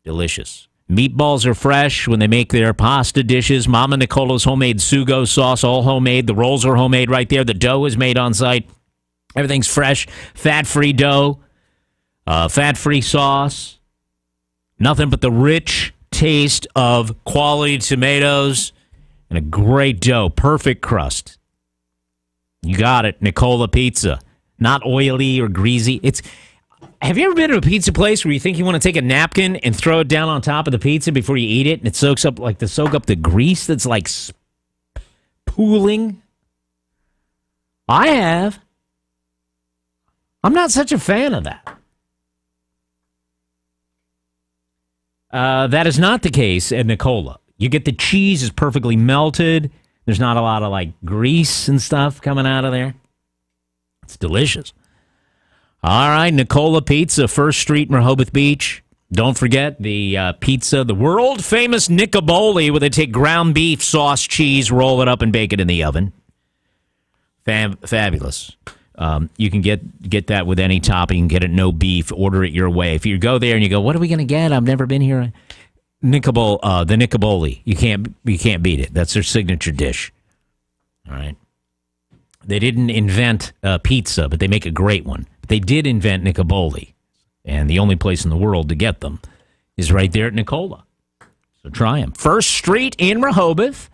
Delicious. Meatballs are fresh when they make their pasta dishes. Mama Nicola's homemade sugo sauce, all homemade. The rolls are homemade right there. The dough is made on site. Everything's fresh. Fat-free dough, fat-free sauce. Nothing but the rich taste of quality tomatoes and a great dough. Perfect crust. You got it. Nicola Pizza. Not oily or greasy. Have you ever been to a pizza place where you think you want to take a napkin and throw it down on top of the pizza before you eat it and it soaks up the grease that's like pooling? I have. I'm not such a fan of that. That is not the case at Nicola. You get the cheese is perfectly melted. There's not a lot of like grease and stuff coming out of there. It's delicious. All right, Nicola Pizza, First Street in Rehoboth Beach. Don't forget the pizza, the world famous Nicoboli, where they take ground beef, sauce, cheese, roll it up, and bake it in the oven. Fabulous. You can get that with any topping. You can get it no beef. Order it your way. If you go there and you go, what are we going to get? I've never been here. The Nicoboli. You can't beat it. That's their signature dish. All right. They didn't invent pizza, but they make a great one. But they did invent Nicoboli, and the only place in the world to get them is right there at Nicola. So try them. First Street in Rehoboth.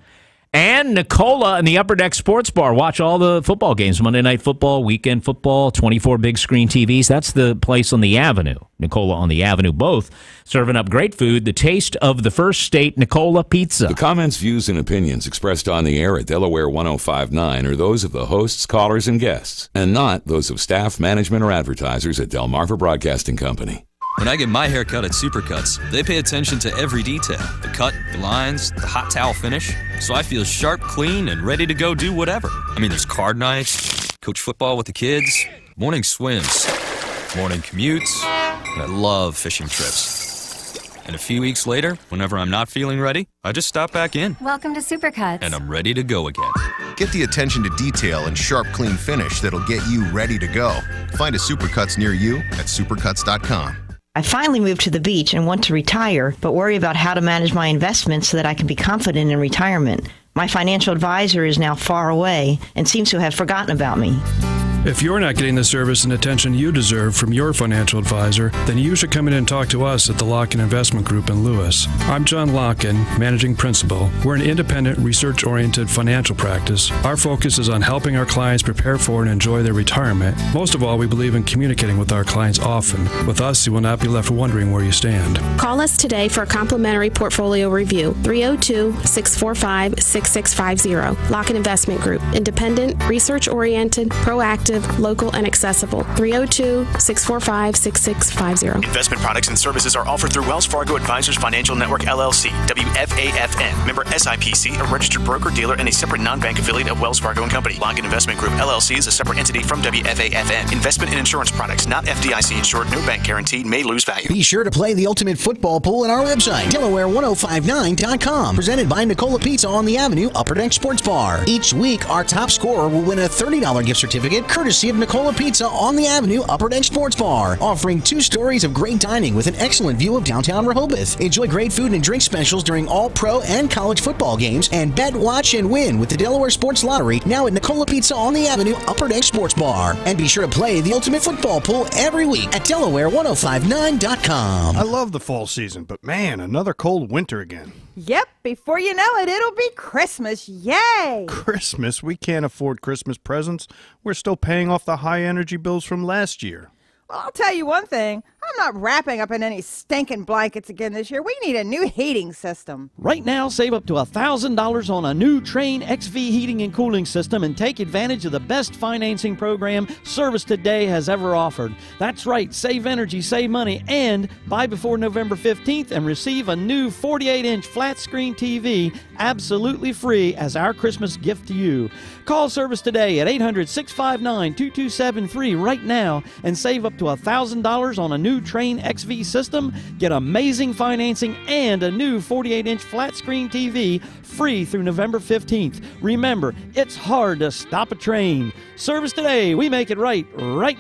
And Nicola and the Upper Deck Sports Bar. Watch all the football games, Monday Night Football, weekend football, 24 big screen TVs. That's the place on the Avenue. Nicola on the Avenue, both serving up great food. The taste of the First State, Nicola Pizza. The comments, views, and opinions expressed on the air at Delaware 105.9 are those of the hosts, callers, and guests, and not those of staff, management, or advertisers at Delmarva Broadcasting Company. When I get my hair cut at Supercuts, they pay attention to every detail. The cut, the lines, the hot towel finish. So I feel sharp, clean, and ready to go do whatever. I mean, there's card nights, coach football with the kids, morning swims, morning commutes, and I love fishing trips. And a few weeks later, whenever I'm not feeling ready, I just stop back in. Welcome to Supercuts. And I'm ready to go again. Get the attention to detail and sharp, clean finish that'll get you ready to go. Find a Supercuts near you at supercuts.com. I finally moved to the beach and want to retire, but worry about how to manage my investments so that I can be confident in retirement. My financial advisor is now far away and seems to have forgotten about me. If you're not getting the service and attention you deserve from your financial advisor, then you should come in and talk to us at the Locken Investment Group in Lewis. I'm John Locken, Managing Principal. We're an independent, research-oriented financial practice. Our focus is on helping our clients prepare for and enjoy their retirement. Most of all, we believe in communicating with our clients often. With us, you will not be left wondering where you stand. Call us today for a complimentary portfolio review. 302-645-6650. Locken Investment Group. Independent, research-oriented, proactive, local, and accessible. 302-645-6650. Investment products and services are offered through Wells Fargo Advisors Financial Network, LLC, WFAFN. Member SIPC, a registered broker-dealer and a separate non-bank affiliate of Wells Fargo & Company. Locken Investment Group, LLC is a separate entity from WFAFN. Investment in insurance products not FDIC insured, no bank guaranteed, may lose value. Be sure to play the ultimate football pool at our website, Delaware1059.com. Presented by Nicola Pizza on the Avenue, Upper Deck Sports Bar. Each week, our top scorer will win a $30 gift certificate courtesy of Nicola Pizza on the Avenue Upper Deck Sports Bar, offering 2 stories of great dining with an excellent view of downtown Rehoboth. Enjoy great food and drink specials during all pro and college football games, and bet, watch, and win with the Delaware Sports Lottery now at Nicola Pizza on the Avenue Upper Deck Sports Bar. And be sure to play the ultimate football pool every week at Delaware105.9.com. I love the fall season, but man, another cold winter again. Yep, before you know it, it'll be Christmas. Yay! Christmas? We can't afford Christmas presents. We're still paying off the high energy bills from last year. Well, I'll tell you one thing. I'm not wrapping up in any stinking blankets again this year. We need a new heating system. Right now, save up to $1,000 on a new Train XV heating and cooling system and take advantage of the best financing program Service Today has ever offered. That's right, save energy, save money, and buy before November 15th and receive a new 48-inch flat screen TV absolutely free as our Christmas gift to you. Call Service Today at 800-659-2273 right now and save up to $1,000 on a new Train XV system. Get amazing financing and a new 48-inch flat screen TV free through November 15th. Remember, it's hard to stop a train. Service Today, we make it right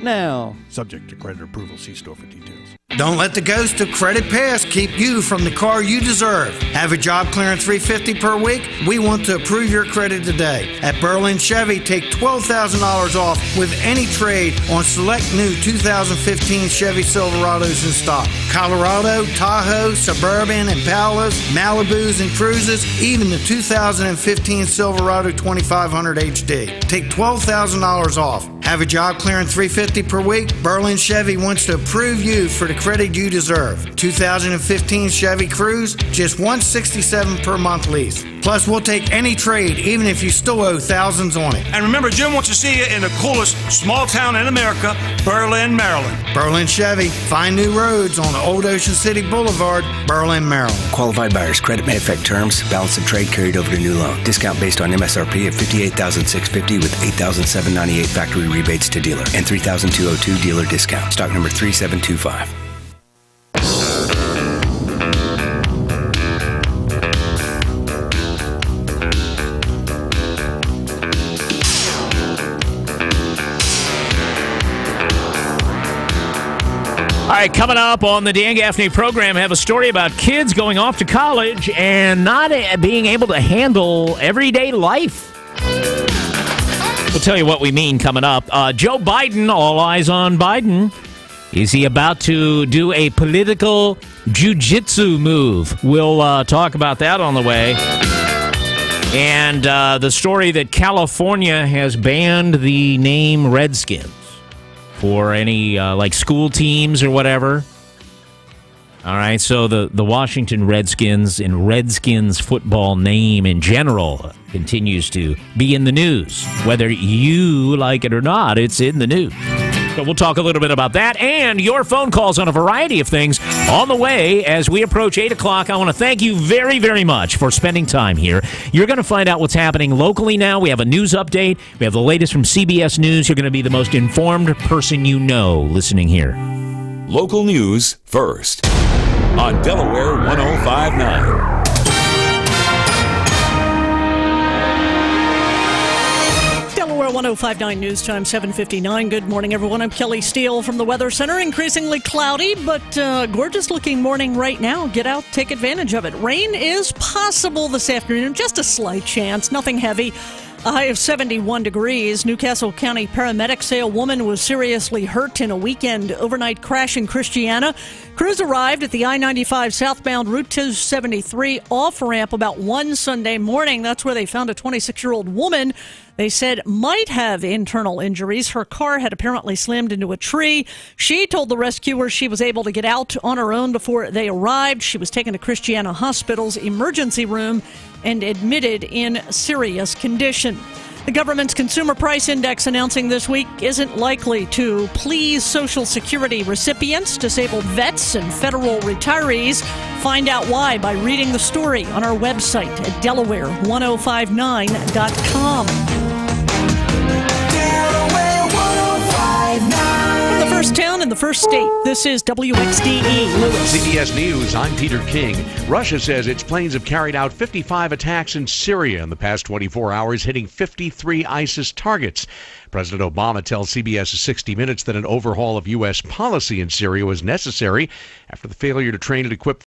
now. Subject to credit approval. See store for details. Don't let the ghost of Credit Pass keep you from the car you deserve. Have a job clearing $350 per week? We want to approve your credit today. At Berlin Chevy, take $12,000 off with any trade on select new 2015 Chevy Silverados in stock. Colorado, Tahoe, Suburban, Impalas, Malibus, and Cruises, even the 2015 Silverado 2500 HD. Take $12,000 off. Have a job clearing $350 per week? Berlin Chevy wants to approve you for the credit you deserve. 2015 Chevy Cruze, just $167 per month lease. Plus, we'll take any trade, even if you still owe thousands on it. And remember, Jim wants to see you in the coolest small town in America, Berlin, Maryland. Berlin Chevy. Find new roads on Old Ocean City Boulevard, Berlin, Maryland. Qualified buyers. Credit may affect terms. Balance of trade carried over to new loan. Discount based on MSRP of $58,650 with $8,798 factory rebates to dealer and $3,202 dealer discount. Stock number 3725. All right, coming up on the Dan Gaffney program, I have a story about kids going off to college and not being able to handle everyday life. We'll tell you what we mean coming up. Joe Biden, all eyes on Biden. Is he about to do a political jiu-jitsu move? We'll talk about that on the way. And the story that California has banned the name Redskins for any like school teams or whatever. All right, so the Washington Redskins and Redskins football name in general continues to be in the news. Whether you like it or not, it's in the news. So we'll talk a little bit about that and your phone calls on a variety of things on the way as we approach 8 o'clock. I want to thank you very, very much for spending time here. You're going to find out what's happening locally now. We have a news update. We have the latest from CBS News. You're going to be the most informed person you know listening here. Local news first on Delaware 105.9. Delaware 105.9 News Time, 7:59. Good morning, everyone. I'm Kelly Steele from the Weather Center. Increasingly cloudy, but gorgeous-looking morning right now. Get out, take advantage of it. Rain is possible this afternoon, just a slight chance, nothing heavy. A high of 71 degrees. Newcastle County paramedics say a woman was seriously hurt in a weekend overnight crash in Christiana. Crews arrived at the I-95 southbound Route 273 off-ramp about 1 Sunday morning. That's where they found a 26-year-old woman they said might have internal injuries. Her car had apparently slammed into a tree. She told the rescuers she was able to get out on her own before they arrived. She was taken to Christiana Hospital's emergency room and admitted in serious condition. The government's Consumer Price Index announcing this week isn't likely to please Social Security recipients, disabled vets, and federal retirees. Find out why by reading the story on our website at Delaware105.9.com. Delaware 105.9. The first town in the first state. This is WXDE Lewis. CBS News, I'm Peter King. Russia says its planes have carried out 55 attacks in Syria in the past 24 hours, hitting 53 ISIS targets. President Obama tells CBS 60 Minutes that an overhaul of U.S. policy in Syria was necessary after the failure to train and equip